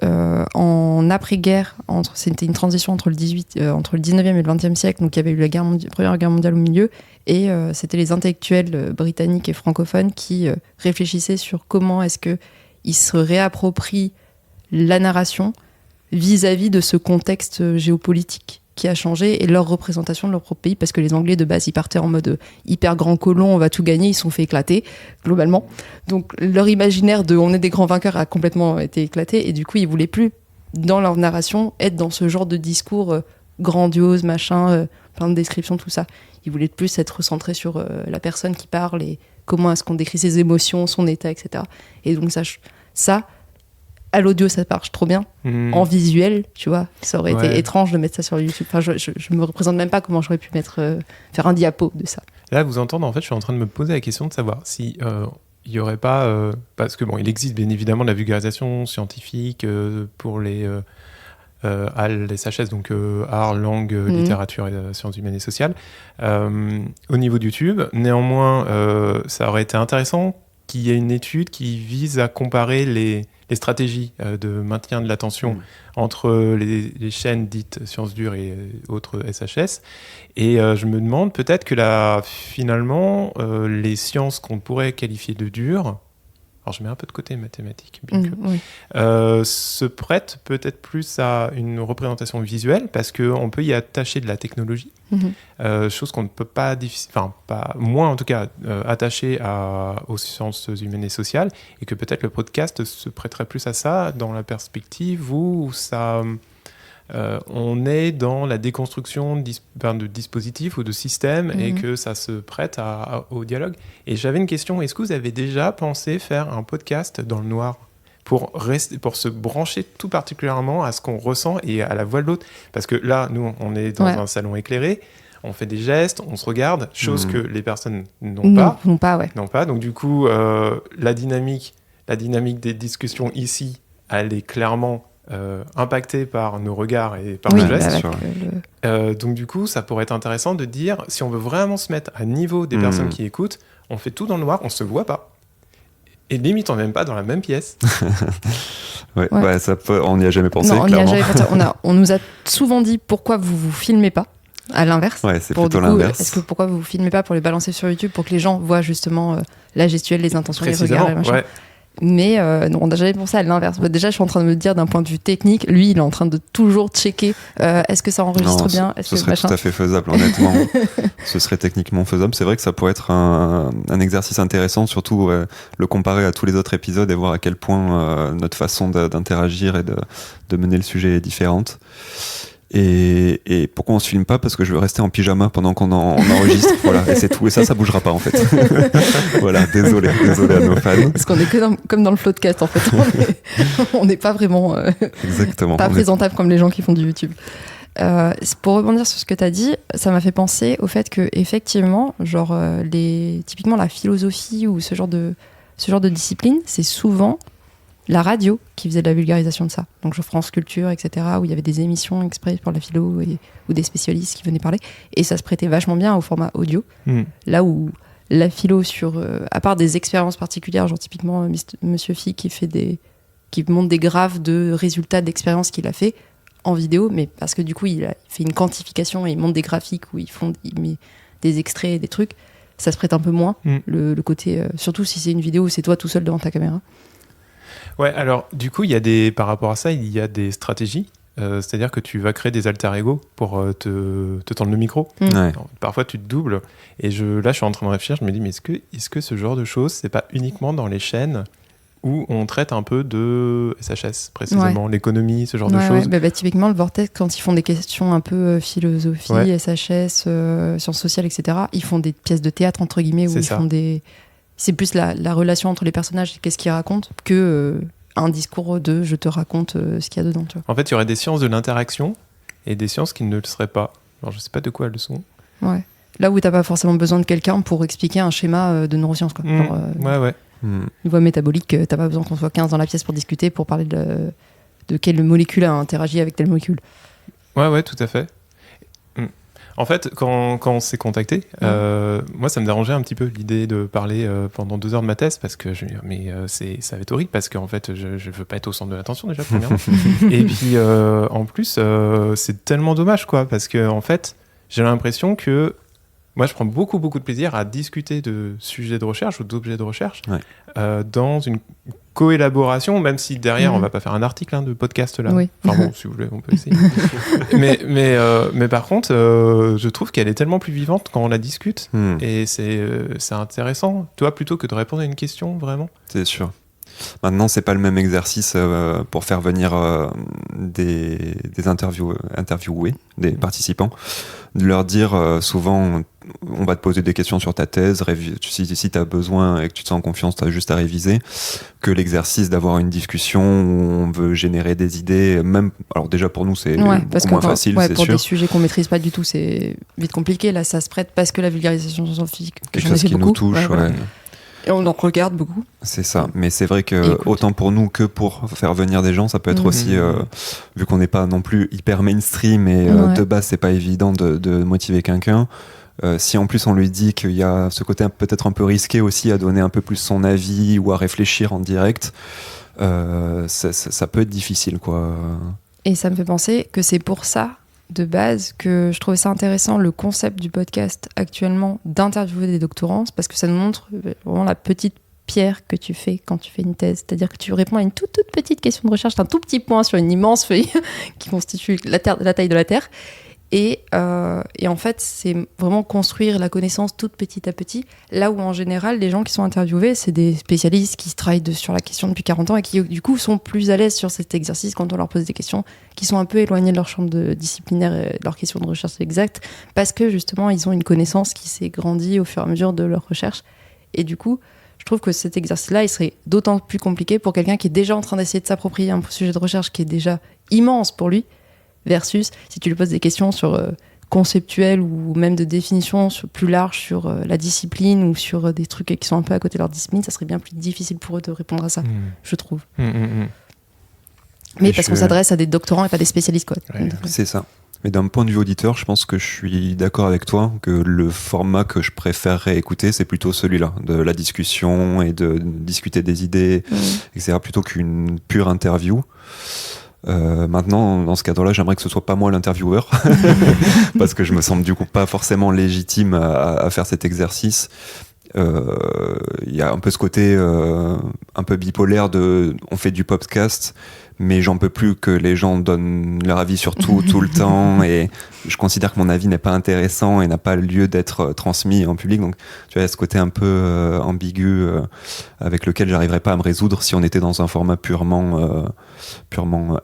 en après-guerre. C'était une transition entre le 19e et le 20e siècle, donc il y avait eu la Première Guerre mondiale au milieu, et c'était les intellectuels britanniques et francophones qui réfléchissaient sur comment est-ce qu'ils se réapproprient la narration vis-à-vis de ce contexte géopolitique qui a changé et leur représentation de leur propre pays, parce que les Anglais de base ils partaient en mode hyper grand colon, on va tout gagner, ils se sont fait éclater globalement, donc leur imaginaire de on est des grands vainqueurs a complètement été éclaté, et du coup ils voulaient plus dans leur narration être dans ce genre de discours grandiose, machin, plein de descriptions, tout ça. Ils voulaient plus être centrés sur la personne qui parle et comment est-ce qu'on décrit ses émotions, son état, etc. Et donc ça à l'audio, ça marche trop bien. En visuel, tu vois, ça aurait été étrange de mettre ça sur YouTube. Enfin, je me représente même pas comment j'aurais pu faire un diapo de ça. Là, vous entendez, en fait, je suis en train de me poser la question de savoir si il y aurait pas... parce que, bon, il existe bien évidemment de la vulgarisation scientifique pour les AL, les SHS, donc art, langue, littérature, et, sciences humaines et sociales, au niveau de YouTube. Néanmoins, ça aurait été intéressant qu'il y ait une étude qui vise à comparer les stratégies de maintien de l'attention entre les chaînes dites sciences dures et autres SHS. Et je me demande peut-être que finalement, les sciences qu'on pourrait qualifier de dures, alors je mets un peu de côté mathématiques, bien que, se prêtent peut-être plus à une représentation visuelle, parce qu'on peut y attacher de la technologie, chose qu'on ne peut pas, pas moins en tout cas, attacher aux sciences humaines et sociales, et que peut-être le podcast se prêterait plus à ça, dans la perspective où ça... on est dans la déconstruction de dispositifs ou de systèmes et que ça se prête au dialogue. Et j'avais une question, est-ce que vous avez déjà pensé faire un podcast dans le noir pour se brancher tout particulièrement à ce qu'on ressent et à la voix de l'autre? Parce que là, nous, on est dans un salon éclairé, on fait des gestes, on se regarde, chose que les personnes n'ont pas. Donc du coup, la dynamique des discussions ici, elle est clairement... impacté par nos regards et par nos gestes. Donc du coup, ça pourrait être intéressant de dire, si on veut vraiment se mettre à niveau des personnes qui écoutent, on fait tout dans le noir, on se voit pas. Et limite, on n'est même pas dans la même pièce. Ça peut, on n'y a jamais pensé, non, clairement. On nous a souvent dit pourquoi vous filmez pas. À l'inverse. Ouais, c'est plutôt l'inverse. Pourquoi vous filmez pas pour les balancer sur YouTube, pour que les gens voient justement la gestuelle, les intentions, les regards, les machins. Mais non, on n'a jamais pensé à l'inverse. Déjà, je suis en train de me dire d'un point de vue technique, lui, il est en train de toujours checker est-ce que ça enregistre bien, ce serait tout à fait faisable, honnêtement. Ce serait techniquement faisable. C'est vrai que ça pourrait être un exercice intéressant, surtout le comparer à tous les autres épisodes et voir à quel point notre façon d'interagir et de mener le sujet est différente. Et pourquoi on se filme pas? Parce que je veux rester en pyjama pendant qu'on enregistre. Voilà, et c'est tout. Et ça bougera pas en fait. Voilà, désolé à nos fans. Parce qu'on est comme dans le Floodcast en fait. On n'est pas vraiment exactement. Pas présentable comme les gens qui font du YouTube. Pour rebondir sur ce que tu as dit, ça m'a fait penser au fait que effectivement, genre typiquement la philosophie ou ce genre de discipline, c'est souvent la radio qui faisait de la vulgarisation de ça. Donc genre France Culture, etc., où il y avait des émissions exprès pour la philo ou des spécialistes qui venaient parler. Et ça se prêtait vachement bien au format audio. Là où la philo à part des expériences particulières, genre typiquement Monsieur Phi qui montre des graphes de résultats d'expériences qu'il a fait en vidéo, mais parce que du coup il fait une quantification et il montre des graphiques où il met des extraits et des trucs, ça se prête un peu moins le côté, surtout si c'est une vidéo où c'est toi tout seul devant ta caméra. Ouais, alors du coup, par rapport à ça, il y a des stratégies. C'est-à-dire que tu vas créer des alter ego pour te tendre le micro. Alors, parfois, tu te doubles. Et là, je suis en train de réfléchir. Je me dis, mais est-ce que ce genre de choses, c'est pas uniquement dans les chaînes où on traite un peu de SHS, précisément, l'économie, ce genre de choses? Typiquement, le Vortex, quand ils font des questions un peu philosophie, SHS, sciences sociales, etc., ils font des pièces de théâtre, entre guillemets, où font des... C'est plus la relation entre les personnages et qu'est-ce qu'ils racontent que un discours de je te raconte ce qu'il y a dedans. Tu vois. En fait, il y aurait des sciences de l'interaction et des sciences qui ne le seraient pas. Alors, je sais pas de quoi elles sont. Ouais. Là où t'as pas forcément besoin de quelqu'un pour expliquer un schéma de neurosciences. Quoi. Genre, Ouais. Une voie métabolique, t'as pas besoin qu'on soit 15 dans la pièce pour discuter, pour parler de quelle molécule a interagi avec telle molécule. Ouais, tout à fait. En fait, quand on s'est contacté, moi, ça me dérangeait un petit peu l'idée de parler pendant 2 heures de ma thèse, parce que ça va être horrible, parce qu'en fait, je veux pas être au centre de l'attention déjà, premièrement. Et puis, en plus, c'est tellement dommage, quoi, parce que en fait, j'ai l'impression que moi, je prends beaucoup de plaisir à discuter de sujets de recherche ou d'objets de recherche dans une coélaboration, même si derrière, on va pas faire un article de podcast là. Oui. Enfin bon, si vous voulez, on peut essayer. mais par contre, je trouve qu'elle est tellement plus vivante quand on la discute. Et c'est intéressant, tu vois, plutôt que de répondre à une question, vraiment. C'est sûr. Maintenant, c'est pas le même exercice pour faire venir des interviewés, des participants, de leur dire souvent on va te poser des questions sur ta thèse, si tu as besoin et que tu te sens en confiance, tu as juste à réviser, que l'exercice d'avoir une discussion où on veut générer des idées, même, alors déjà pour nous c'est beaucoup moins facile, c'est pour sûr. des sujets qu'on maîtrise pas du tout, c'est vite compliqué, là ça se prête parce que la vulgarisation scientifique, quelque chose qui nous touche, Et on en regarde beaucoup. C'est ça, mais c'est vrai que autant pour nous que pour faire venir des gens, ça peut être aussi, vu qu'on n'est pas non plus hyper mainstream et de base c'est pas évident de motiver quelqu'un, si en plus on lui dit qu'il y a ce côté peut-être un peu risqué aussi à donner un peu plus son avis ou à réfléchir en direct, ça peut être difficile, quoi. Et ça me fait penser que c'est pour ça de base que je trouvais ça intéressant, le concept du podcast actuellement d'interviewer des doctorants, parce que ça nous montre vraiment la petite pierre que tu fais quand tu fais une thèse, c'est-à-dire que tu réponds à une toute petite question de recherche, un tout petit point sur une immense feuille qui constitue la taille de la Terre, et en fait c'est vraiment construire la connaissance toute petit à petit, là où en général les gens qui sont interviewés c'est des spécialistes qui travaillent sur la question depuis 40 ans et qui du coup sont plus à l'aise sur cet exercice quand on leur pose des questions qui sont un peu éloignés de leur champ disciplinaire et de leur question de recherche exacte, parce que justement ils ont une connaissance qui s'est grandie au fur et à mesure de leur recherche, et du coup je trouve que cet exercice-là il serait d'autant plus compliqué pour quelqu'un qui est déjà en train d'essayer de s'approprier un sujet de recherche qui est déjà immense pour lui, versus si tu lui poses des questions sur conceptuelles ou même de définition plus large sur la discipline ou sur des trucs qui sont un peu à côté de leur discipline, ça serait bien plus difficile pour eux de répondre à ça, je trouve. Mais parce qu'on s'adresse à des doctorants et pas des spécialistes, quoi. Ouais, c'est ça. Mais d'un point de vue auditeur, je pense que je suis d'accord avec toi que le format que je préférerais écouter, c'est plutôt celui-là, de la discussion et de discuter des idées, etc., plutôt qu'une pure interview. Maintenant, dans ce cadre-là, j'aimerais que ce soit pas moi l'intervieweur, parce que je me sens du coup pas forcément légitime à faire cet exercice. Il y a un peu ce côté un peu bipolaire de on fait du podcast, mais j'en peux plus que les gens donnent leur avis sur tout le temps, et je considère que mon avis n'est pas intéressant et n'a pas lieu d'être transmis en public. Donc tu vois, il y a ce côté un peu ambigu avec lequel j'arriverais pas à me résoudre si on était dans un format purement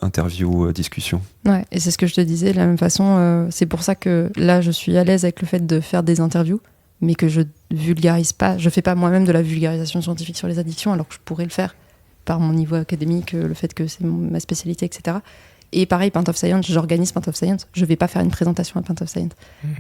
interview, discussion. Ouais, et c'est ce que je te disais, de la même façon, c'est pour ça que là je suis à l'aise avec le fait de faire des interviews, mais que je vulgarise pas, je fais pas moi-même de la vulgarisation scientifique sur les addictions, alors que je pourrais le faire par mon niveau académique, le fait que c'est ma spécialité, etc. Et pareil, Pint of Science, j'organise Pint of Science, je vais pas faire une présentation à Pint of Science.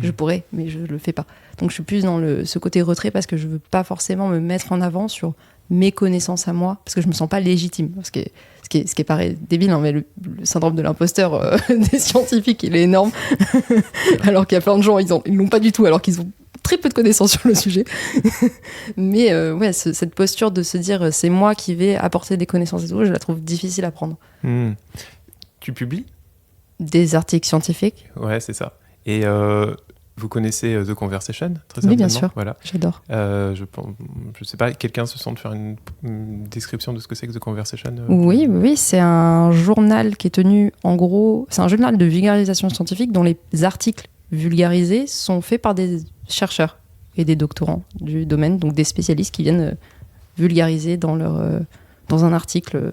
Je pourrais, mais je le fais pas. Donc je suis plus dans ce côté retrait, parce que je veux pas forcément me mettre en avant sur mes connaissances à moi, parce que je me sens pas légitime. Parce que ce qui est paraît débile, hein, mais le syndrome de l'imposteur des scientifiques, il est énorme. Alors qu'il y a plein de gens, ils l'ont pas du tout, alors qu'ils ont très peu de connaissances sur le sujet. Mais ouais, cette posture de se dire c'est moi qui vais apporter des connaissances et tout, je la trouve difficile à prendre. Tu publies des articles scientifiques? Ouais, c'est ça. Et vous connaissez The Conversation, très certainement? Oui, bien sûr. Voilà. J'adore. Je sais pas, quelqu'un se sent de faire une description de ce que c'est que The Conversation? Oui, c'est un journal qui est tenu, en gros, c'est un journal de vulgarisation scientifique dont les articles vulgarisés sont faits par des chercheurs et des doctorants du domaine, donc des spécialistes qui viennent vulgariser dans un article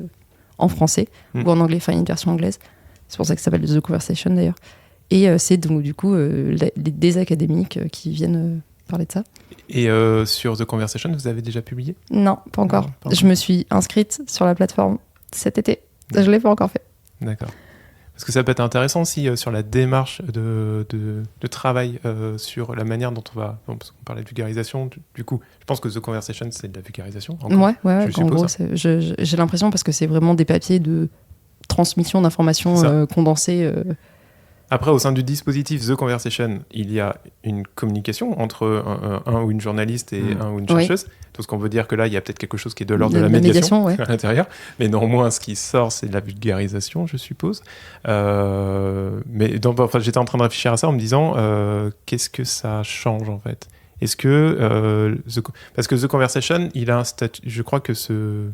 en français ou en anglais, enfin une version anglaise. C'est pour ça que ça s'appelle The Conversation d'ailleurs. Et c'est donc du coup des académiques qui viennent parler de ça. Et sur The Conversation, vous avez déjà publié? Non, pas encore. Je me suis inscrite sur la plateforme. cet été. Je l'ai pas encore fait. D'accord. Parce que ça peut être intéressant aussi sur la démarche de travail, sur la manière dont on va... Bon, parce qu'on parlait de vulgarisation, du coup, je pense que The Conversation, c'est de la vulgarisation. Encore, Ouais, je en suppose, gros, hein. j'ai l'impression parce que c'est vraiment des papiers de transmission d'informations condensées. Après, au sein du dispositif The Conversation, il y a une communication entre un ou une journaliste et un ou une chercheuse. Tout ce qu'on veut dire que là, il y a peut-être quelque chose qui est de l'ordre de la médiation ouais. à l'intérieur. Mais néanmoins, ce qui sort, c'est de la vulgarisation, je suppose. Mais j'étais en train de réfléchir à ça en me disant qu'est-ce que ça change en fait. Est-ce que parce que The Conversation, il a un statut. Je crois que ce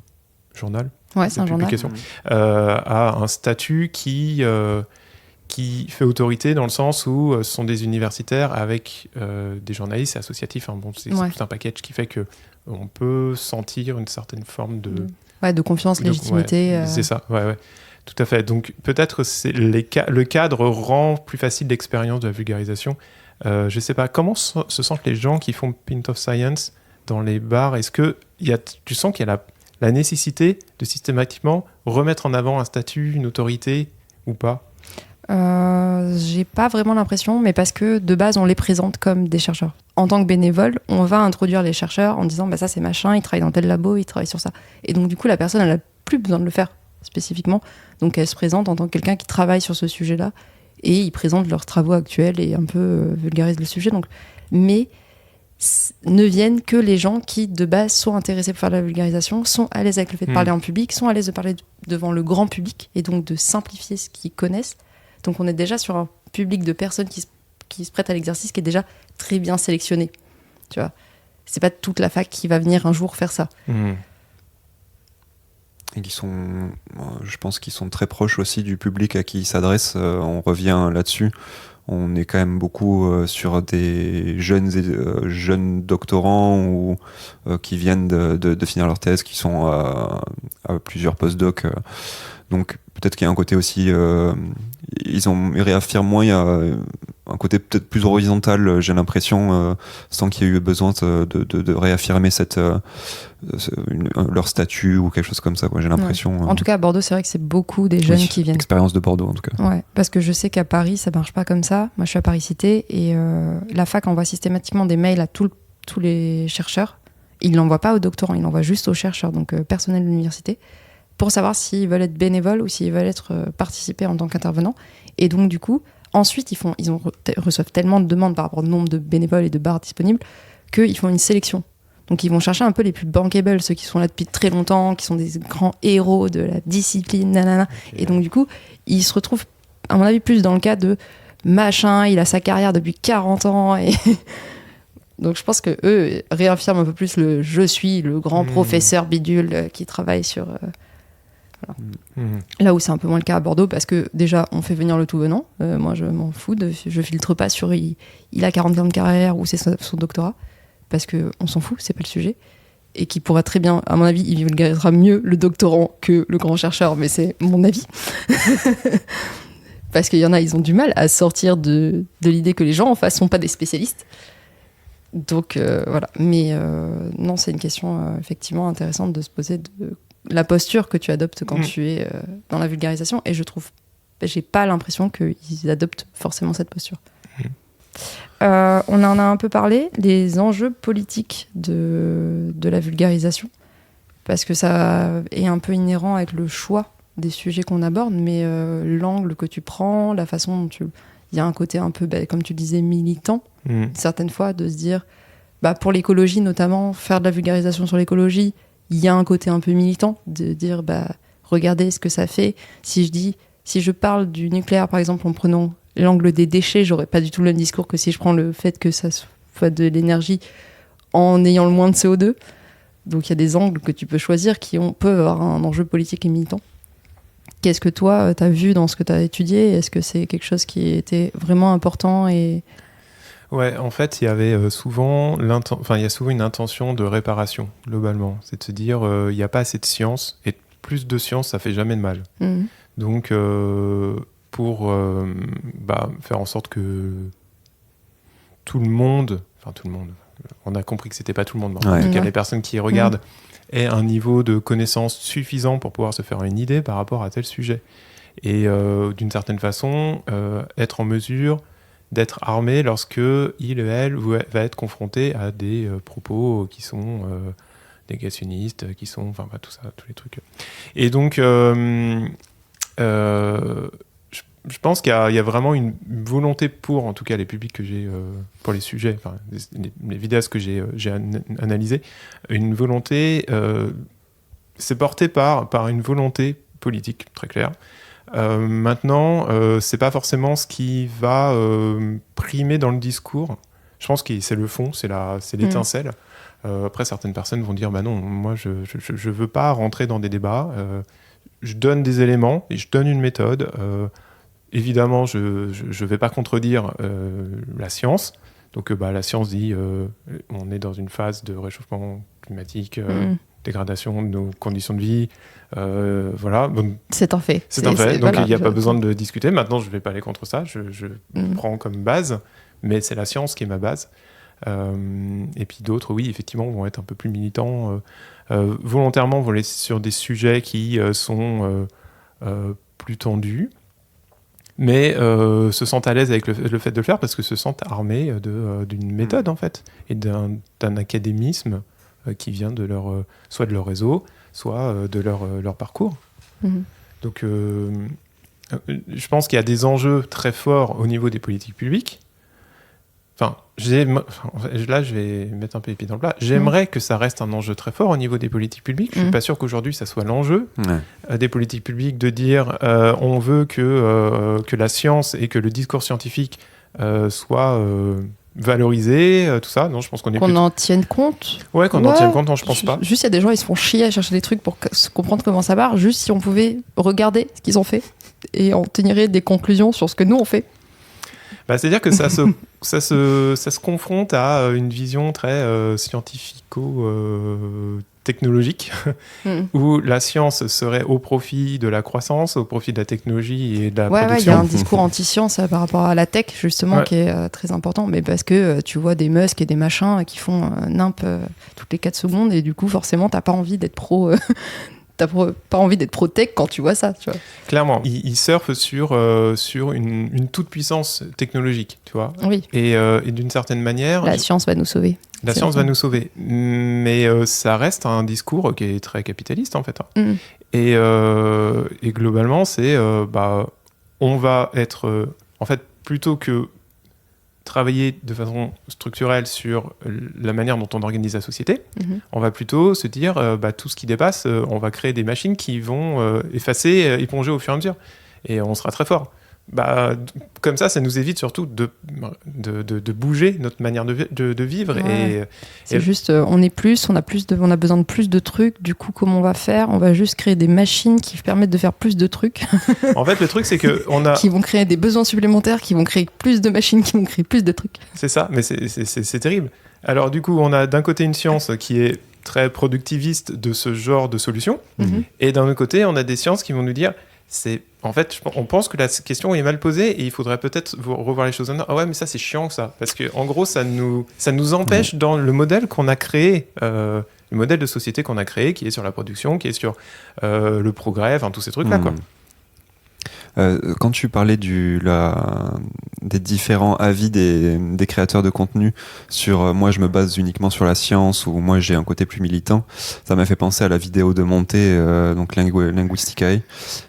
journal, ouais, c'est un publication, a un statut qui fait autorité dans le sens où ce sont des universitaires avec des journalistes associatifs. Hein. Bon, c'est tout un package qui fait que on peut sentir une certaine forme de confiance, légitimité. Ouais, c'est ça, ouais, tout à fait. Donc peut-être le cadre rend plus facile l'expérience de la vulgarisation. Je sais pas, comment se sentent les gens qui font Pint of Science dans les bars? Est-ce que tu sens qu'il y a la nécessité de systématiquement remettre en avant un statut, une autorité ou pas? J'ai pas vraiment l'impression, mais parce que de base on les présente comme des chercheurs. En tant que bénévole, on va introduire les chercheurs en disant bah ça c'est machin, il travaille dans tel labo, il travaille sur ça. Et donc du coup la personne elle a plus besoin de le faire spécifiquement, donc elle se présente en tant que quelqu'un qui travaille sur ce sujet-là et ils présentent leurs travaux actuels et un peu vulgarisent le sujet. Donc, mais ne viennent que les gens qui de base sont intéressés pour faire de la vulgarisation, sont à l'aise avec le fait de parler en public, sont à l'aise de parler devant le grand public et donc de simplifier ce qu'ils connaissent. Donc on est déjà sur un public de personnes qui se prêtent à l'exercice qui est déjà très bien sélectionné. Tu vois, c'est pas toute la fac qui va venir un jour faire ça. Et je pense qu'ils sont très proches aussi du public à qui ils s'adressent. On revient là-dessus. On est quand même beaucoup sur des jeunes doctorants ou qui viennent de finir leur thèse, qui sont à plusieurs post-doc. Donc peut-être qu'il y a un côté aussi, ils réaffirment moins, il y a un côté peut-être plus horizontal, j'ai l'impression, sans qu'il y ait eu besoin de réaffirmer leur statut ou quelque chose comme ça, quoi, j'ai l'impression. En tout cas à Bordeaux, c'est vrai que c'est beaucoup des jeunes qui viennent. Expérience de Bordeaux en tout cas. Ouais, parce que je sais qu'à Paris, ça marche pas comme ça. Moi je suis à Paris Cité et la fac envoie systématiquement des mails à tous les chercheurs. Ils l'envoient pas aux doctorants, ils l'envoient juste aux chercheurs, donc personnel de l'université, pour savoir s'ils veulent être bénévoles ou s'ils veulent participer en tant qu'intervenants. Et donc, du coup, ensuite, ils reçoivent tellement de demandes par rapport au nombre de bénévoles et de bars disponibles qu'ils font une sélection. Donc, ils vont chercher un peu les plus bankable, ceux qui sont là depuis très longtemps, qui sont des grands héros de la discipline, nanana. Okay. Et donc, du coup, ils se retrouvent, à mon avis, plus dans le cas de machin, il a sa carrière depuis 40 ans et... Donc je pense que eux réaffirment un peu plus je suis le grand professeur bidule qui travaille sur... Voilà. Là où c'est un peu moins le cas à Bordeaux, parce que déjà on fait venir le tout venant. Moi je m'en fous, je filtre pas sur il a 40 ans de carrière ou c'est son doctorat, parce qu'on s'en fout, c'est pas le sujet. Et qui pourra très bien, à mon avis, il vulgarisera mieux le doctorant que le grand chercheur, mais c'est mon avis. Parce qu'il y en a, ils ont du mal à sortir de l'idée que les gens en face sont pas des spécialistes. Donc voilà, mais non, c'est une question effectivement intéressante de se poser de la posture que tu adoptes quand tu es dans la vulgarisation, et je trouve, j'ai pas l'impression qu'ils adoptent forcément cette posture. On en a un peu parlé, les enjeux politiques de la vulgarisation, parce que ça est un peu inhérent avec le choix des sujets qu'on aborde, mais l'angle que tu prends, la façon dont il y a un côté un peu, comme tu disais, militant, certaines fois, de se dire, pour l'écologie notamment, faire de la vulgarisation sur l'écologie, il y a un côté un peu militant, de dire, regardez ce que ça fait. Si je parle du nucléaire, par exemple, en prenant l'angle des déchets, j'aurais pas du tout le même discours que si je prends le fait que ça soit de l'énergie en ayant le moins de CO2. Donc il y a des angles que tu peux choisir qui peuvent avoir un enjeu politique et militant. Qu'est-ce que toi, tu as vu dans ce que tu as étudié ? Est-ce que c'est quelque chose qui était vraiment important et... Ouais, en fait, il y avait souvent une intention de réparation, globalement. C'est de se dire, il n'y a pas assez de science, et plus de science, ça fait jamais de mal. Donc, pour faire en sorte que tout le monde, on a compris que c'était pas tout le monde, mais en tout cas les personnes qui regardent ait un niveau de connaissance suffisant pour pouvoir se faire une idée par rapport à tel sujet. Et d'une certaine façon, être en mesure d'être armé lorsque il ou elle va être confronté à des propos qui sont négationnistes, qui sont... Enfin, tout ça, tous les trucs. Et donc, je pense qu'il y a vraiment une volonté pour, en tout cas, les publics que j'ai, pour les sujets, enfin, les vidéastes que j'ai analysés, une volonté... c'est porté par une volonté politique, très claire. Maintenant, c'est pas forcément ce qui va primer dans le discours. Je pense que c'est le fond, c'est l'étincelle. Après, certaines personnes vont dire bah non, moi je veux pas rentrer dans des débats. Je donne des éléments et je donne une méthode. Évidemment, je vais pas contredire la science. Donc la science dit on est dans une phase de réchauffement climatique, dégradation de nos conditions de vie. Voilà. Bon, c'est un fait. C'est un fait, donc il n'y a pas besoin de discuter. Maintenant, je ne vais pas aller contre ça, je prends comme base, mais c'est la science qui est ma base. Et puis d'autres, oui, effectivement, vont être un peu plus militants, volontairement vont aller sur des sujets qui sont plus tendus, mais se sentent à l'aise avec le fait de le faire parce que se sentent armés d'une méthode, en fait, et d'un académisme qui vient soit de leur réseau, soit de leur parcours. Donc, je pense qu'il y a des enjeux très forts au niveau des politiques publiques. Enfin, là, je vais mettre un peu les pieds dans le plat. J'aimerais que ça reste un enjeu très fort au niveau des politiques publiques. Je ne suis pas sûr qu'aujourd'hui, ça soit l'enjeu des politiques publiques de dire on veut que la science et que le discours scientifique soient... valoriser, tout ça. Non, je pense qu'on en tienne compte. Ouais, qu'on en tienne compte, non, je pense pas. Juste, il y a des gens, ils se font chier à chercher des trucs pour comprendre comment ça marche. Juste, si on pouvait regarder ce qu'ils ont fait et en tirer des conclusions sur ce que nous, on fait. Bah, c'est-à-dire que ça se confronte à une vision très scientifico-technologique, où la science serait au profit de la croissance, au profit de la technologie et de la production. Il y a un discours anti-science par rapport à la tech, justement, qui est très important, mais parce que tu vois des Musk et des machins qui font nimp toutes les 4 secondes, et du coup, forcément, t'as pas envie d'être pro... T'as pas envie d'être pro-tech quand tu vois ça, tu vois. Clairement, ils surfent sur une toute-puissance technologique, tu vois. Oui. Et d'une certaine manière... La science va nous sauver. La science va nous sauver. Mais ça reste un discours qui est très capitaliste, en fait. Et globalement, c'est... on va être... en fait, plutôt que travailler de façon structurelle sur la manière dont on organise la société, on va plutôt se dire tout ce qui dépasse, on va créer des machines qui vont effacer, éponger au fur et à mesure. Et on sera très fort. Comme ça nous évite surtout de bouger notre manière de vivre. Ouais. C'est juste, on a besoin de plus de trucs. Du coup, comment on va faire ? On va juste créer des machines qui permettent de faire plus de trucs. En fait, le truc, c'est que qui vont créer des besoins supplémentaires, qui vont créer plus de machines, qui vont créer plus de trucs. C'est ça, mais c'est terrible. Alors du coup, on a d'un côté une science qui est très productiviste de ce genre de solutions, et d'un autre côté, on a des sciences qui vont nous dire en fait, on pense que la question est mal posée et il faudrait peut-être revoir les choses. Ah ouais, mais ça, c'est chiant, ça. Parce qu'en gros, ça nous empêche dans le modèle qu'on a créé, le modèle de société qu'on a créé, qui est sur la production, qui est sur le progrès, enfin, tous ces trucs-là, quoi. Quand tu parlais des différents avis des créateurs de contenu sur moi je me base uniquement sur la science ou moi j'ai un côté plus militant, ça m'a fait penser à la vidéo de Monté, donc Linguisticae,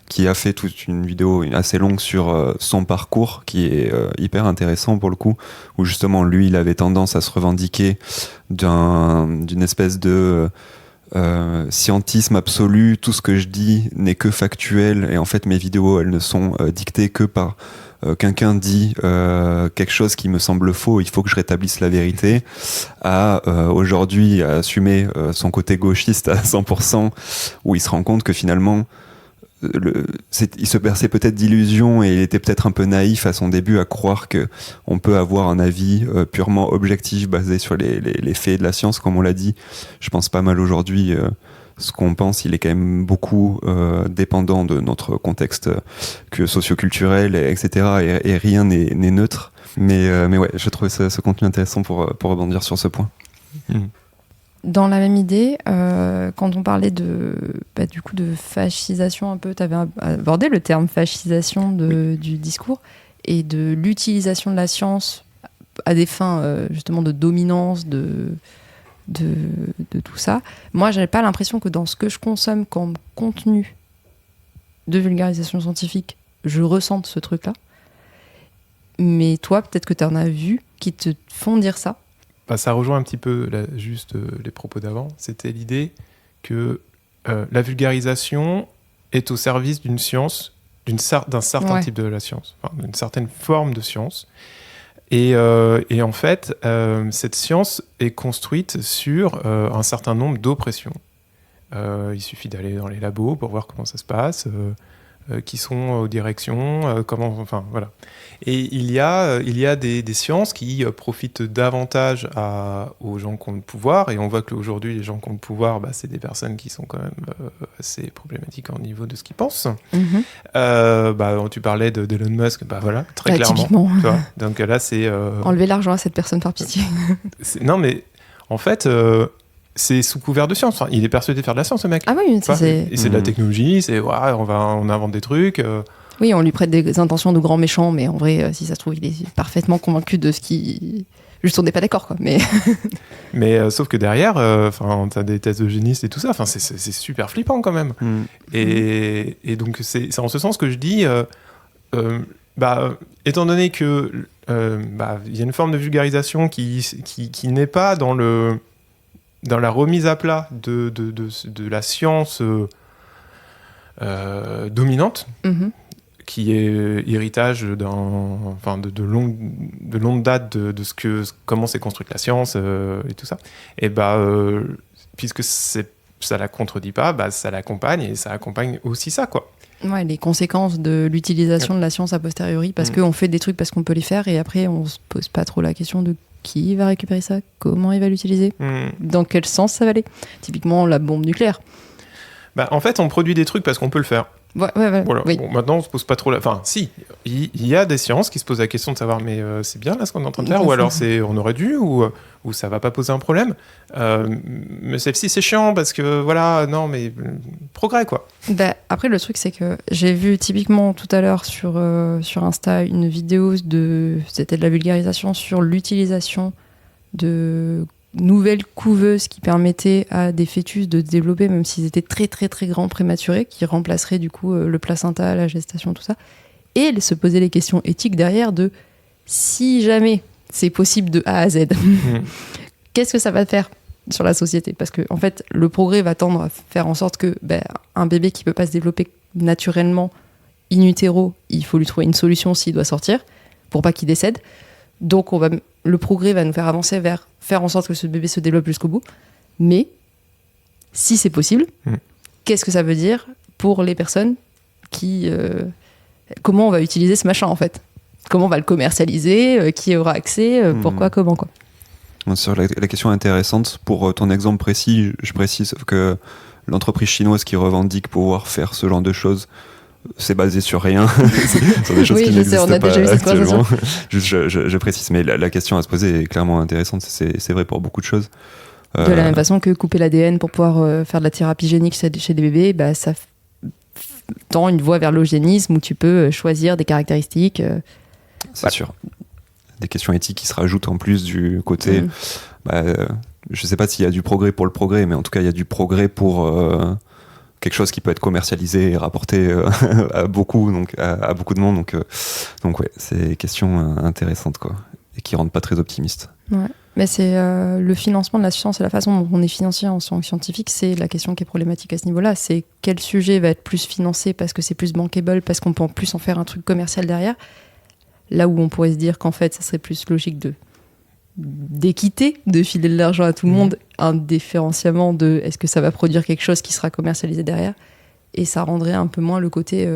qui a fait toute une vidéo assez longue sur son parcours qui est hyper intéressant pour le coup, où justement lui il avait tendance à se revendiquer d'une espèce de scientisme absolu, tout ce que je dis n'est que factuel et en fait mes vidéos elles ne sont dictées que par quelqu'un dit quelque chose qui me semble faux, il faut que je rétablisse la vérité, à aujourd'hui à assumer son côté gauchiste à 100%, où il se rend compte que finalement il se berçait peut-être d'illusions et il était peut-être un peu naïf à son début à croire qu'on peut avoir un avis purement objectif basé sur les faits de la science, comme on l'a dit. Je pense pas mal aujourd'hui, ce qu'on pense, il est quand même beaucoup dépendant de notre contexte socio-culturel, etc. Et rien n'est neutre. Mais ouais, je trouvais ce contenu intéressant pour rebondir sur ce point. dans la même idée, quand on parlait du coup de fascisation un peu, tu avais abordé le terme fascisation du discours et de l'utilisation de la science à des fins justement de dominance, de tout ça. Moi, j'avais pas l'impression que dans ce que je consomme comme contenu de vulgarisation scientifique, je ressente ce truc-là. Mais toi, peut-être que tu en as vu qui te font dire ça. Bah, ça rejoint un petit peu les propos d'avant. C'était l'idée que la vulgarisation est au service d'une science, d'un certain type de la science, enfin, d'une certaine forme de science. Et en fait, cette science est construite sur un certain nombre d'oppressions. Il suffit d'aller dans les labos pour voir comment ça se passe, qui sont aux directions, enfin voilà. Et il y a des sciences qui profitent davantage aux gens qui ont le pouvoir, et on voit qu'aujourd'hui les gens qui ont le pouvoir, c'est des personnes qui sont quand même assez problématiques au niveau de ce qu'ils pensent. Tu parlais d'Elon Musk, voilà, très clairement. Tu vois. Donc là c'est enlever l'argent à cette personne par pitié. Non mais en fait. C'est sous couvert de science. Enfin, il est persuadé de faire de la science, ce mec. Ah oui, c'est de la technologie, on invente des trucs. Oui, on lui prête des intentions de grand méchant, mais en vrai, si ça se trouve, il est parfaitement convaincu de ce qui... Juste, on n'est pas d'accord, quoi. Mais sauf que derrière, t'as des tests eugénistes et tout ça. Enfin, c'est super flippant, quand même. Et donc, c'est en ce sens que je dis... étant donné que y a une forme de vulgarisation qui n'est pas dans la remise à plat de la science dominante, qui est héritage de longue date de comment s'est construite la science et tout ça, et puisque ça la contredit pas, ça l'accompagne, et ça accompagne aussi ça, quoi. Ouais, les conséquences de l'utilisation de la science a posteriori, parce qu'on fait des trucs parce qu'on peut les faire, et après on se pose pas trop la question de qui va récupérer ça, comment il va l'utiliser, dans quel sens ça va aller. Typiquement la bombe nucléaire. En fait, on produit des trucs parce qu'on peut le faire. Ouais, voilà. Oui. Bon, maintenant, on se pose pas trop Enfin, si, il y a des sciences qui se posent la question de savoir, mais c'est bien là ce qu'on est en train de faire, ou alors on aurait dû, ou ça va pas poser un problème. Mais celle-ci, c'est chiant parce que, voilà, non, mais progrès, quoi. Après, le truc, c'est que j'ai vu typiquement tout à l'heure sur Insta une vidéo c'était de la vulgarisation sur l'utilisation de nouvelles couveuses qui permettaient à des fœtus de se développer, même s'ils étaient très très très grands prématurés, qui remplaceraient du coup le placenta, la gestation, tout ça, et se poser les questions éthiques derrière de si jamais c'est possible de A à Z, qu'est-ce que ça va faire sur la société? Parce que en fait, le progrès va tendre à faire en sorte que un bébé qui peut pas se développer naturellement in utero, il faut lui trouver une solution s'il doit sortir pour pas qu'il décède. Donc le progrès va nous faire avancer vers faire en sorte que ce bébé se développe jusqu'au bout. Mais si c'est possible, qu'est-ce que ça veut dire pour les personnes qui... comment on va utiliser ce machin, en fait? Comment on va le commercialiser? Qui aura accès? Pourquoi? Comment, quoi? Sur la question intéressante, pour ton exemple précis, je précise que l'entreprise chinoise qui revendique pouvoir faire ce genre de choses, c'est basé sur rien. Sur des choses qui n'existent pas actuellement. Juste, je précise, mais la question à se poser est clairement intéressante. C'est vrai pour beaucoup de choses. De la même façon que couper l'ADN pour pouvoir faire de la thérapie génique chez des bébés, ça tend une voie vers l'eugénisme où tu peux choisir des caractéristiques. C'est sûr. Des questions éthiques qui se rajoutent en plus du côté... je sais pas s'il y a du progrès pour le progrès, mais en tout cas, il y a du progrès pour... quelque chose qui peut être commercialisé et rapporté à beaucoup de monde. Donc ouais, c'est des questions intéressantes, quoi, et qui rendent pas très optimistes. Ouais. Mais c'est le financement de la science et la façon dont on est financé en scientifique, c'est la question qui est problématique à ce niveau-là. C'est quel sujet va être plus financé parce que c'est plus bankable, parce qu'on peut en plus en faire un truc commercial derrière. Là où on pourrait se dire qu'en fait, ça serait plus logique d'équité, de filer de l'argent à tout le monde, indifférenciamment de est-ce que ça va produire quelque chose qui sera commercialisé derrière, et ça rendrait un peu moins le côté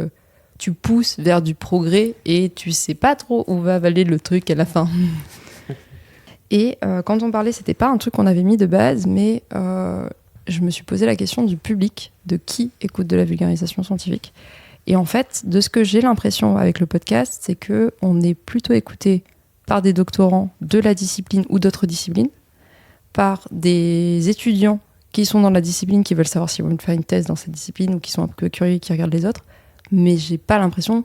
tu pousses vers du progrès et tu sais pas trop où va aller le truc à la fin. Et quand on parlait, c'était pas un truc qu'on avait mis de base, mais je me suis posé la question du public, de qui écoute de la vulgarisation scientifique. Et en fait, de ce que j'ai l'impression avec le podcast, c'est qu'on est plutôt écouté par des doctorants de la discipline ou d'autres disciplines, par des étudiants qui sont dans la discipline, qui veulent savoir s'ils vont faire une thèse dans cette discipline ou qui sont un peu curieux, qui regardent les autres. Mais j'ai pas l'impression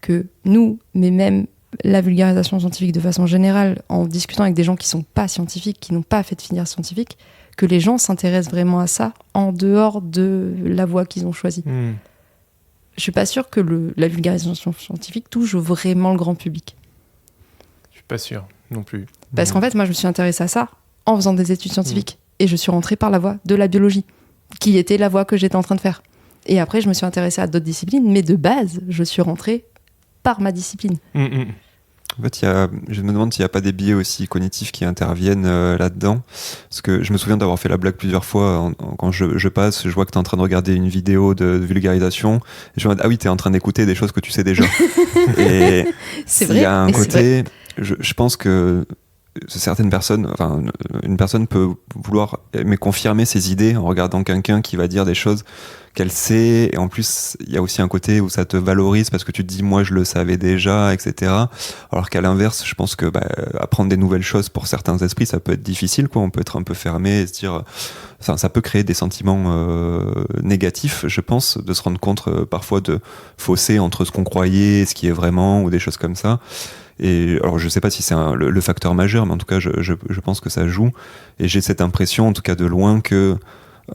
que nous, mais même la vulgarisation scientifique de façon générale, en discutant avec des gens qui sont pas scientifiques, qui n'ont pas fait de filière scientifique, que les gens s'intéressent vraiment à ça en dehors de la voie qu'ils ont choisie. Je suis pas sûre que la vulgarisation scientifique touche vraiment le grand public. Je suis pas sûr non plus. Parce qu'en fait, moi, je me suis intéressée à ça en faisant des études scientifiques. Et je suis rentrée par la voie de la biologie, qui était la voie que j'étais en train de faire. Et après, je me suis intéressée à d'autres disciplines, mais de base, je suis rentrée par ma discipline. En fait, je me demande s'il n'y a pas des biais aussi cognitifs qui interviennent là-dedans. Parce que je me souviens d'avoir fait la blague plusieurs fois. Quand je passe, je vois que tu es en train de regarder une vidéo de vulgarisation. Et je me dis, ah oui, tu es en train d'écouter des choses que tu sais déjà. Et c'est il y a un vrai, côté, je pense que certaines personnes, enfin, une personne peut vouloir mais confirmer ses idées en regardant quelqu'un qui va dire des choses qu'elle sait, et en plus il y a aussi un côté où ça te valorise parce que tu te dis moi je le savais déjà, etc. Alors qu'à l'inverse, je pense que apprendre des nouvelles choses pour certains esprits ça peut être difficile, quoi. On peut être un peu fermé et se dire, enfin, ça peut créer des sentiments négatifs, je pense, de se rendre compte parfois de fossé entre ce qu'on croyait et ce qui est vraiment, ou des choses comme ça. Et alors je sais pas si c'est le facteur majeur, mais en tout cas je pense que ça joue, et j'ai cette impression en tout cas de loin que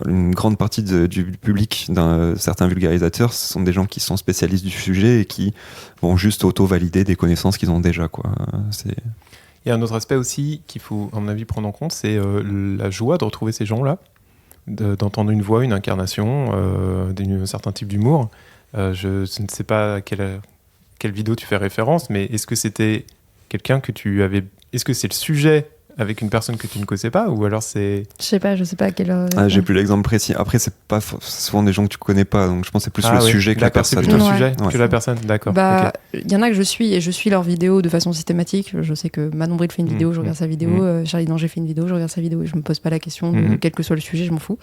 une grande partie du public d'un certain vulgarisateur, ce sont des gens qui sont spécialistes du sujet et qui vont juste auto-valider des connaissances qu'ils ont déjà, quoi. Il y a un autre aspect aussi qu'il faut, à mon avis, prendre en compte, c'est la joie de retrouver ces gens-là, d'entendre une voix, une incarnation, d'un certain type d'humour. Je ne sais pas à quelle vidéo tu fais référence, mais est-ce que c'était quelqu'un que tu avais... Est-ce que c'est le sujet avec une personne que tu ne connaissais pas, ou alors c'est... Je sais pas à quelle heure... j'ai plus l'exemple précis. Après, c'est pas souvent des gens que tu connais pas, donc je pense que c'est plus le sujet que la personne. C'est plutôt le sujet que la personne, d'accord. Il y en a que je suis, et je suis leurs vidéos de façon systématique. Je sais que Manon Bril fait une vidéo, je regarde sa vidéo. Charlie Danger fait une vidéo, je regarde sa vidéo, et je me pose pas la question, quel que soit le sujet, je m'en fous.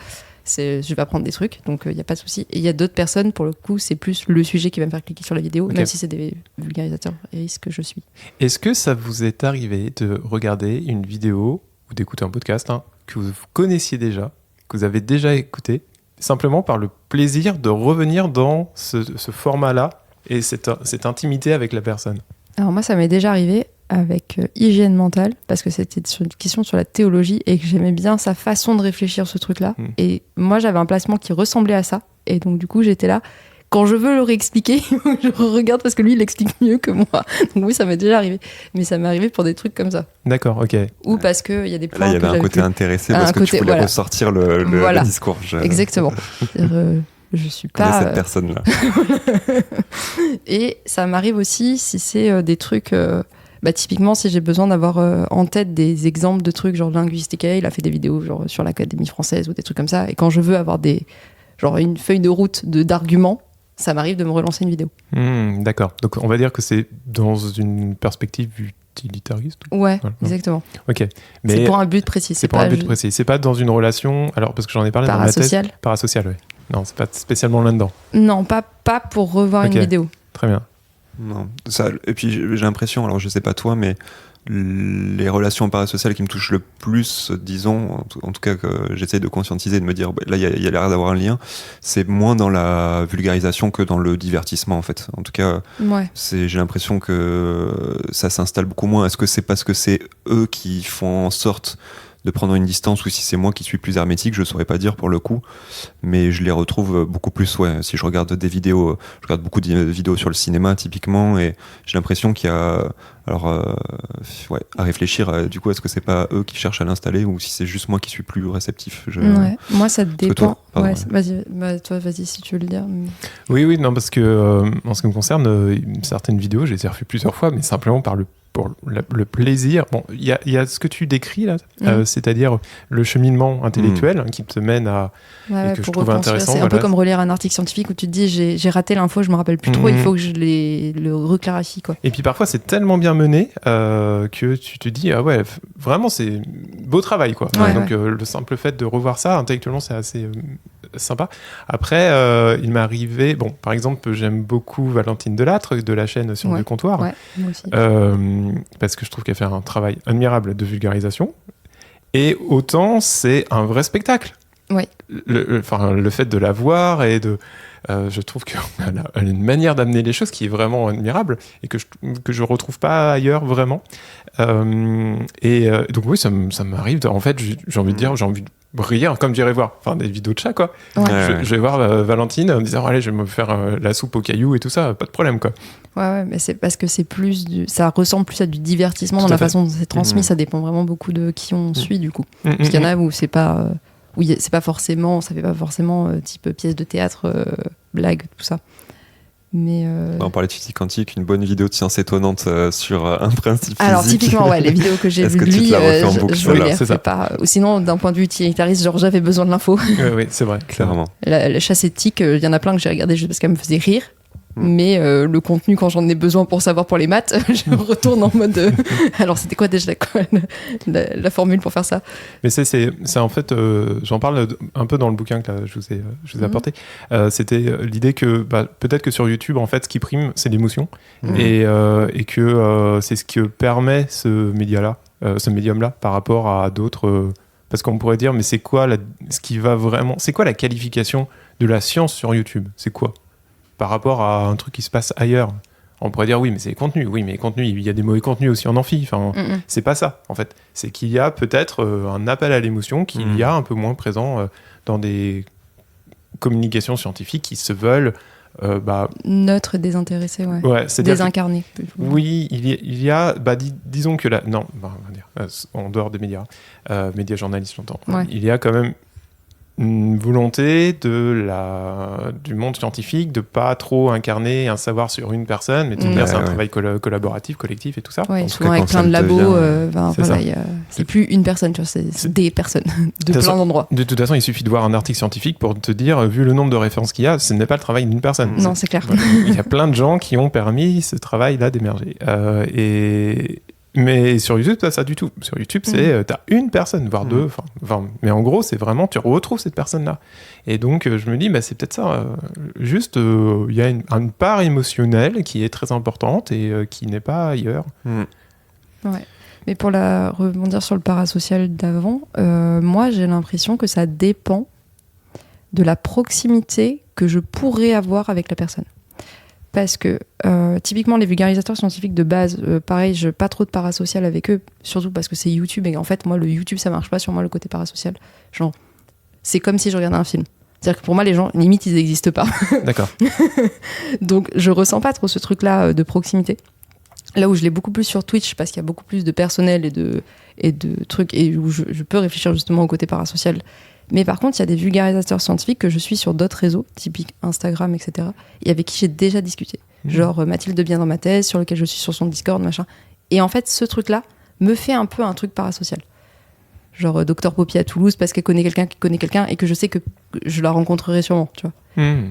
Je vais apprendre des trucs, donc il n'y a pas de souci. Et il y a d'autres personnes, pour le coup, c'est plus le sujet qui va me faire cliquer sur la vidéo, même si c'est des vulgarisateurs risques que je suis. Est-ce que ça vous est arrivé de regarder une vidéo ou d'écouter un podcast que vous connaissiez déjà, que vous avez déjà écouté, simplement par le plaisir de revenir dans ce format-là et cette intimité avec la personne? Alors moi, ça m'est déjà arrivé avec hygiène mentale, parce que c'était une question sur la théologie et que j'aimais bien sa façon de réfléchir ce truc-là. Et moi, j'avais un placement qui ressemblait à ça. Et donc, du coup, j'étais là. Quand je veux le réexpliquer, je regarde parce que lui, il l'explique mieux que moi. Donc oui, ça m'est déjà arrivé. Mais ça m'est arrivé pour des trucs comme ça. D'accord, ok. Ou parce qu'il y a des points là, il y avait un côté intéressé parce que tu voulais ressortir le discours. Exactement. Je suis pas... cette personne-là. Et ça m'arrive aussi si c'est des trucs... typiquement, si j'ai besoin d'avoir en tête des exemples de trucs genre Linguistica, il a fait des vidéos genre sur l'Académie française ou des trucs comme ça. Et quand je veux avoir genre une feuille de route d'arguments, ça m'arrive de me relancer une vidéo. D'accord. Donc on va dire que c'est dans une perspective utilitariste. Ouais, voilà. Exactement. Ok. Mais c'est pour un but précis. C'est pour un but précis. C'est pas dans une relation. Alors parce que j'en ai parlé dans ma thèse. Parasocial, oui. Non, c'est pas spécialement là-dedans. Non, pas pour revoir une vidéo. Très bien. Non, ça, et puis j'ai l'impression, alors je sais pas toi, mais les relations parasociales qui me touchent le plus, disons, en tout cas que j'essaie de conscientiser, de me dire là il y a l'air d'avoir un lien, c'est moins dans la vulgarisation que dans le divertissement en fait. En tout cas, j'ai l'impression que ça s'installe beaucoup moins. Est-ce que c'est parce que c'est eux qui font en sorte de prendre une distance, ou si c'est moi qui suis plus hermétique, je saurais pas dire pour le coup, mais je les retrouve beaucoup plus, si je regarde des vidéos, je regarde beaucoup de vidéos sur le cinéma typiquement, et j'ai l'impression qu'il y a à réfléchir, du coup, est-ce que c'est pas eux qui cherchent à l'installer, ou si c'est juste moi qui suis plus réceptif? Moi ça dépend. Vas-y si tu veux le dire. Oui, non, parce que en ce qui me concerne, certaines vidéos, je les ai revues plusieurs fois, mais simplement pour le plaisir. Bon, il y a ce que tu décris là, c'est-à-dire le cheminement intellectuel qui te mène à et que je trouve intéressant. C'est un peu comme relire un article scientifique où tu te dis j'ai raté l'info, je me rappelle plus trop, il faut que je le reclarifie, quoi. Et puis parfois c'est tellement bien mené que tu te dis vraiment c'est beau travail, quoi. Donc le simple fait de revoir ça intellectuellement, c'est assez sympa. Après il m'est arrivé, par exemple, j'aime beaucoup Valentine Delattre de la chaîne Sur le comptoir. Ouais, moi aussi. Parce que je trouve qu'elle fait un travail admirable de vulgarisation. Et autant c'est un vrai spectacle. Ouais. Le fait de la voir et de... je trouve qu'elle a une manière d'amener les choses qui est vraiment admirable et que je retrouve pas ailleurs vraiment. Donc oui, ça m'arrive. En fait, j'ai envie de dire, j'ai envie de rire comme j'irais voir. Enfin, des vidéos de chat, quoi. Ouais. Je vais voir Valentine en me disant, allez, je vais me faire la soupe aux cailloux et tout ça, pas de problème, quoi. Ouais, mais c'est parce que c'est ça ressemble plus à du divertissement Tout dans à la fait. façon dont c'est transmis. Ça dépend vraiment beaucoup de qui on suit, du coup. Parce qu'il y en a où c'est pas... c'est pas forcément, ça fait pas forcément type pièce de théâtre, blague, tout ça. Mais On parlait de physique quantique, une bonne vidéo de science étonnante sur un principe physique. alors typiquement, ouais, les vidéos que j'ai Est-ce vues que tu lui, te la refais en boucle? je Voilà, les c'est refais ça. pas. Ou sinon, d'un point de vue utilitariste, genre j'avais besoin de l'info. Oui, c'est vrai. Clairement. La chasse éthique, il y en a plein que j'ai regardé juste parce qu'elle me faisait rire. Mais le contenu, quand j'en ai besoin pour savoir pour les maths, je retourne en mode. Alors, c'était quoi déjà la formule pour faire ça? Mais c'est en fait, j'en parle un peu dans le bouquin que là, je vous ai apporté. C'était l'idée que peut-être que sur YouTube, en fait, ce qui prime, c'est l'émotion. Et que c'est ce que permet ce média-là, ce médium-là, par rapport à d'autres. Parce qu'on pourrait dire, mais c'est quoi ce qui va vraiment. C'est quoi la qualification de la science sur YouTube? C'est quoi? Par rapport à un truc qui se passe ailleurs. On pourrait dire oui, mais c'est les contenus. Oui, mais les contenus, il y a des mauvais contenus aussi en amphi. Enfin, c'est pas ça, en fait. C'est qu'il y a peut-être un appel à l'émotion qu'il y a un peu moins présent dans des communications scientifiques qui se veulent... neutre et désintéressé, ouais. Ouais, c'est-à-dire désincarné. oui, il y a disons que là... Non, on va dire, en dehors des médias, médias journalistes, j'entends. Ouais. Il y a quand même une volonté du monde scientifique de pas trop incarner un savoir sur une personne, mais de dire c'est un travail collaboratif, collectif et tout ça. Ouais, souvent avec plein de labos, c'est plus une personne, tu vois, c'est des personnes de plein d'endroits. De toute façon, il suffit de voir un article scientifique pour te dire, vu le nombre de références qu'il y a, ce n'est pas le travail d'une personne. Non, c'est clair. Voilà. Il y a plein de gens qui ont permis ce travail-là d'émerger. Mais sur YouTube, t'as ça du tout. Sur YouTube, t'as une personne, voire deux. Mais en gros, c'est vraiment, tu retrouves cette personne-là. Et donc, je me dis, c'est peut-être ça. Juste, il y a une part émotionnelle qui est très importante et qui n'est pas ailleurs. Ouais. Mais pour rebondir sur le parasocial d'avant, moi, j'ai l'impression que ça dépend de la proximité que je pourrais avoir avec la personne. Parce que typiquement les vulgarisateurs scientifiques de base, pareil, je pas trop de parasocial avec eux, surtout parce que c'est YouTube et en fait moi le YouTube ça marche pas sur moi le côté parasocial. Genre c'est comme si je regardais un film. C'est-à-dire que pour moi les gens limite ils n'existent pas. D'accord. Donc je ressens pas trop ce truc-là de proximité. Là où je l'ai beaucoup plus sur Twitch parce qu'il y a beaucoup plus de personnel et de trucs et où je peux réfléchir justement au côté parasocial. Mais par contre, il y a des vulgarisateurs scientifiques que je suis sur d'autres réseaux, typiques Instagram, etc., et avec qui j'ai déjà discuté. Genre Mathilde Bien dans ma thèse, sur lequel je suis sur son Discord, machin. Et en fait, ce truc-là me fait un peu un truc parasocial. Genre Docteur Poppy à Toulouse, parce qu'elle connaît quelqu'un qui connaît quelqu'un, et que je sais que je la rencontrerai sûrement, tu vois.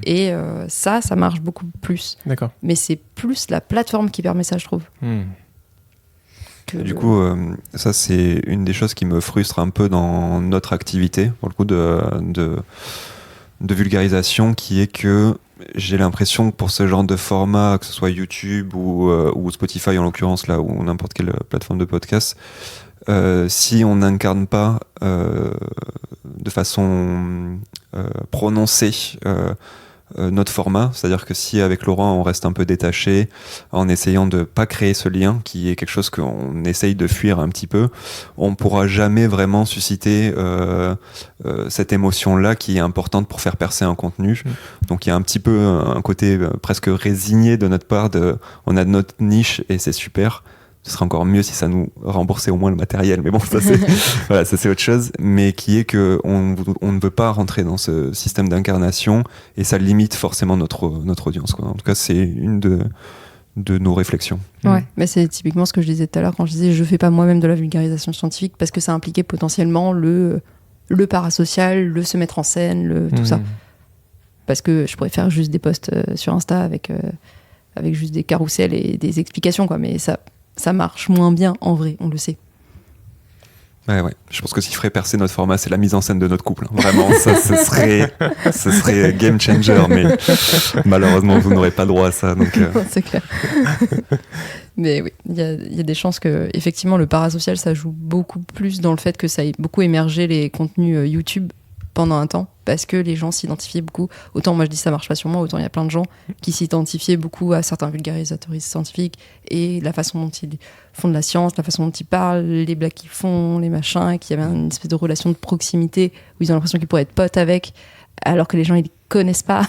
Et ça marche beaucoup plus. D'accord. Mais c'est plus la plateforme qui permet ça, je trouve. Du coup, ça c'est une des choses qui me frustre un peu dans notre activité, pour le coup de vulgarisation, qui est que j'ai l'impression que pour ce genre de format, que ce soit YouTube ou Spotify en l'occurrence, là, ou n'importe quelle plateforme de podcast, si on n'incarne pas de façon prononcée notre format, c'est-à-dire que si avec Laurent on reste un peu détaché en essayant de pas créer ce lien qui est quelque chose qu'on essaye de fuir un petit peu, on pourra jamais vraiment susciter cette émotion-là qui est importante pour faire percer un contenu. Donc il y a un petit peu un côté presque résigné de notre part on a notre niche et c'est super. Ce serait encore mieux si ça nous remboursait au moins le matériel, mais bon, ça c'est, voilà, ça c'est autre chose, mais qui est que on ne veut pas rentrer dans ce système d'incarnation et ça limite forcément notre audience, quoi. En tout cas, c'est une de nos réflexions. Ouais, mais c'est typiquement ce que je disais tout à l'heure quand je disais je fais pas moi-même de la vulgarisation scientifique parce que ça impliquait potentiellement le parasocial, le se mettre en scène, tout ça. Parce que je pourrais faire juste des posts sur Insta avec juste des carousels et des explications, quoi, mais ça marche moins bien en vrai, on le sait. Ouais. Je pense que ce qui ferait percer notre format, c'est la mise en scène de notre couple. Vraiment, ça, ce serait game changer. Mais malheureusement, vous n'aurez pas droit à ça. Donc, C'est clair. Mais oui, il y a des chances que, effectivement, le parasocial, ça joue beaucoup plus dans le fait que ça ait beaucoup émergé les contenus YouTube pendant un temps, parce que les gens s'identifiaient beaucoup. Autant moi je dis ça marche pas sur moi, autant il y a plein de gens qui s'identifiaient beaucoup à certains vulgarisateurs scientifiques et la façon dont ils font de la science, la façon dont ils parlent, les blagues qu'ils font, les machins, qu'il y avait une espèce de relation de proximité où ils ont l'impression qu'ils pourraient être potes avec, alors que les gens ils les connaissent pas.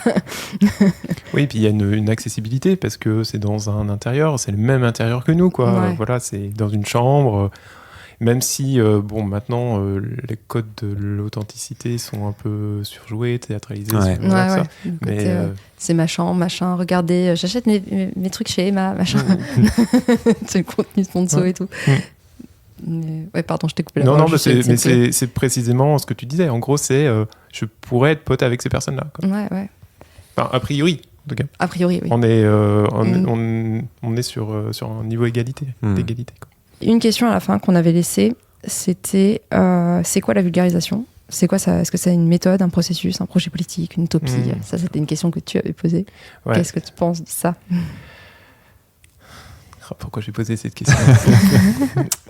Oui, puis il y a une accessibilité parce que c'est dans un intérieur, c'est le même intérieur que nous, quoi. Ouais. Voilà, c'est dans une chambre. Même si, maintenant, les codes de l'authenticité sont un peu surjoués, théâtralisés, Ouais. voilà, ça. Le côté, Mais c'est machin, regardez, j'achète mes trucs chez Emma, machin. C'est le contenu sponsor Ouais. et tout. Mais, ouais, pardon, je t'ai coupé la non, parole. mais Je sais, c'est précisément ce que tu disais. En gros, c'est je pourrais être pote avec ces personnes-là, quoi. Ouais. Enfin, a priori, en tout cas. A priori, oui. On est sur un niveau d'égalité, quoi. Une question à la fin qu'on avait laissée, c'était c'est quoi la vulgarisation ? C'est quoi ça ? Est-ce que c'est une méthode, un processus, un projet politique, une utopie ? Ça, c'était une question que tu avais posée. Ouais. Qu'est-ce que tu penses de ça ? Pourquoi j'ai posé cette question?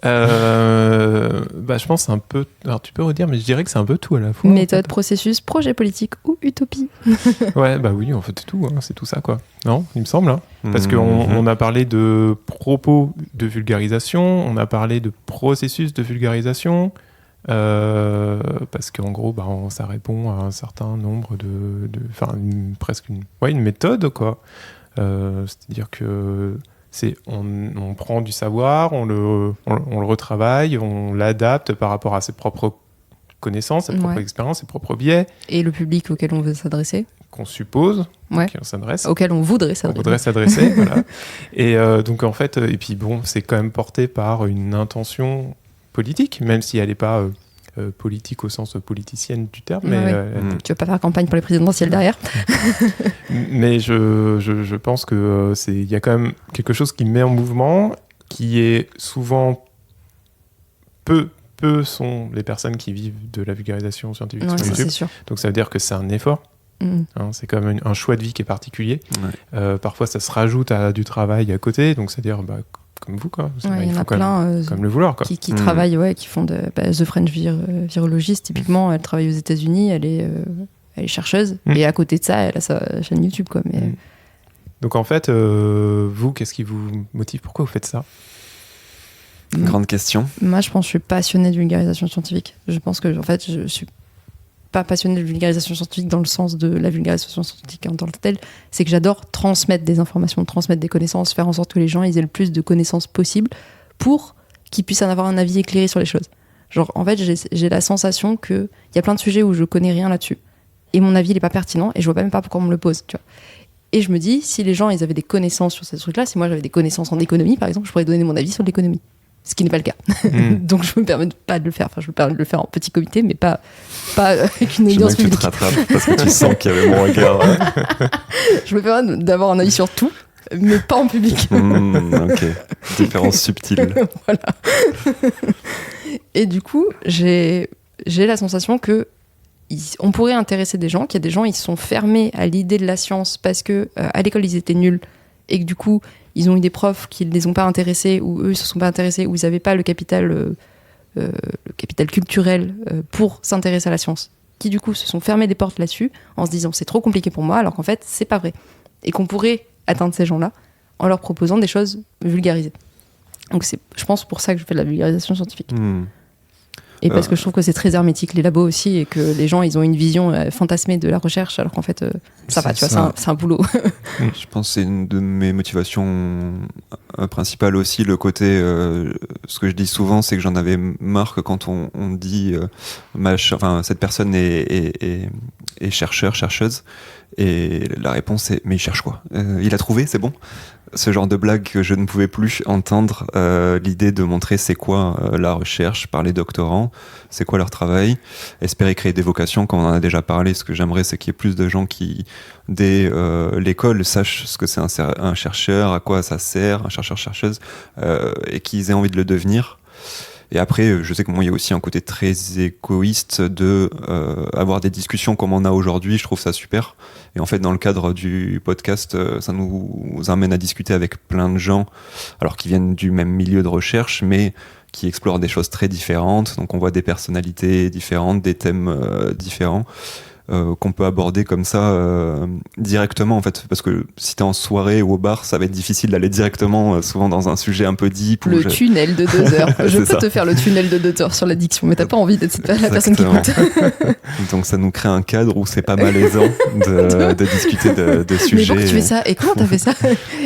Je pense un peu. Alors tu peux redire, mais je dirais que c'est un peu tout à la fois. Méthode, processus, projet politique ou utopie ? Ouais, bah oui, en fait, c'est tout. C'est tout ça, quoi. Non, il me semble. Hein. Parce qu'on a parlé de propos de vulgarisation, on a parlé de processus de vulgarisation. Parce qu'en gros, ça répond à un certain nombre presque une méthode, quoi. C'est-à-dire que on prend du savoir, on le retravaille, on l'adapte par rapport à ses propres connaissances, ses propres expériences, ses propres biais. Et le public auquel on veut s'adresser. Qu'on suppose, Ouais. qu'on s'adresse. Auquel on voudrait s'adresser. On voudrait s'adresser, voilà. Et donc en fait, et puis bon, c'est quand même porté par une intention politique, même si elle n'est pas politique au sens politicienne du terme. Mais, Tu vas pas faire campagne pour les présidentielles derrière. mais je pense que il y a quand même quelque chose qui met en mouvement, qui est souvent peu sont les personnes qui vivent de la vulgarisation scientifique sur Ça, YouTube. c'est sûr. Donc ça veut dire que c'est un effort. C'est quand même un choix de vie qui est particulier. Ouais. Parfois, ça se rajoute à du travail à côté, donc c'est-à-dire comme vous, quoi. Il y en faut a plein comme le vouloir, quoi. qui travaillent, qui font The French Virologist, typiquement. Elle travaille aux États-Unis, elle est chercheuse, et à côté de ça, elle a sa chaîne YouTube, quoi. Mais... Donc en fait, vous, qu'est-ce qui vous motive? Pourquoi vous faites ça? Grande question. Moi, je pense que je suis passionnée de vulgarisation scientifique. Je pense que, en fait, je suis pas passionnée de vulgarisation scientifique dans le sens de la vulgarisation scientifique en tant que telle. C'est que j'adore transmettre des informations, transmettre des connaissances, faire en sorte que les gens ils aient le plus de connaissances possible pour qu'ils puissent en avoir un avis éclairé sur les choses. Genre, en fait, j'ai la sensation qu'il y a plein de sujets où je connais rien là-dessus. Et mon avis, il est pas pertinent, et je vois même pas pourquoi on me le pose, tu vois. Et je me dis, si les gens ils avaient des connaissances sur ces trucs-là, si moi j'avais des connaisses en économie, par exemple, je pourrais donner mon avis sur l'économie. Ce qui n'est pas le cas. Donc je me permets pas de le faire. Enfin, je me permets de le faire en petit comité, mais pas avec une audience Je veux que tu publique. te rattrapes parce que tu sens qu'il y avait mon regard. Je me permets d'avoir un avis sur tout, mais pas en public. Ok. Différence subtile. Voilà. Et du coup, j'ai la sensation que on pourrait intéresser des gens, qu'il y a des gens, ils sont fermés à l'idée de la science parce que à l'école ils étaient nuls et que du coup ils ont eu des profs qui ne les ont pas intéressés ou eux ils se sont pas intéressés ou ils n'avaient pas le capital culturel pour s'intéresser à la science, qui du coup se sont fermés des portes là-dessus en se disant c'est trop compliqué pour moi, alors qu'en fait c'est pas vrai et qu'on pourrait atteindre ces gens-là en leur proposant des choses vulgarisées. Donc c'est, je pense, pour ça que je fais de la vulgarisation scientifique. Et parce que je trouve que c'est très hermétique, les labos aussi, et que les gens, ils ont une vision fantasmée de la recherche, alors qu'en fait, ça va, tu vois, c'est un boulot. Je pense que c'est une de mes motivations principales aussi, le côté, ce que je dis souvent, c'est que j'en avais marre que quand on dit, cette personne est chercheur, chercheuse, et la réponse est, mais il cherche quoi? Il a trouvé, c'est bon? Ce genre de blague que je ne pouvais plus entendre, l'idée de montrer c'est quoi la recherche par les doctorants, c'est quoi leur travail, espérer créer des vocations, comme on en a déjà parlé. Ce que j'aimerais, c'est qu'il y ait plus de gens qui, dès l'école, sachent ce que c'est un chercheur, à quoi ça sert, un chercheur-chercheuse, et qu'ils aient envie de le devenir. Et après, je sais que moi, il y a aussi un côté très égoïste de avoir des discussions comme on a aujourd'hui. Je trouve ça super. Et en fait, dans le cadre du podcast, ça nous amène à discuter avec plein de gens, alors qui viennent du même milieu de recherche, mais qui explorent des choses très différentes. Donc, on voit des personnalités différentes, des thèmes différents. Qu'on peut aborder comme ça directement en fait, parce que si t'es en soirée ou au bar, ça va être difficile d'aller directement souvent dans un sujet un peu deep. Tunnel de 2 heures. Je peux ça. te faire le tunnel de 2 heures sur l'addiction, mais t'as pas envie d'être la personne qui écoute. Donc ça nous crée un cadre où c'est pas malaisant de discuter de sujets. Mais pourquoi tu fais ça? Et comment t'as fait ça?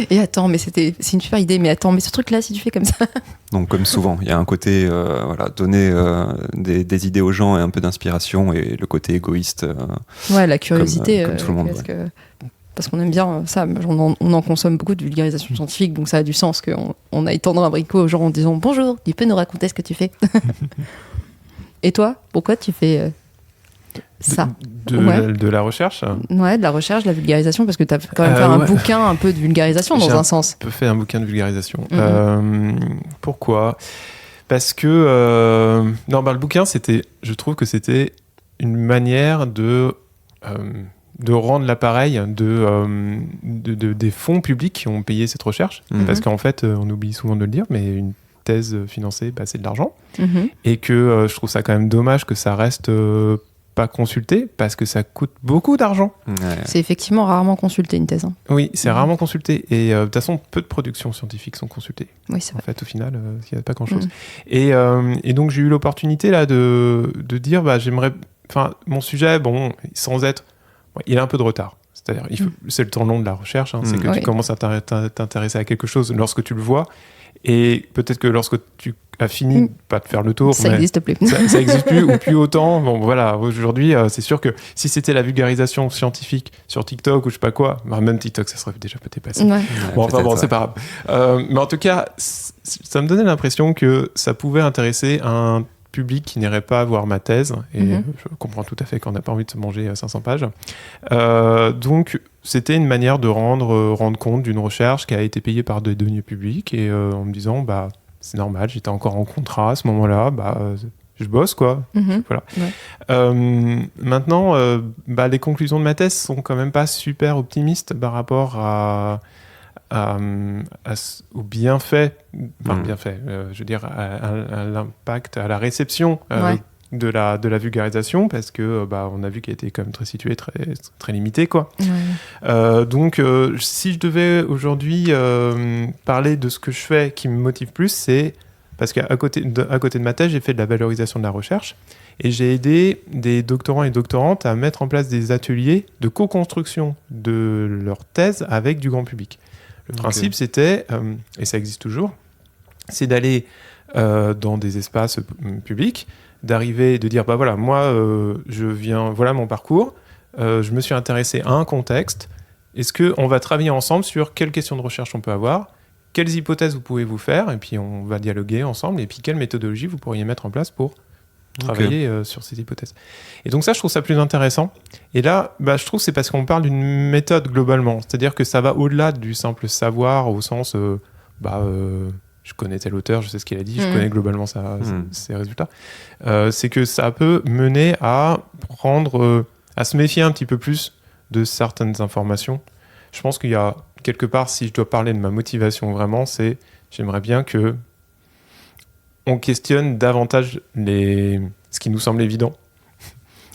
Et attends, mais c'est une super idée, mais attends, mais ce truc-là, si tu fais comme ça. Donc comme souvent, il y a un côté donner des idées aux gens et un peu d'inspiration, et le côté égoïste. Ouais, la curiosité. Comme tout le monde. Parce qu'on aime bien ça. On en consomme beaucoup de vulgarisation scientifique, donc ça a du sens qu'on aille tendre un bricot aux gens en disant bonjour, tu peux nous raconter ce que tu fais. Et toi, pourquoi tu fais ça? De la recherche? Ouais, de la recherche, de la vulgarisation, parce que tu as quand même fait un bouquin un peu de vulgarisation dans un sens. J'ai fait un bouquin de vulgarisation. Pourquoi? Parce que le bouquin, je trouve que c'était une manière de rendre l'appareil des fonds publics qui ont payé cette recherche. Parce qu'en fait, on oublie souvent de le dire, mais une thèse financée, c'est de l'argent. Et que je trouve ça quand même dommage que ça reste pas consulté, parce que ça coûte beaucoup d'argent. Ouais. C'est effectivement rarement consulté, une thèse. Oui, c'est rarement consulté. Et de toute façon, peu de productions scientifiques sont consultées. Oui, c'est vrai. En fait, au final, il n'y a pas grand-chose. Et donc, j'ai eu l'opportunité là de dire, j'aimerais... Enfin, mon sujet, sans être... il a un peu de retard. C'est-à-dire, c'est le temps long de la recherche. C'est que tu commences à t'intéresser à quelque chose lorsque tu le vois. Et peut-être que lorsque tu as fini, pas de faire le tour... Ça n'existe plus. Ça n'existe plus ou plus autant. Bon, voilà, aujourd'hui, c'est sûr que si c'était la vulgarisation scientifique sur TikTok ou je sais pas quoi, même TikTok, ça serait déjà peut-être passé. Ouais. C'est pas grave. Mais en tout cas, ça me donnait l'impression que ça pouvait intéresser un public qui n'irait pas voir ma thèse, et je comprends tout à fait qu'on n'a pas envie de se manger 500 pages. Donc, c'était une manière de rendre compte d'une recherche qui a été payée par des deniers publics, et en me disant, c'est normal, j'étais encore en contrat à ce moment-là, je bosse, quoi. Voilà. Ouais. Maintenant, les conclusions de ma thèse sont quand même pas super optimistes par rapport au bienfait, je veux dire, à l'impact, à la réception de la vulgarisation, parce que on a vu qu'elle était quand même très située, très, très limitée, quoi. Ouais. Donc, si je devais aujourd'hui parler de ce que je fais qui me motive plus, c'est parce qu'à côté de ma thèse, j'ai fait de la valorisation de la recherche, et j'ai aidé des doctorants et doctorantes à mettre en place des ateliers de co-construction de leur thèse avec du grand public. Le principe, c'était, et ça existe toujours, c'est d'aller dans des espaces publics, d'arriver, de dire, moi, je viens, voilà mon parcours, je me suis intéressé à un contexte, est-ce qu'on va travailler ensemble sur quelles questions de recherche on peut avoir, quelles hypothèses vous pouvez vous faire, et puis on va dialoguer ensemble, et puis quelle méthodologie vous pourriez mettre en place pour travailler sur ces hypothèses. Et donc ça, je trouve ça plus intéressant. Et là, je trouve que c'est parce qu'on parle d'une méthode globalement. C'est-à-dire que ça va au-delà du simple savoir, au sens, je connais tel auteur, je sais ce qu'il a dit, je connais globalement ses résultats. C'est que ça peut mener à se méfier un petit peu plus de certaines informations. Je pense qu'il y a, quelque part, si je dois parler de ma motivation vraiment, j'aimerais bien que on questionne davantage ce qui nous semble évident.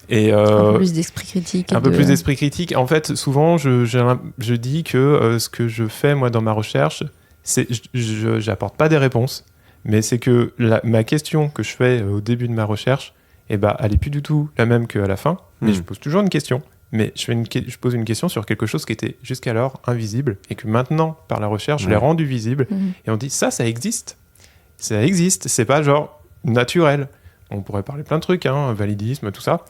Et, un peu plus d'esprit critique. Plus d'esprit critique. En fait, souvent, je dis que ce que je fais, moi, dans ma recherche, je n'apporte pas des réponses, mais c'est que ma question que je fais au début de ma recherche, elle n'est plus du tout la même qu'à la fin, mais je pose toujours une question. Mais je pose une question sur quelque chose qui était jusqu'alors invisible, et que maintenant, par la recherche, je l'ai rendu visible. Et on dit, ça existe. Ça existe, c'est pas genre naturel. On pourrait parler plein de trucs, validisme, tout ça.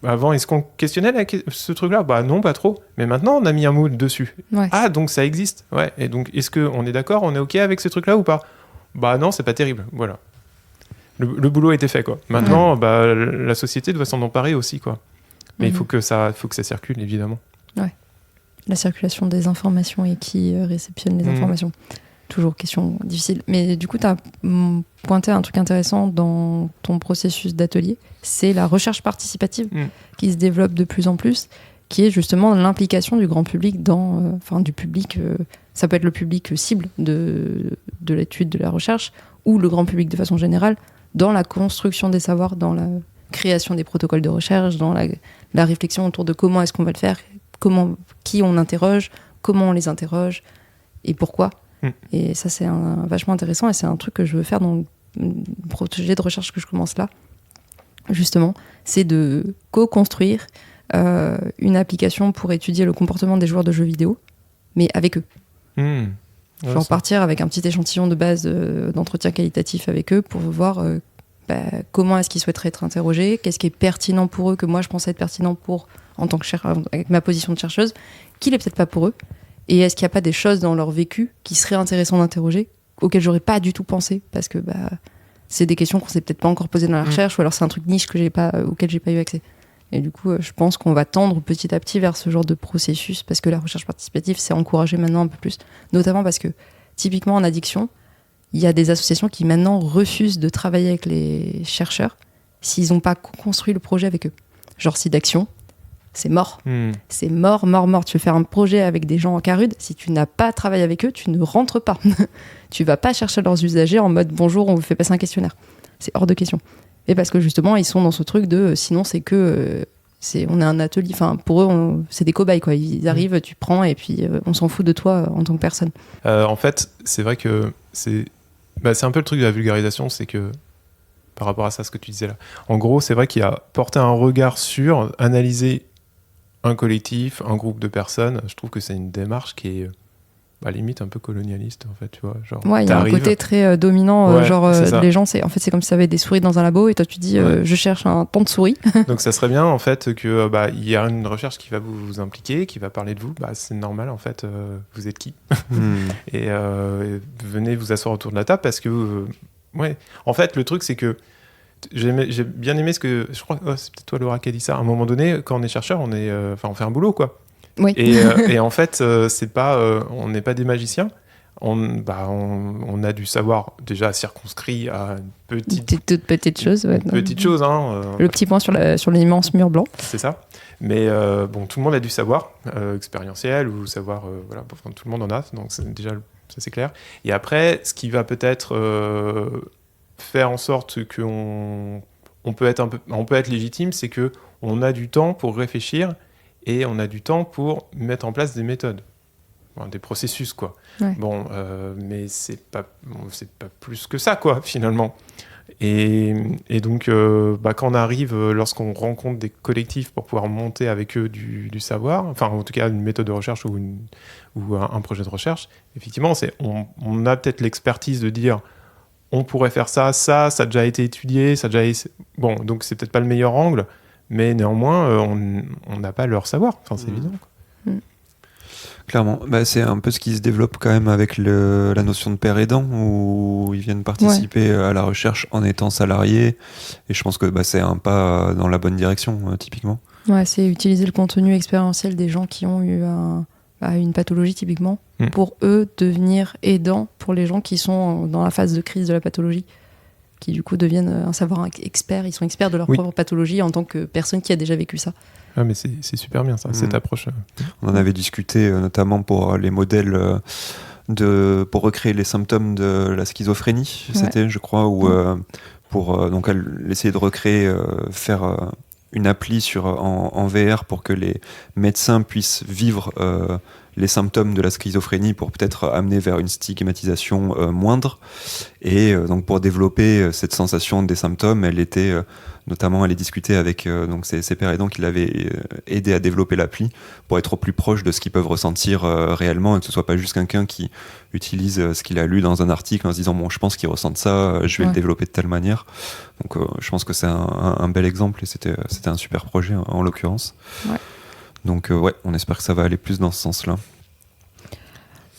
Avant, est-ce qu'on questionnait ce truc-là ? Non, pas trop. Mais maintenant, on a mis un mot dessus. Ouais. Ah, donc ça existe. Ouais. Et donc, est-ce qu'on est d'accord, on est OK avec ce truc-là ou pas ? Non, c'est pas terrible. Voilà. Le boulot a été fait, quoi. Maintenant, la société doit s'en emparer aussi, quoi. Mais il faut que ça circule, évidemment. Ouais. La circulation des informations et qui réceptionne les informations. toujours question difficile. Mais du coup, tu as pointé un truc intéressant dans ton processus d'atelier, c'est la recherche participative qui se développe de plus en plus, qui est justement l'implication du grand public du public, ça peut être le public cible de l'étude, de la recherche, ou le grand public de façon générale, dans la construction des savoirs, dans la création des protocoles de recherche, dans la réflexion autour de comment est-ce qu'on va le faire, qui on interroge, comment on les interroge, et pourquoi. Et ça, c'est vachement intéressant, et c'est un truc que je veux faire dans le projet de recherche que je commence là, justement, c'est de co-construire une application pour étudier le comportement des joueurs de jeux vidéo, mais avec eux. Genre partir avec un petit échantillon de base d'entretien qualitatif avec eux pour voir comment est-ce qu'ils souhaiteraient être interrogés, qu'est-ce qui est pertinent pour eux, que moi je pensais être pertinent en tant que avec ma position de chercheuse, qui l'est peut-être pas pour eux, et est-ce qu'il n'y a pas des choses dans leur vécu qui seraient intéressantes d'interroger, auxquelles j'aurais pas du tout pensé, parce que c'est des questions qu'on s'est peut-être pas encore posées dans la recherche, ou alors c'est un truc niche auquel j'ai pas eu accès. Et du coup, je pense qu'on va tendre petit à petit vers ce genre de processus, parce que la recherche participative, c'est encouragé maintenant un peu plus. Notamment parce que, typiquement en addiction, il y a des associations qui maintenant refusent de travailler avec les chercheurs s'ils n'ont pas construit le projet avec eux. Genre SIDAction, c'est mort. C'est mort. Tu veux faire un projet avec des gens en CARUD, si tu n'as pas travaillé avec eux, tu ne rentres pas. Tu vas pas chercher leurs usagers en mode « bonjour, on vous fait passer un questionnaire ». C'est hors de question. Et parce que justement, ils sont dans ce truc de sinon c'est que on est un atelier, enfin pour eux c'est des cobayes quoi. Ils arrivent, tu prends et puis on s'en fout de toi en tant que personne. En fait, c'est vrai que c'est un peu le truc de la vulgarisation, c'est que par rapport à ça, ce que tu disais là. En gros, c'est vrai qu'il y a porté un regard sur analyser un collectif, un groupe de personnes. Je trouve que c'est une démarche qui est limite un peu colonialiste en fait, tu vois, genre il y a un côté très dominant, les gens c'est comme si ça avait des souris dans un labo et toi tu dis je cherche un ton de souris. Donc ça serait bien en fait que il y a une recherche qui va vous impliquer, qui va parler de vous, c'est normal en fait, vous êtes qui et venez vous asseoir autour de la table parce que en fait le truc c'est que j'ai bien aimé ce que je crois c'est peut-être toi Laura qui a dit ça à un moment donné, quand on est chercheur on fait un boulot quoi. Oui. Et en fait, c'est pas, on n'est pas des magiciens. On a du savoir déjà circonscrit à une petite chose. Petite chose. Le petit point sur l'immense mur blanc. C'est ça. Mais tout le monde a du savoir expérientiel ou savoir, tout le monde en a. Donc déjà, ça c'est clair. Et après, ce qui va peut-être faire en sorte qu'on peut être légitime, c'est que on a du temps pour réfléchir. Et on a du temps pour mettre en place des méthodes, des processus, quoi. Ouais. Mais c'est pas plus que ça, quoi, finalement. Et donc, quand on arrive, lorsqu'on rencontre des collectifs pour pouvoir monter avec eux du savoir, enfin, en tout cas, une méthode de recherche ou un projet de recherche, effectivement, on a peut-être l'expertise de dire on pourrait faire ça a déjà été étudié, donc c'est peut-être pas le meilleur angle. Mais néanmoins, on n'a pas leur savoir. Enfin, c'est évident. Quoi. Clairement. C'est un peu ce qui se développe quand même avec la notion de père aidant, où ils viennent participer à la recherche en étant salariés. Et je pense que c'est un pas dans la bonne direction, typiquement. Ouais, c'est utiliser le contenu expérientiel des gens qui ont eu une pathologie, typiquement, pour eux devenir aidants pour les gens qui sont dans la phase de crise de la pathologie, qui du coup deviennent un savoir expert, ils sont experts de leur propre pathologie en tant que personne qui a déjà vécu ça. Ah mais c'est super bien ça, cette approche. On en avait discuté notamment pour les modèles pour recréer les symptômes de la schizophrénie, c'était je crois, ou pour donc essayer de recréer, faire une appli en VR pour que les médecins puissent vivre les symptômes de la schizophrénie pour peut-être amener vers une stigmatisation moindre. Et donc pour développer cette sensation des symptômes, elle discutait avec ses pairs aidants qui l'avaient aidé à développer l'appli pour être au plus proche de ce qu'ils peuvent ressentir réellement, et que ce soit pas juste quelqu'un qui utilise ce qu'il a lu dans un article en se disant je pense qu'il ressent ça, je vais le développer de telle manière. Donc je pense que c'est un bel exemple, et c'était un super projet en l'occurrence. Donc on espère que ça va aller plus dans ce sens-là.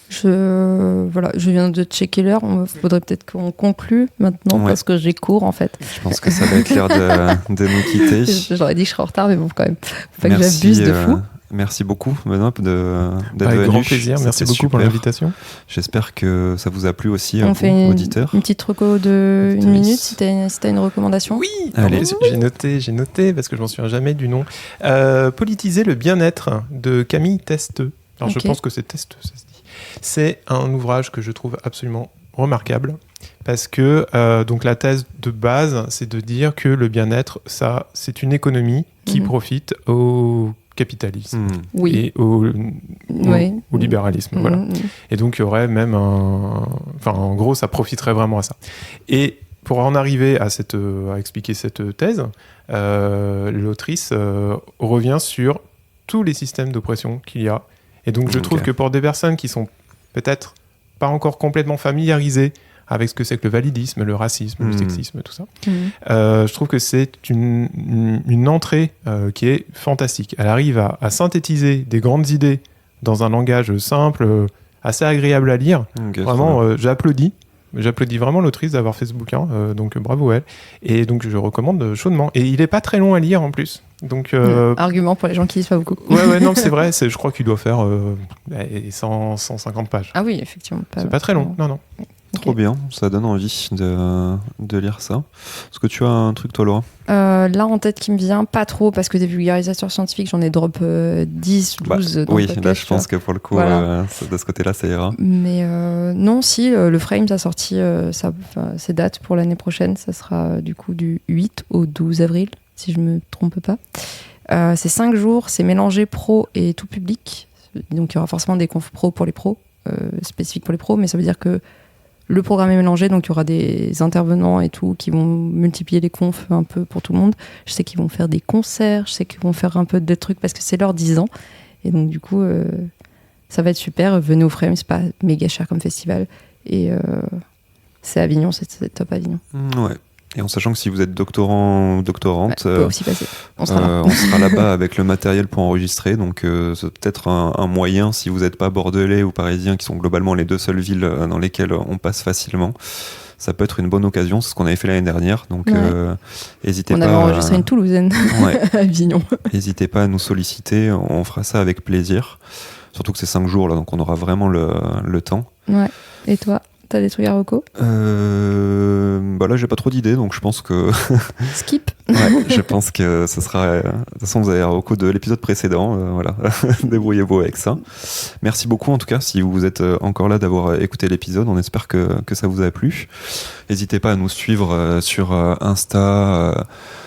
Je viens de checker l'heure. Il faudrait peut-être qu'on conclue maintenant parce que j'ai cours en fait. Je pense que ça va être l'heure de nous quitter. J'aurais dit que je serais en retard, mais bon, quand même. Faut pas que j'abuse de fou. Merci beaucoup, Benoît, d'être Avec venu. grand plaisir. Merci C'était beaucoup pour super. l'invitation. J'espère que ça vous a plu aussi, à On vous, fait auditeurs. une petite reco de Auditrice. une minute si t'as une recommandation. Oui, Allez. j'ai noté parce que je m'en souviens jamais du nom. Politiser le bien-être de Camille Testeux. Alors Ok. je pense que c'est Testeux, ça se dit. C'est un ouvrage que je trouve absolument remarquable parce que donc la thèse de base, c'est de dire que le bien-être, ça, c'est une économie qui Mhm. profite au capitalisme Oui. et au Ouais. libéralisme. Voilà. Mhm. Et donc, il y aurait même Enfin, en gros, ça profiterait vraiment à ça. Et pour en arriver à expliquer cette thèse, l'autrice revient sur tous les systèmes d'oppression qu'il y a. Et donc, je trouve que pour des personnes qui sont peut-être pas encore complètement familiarisées avec ce que c'est que le validisme, le racisme, le sexisme, tout ça, Mhm. je trouve que c'est une entrée qui est fantastique. Elle arrive à synthétiser des grandes idées dans un langage simple, assez agréable à lire. Ok, Vraiment, j'applaudis. J'applaudis vraiment l'autrice d'avoir fait ce bouquin, donc bravo à elle. Et donc je recommande chaudement. Et il est pas très long à lire en plus. Donc Argument pour les gens qui lisent pas beaucoup. ouais, non, c'est vrai. Je crois qu'il doit faire 150 pages. Ah oui, effectivement. C'est pas très long. Non. Trop bien, ça donne envie de lire ça. Est-ce que tu as un truc, toi, Laura? Là en tête qui me vient, pas trop, parce que des vulgarisateurs scientifiques, j'en ai drop 10, 12 dans Oui, le podcast, là, je tu vois. pense que pour le coup, Voilà. de ce côté-là, ça ira. Mais non, si, le Frame, ça a sorti ses dates pour l'année prochaine. Ça sera du coup du 8 au 12 avril, si je me trompe pas. C'est 5 jours, c'est mélangé pro et tout public. Donc il y aura forcément des confs pro pour les pros, spécifiques pour les pros, mais ça veut dire que le programme est mélangé, donc il y aura des intervenants et tout qui vont multiplier les confs un peu pour tout le monde. Je sais qu'ils vont faire des concerts, je sais qu'ils vont faire un peu de trucs parce que c'est leur 10 ans. Et donc du coup, ça va être super. Venez au Frame, c'est pas méga cher comme festival. Et c'est Avignon, c'est top Avignon. Ouais. Et en sachant que si vous êtes doctorant ou doctorante, On peut aussi passer. On sera là. on sera là-bas avec le matériel pour enregistrer. Donc c'est peut-être un moyen, si vous n'êtes pas bordelais ou parisien, qui sont globalement les deux seules villes dans lesquelles on passe facilement. Ça peut être une bonne occasion, c'est ce qu'on avait fait l'année dernière. Donc Ouais. n'hésitez On pas. avait enregistré une Toulousaine Ouais. à Avignon. N'hésitez pas à nous solliciter, on fera ça avec plaisir. Surtout que c'est 5 jours là, donc on aura vraiment le temps. Ouais. Et toi, t'as des trucs à reco? Bah là j'ai pas trop d'idées, donc je pense que Skip. ouais, je pense que ce sera. De toute façon, vous avez au cours de l'épisode précédent, voilà, débrouillez-vous avec ça. Merci beaucoup en tout cas si vous êtes encore là d'avoir écouté l'épisode. On espère que ça vous a plu. N'hésitez pas à nous suivre sur Insta.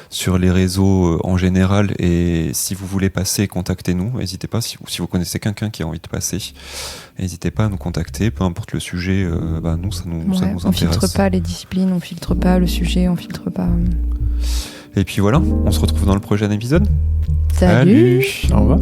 Sur les réseaux en général, et si vous voulez passer, contactez-nous. N'hésitez pas, si vous connaissez quelqu'un qui a envie de passer, n'hésitez pas à nous contacter, peu importe le sujet, nous, ça nous Ouais, on intéresse. filtre pas les disciplines, on filtre pas le sujet, on filtre pas. Et puis voilà, on se retrouve dans le prochain épisode. Salut. Au revoir.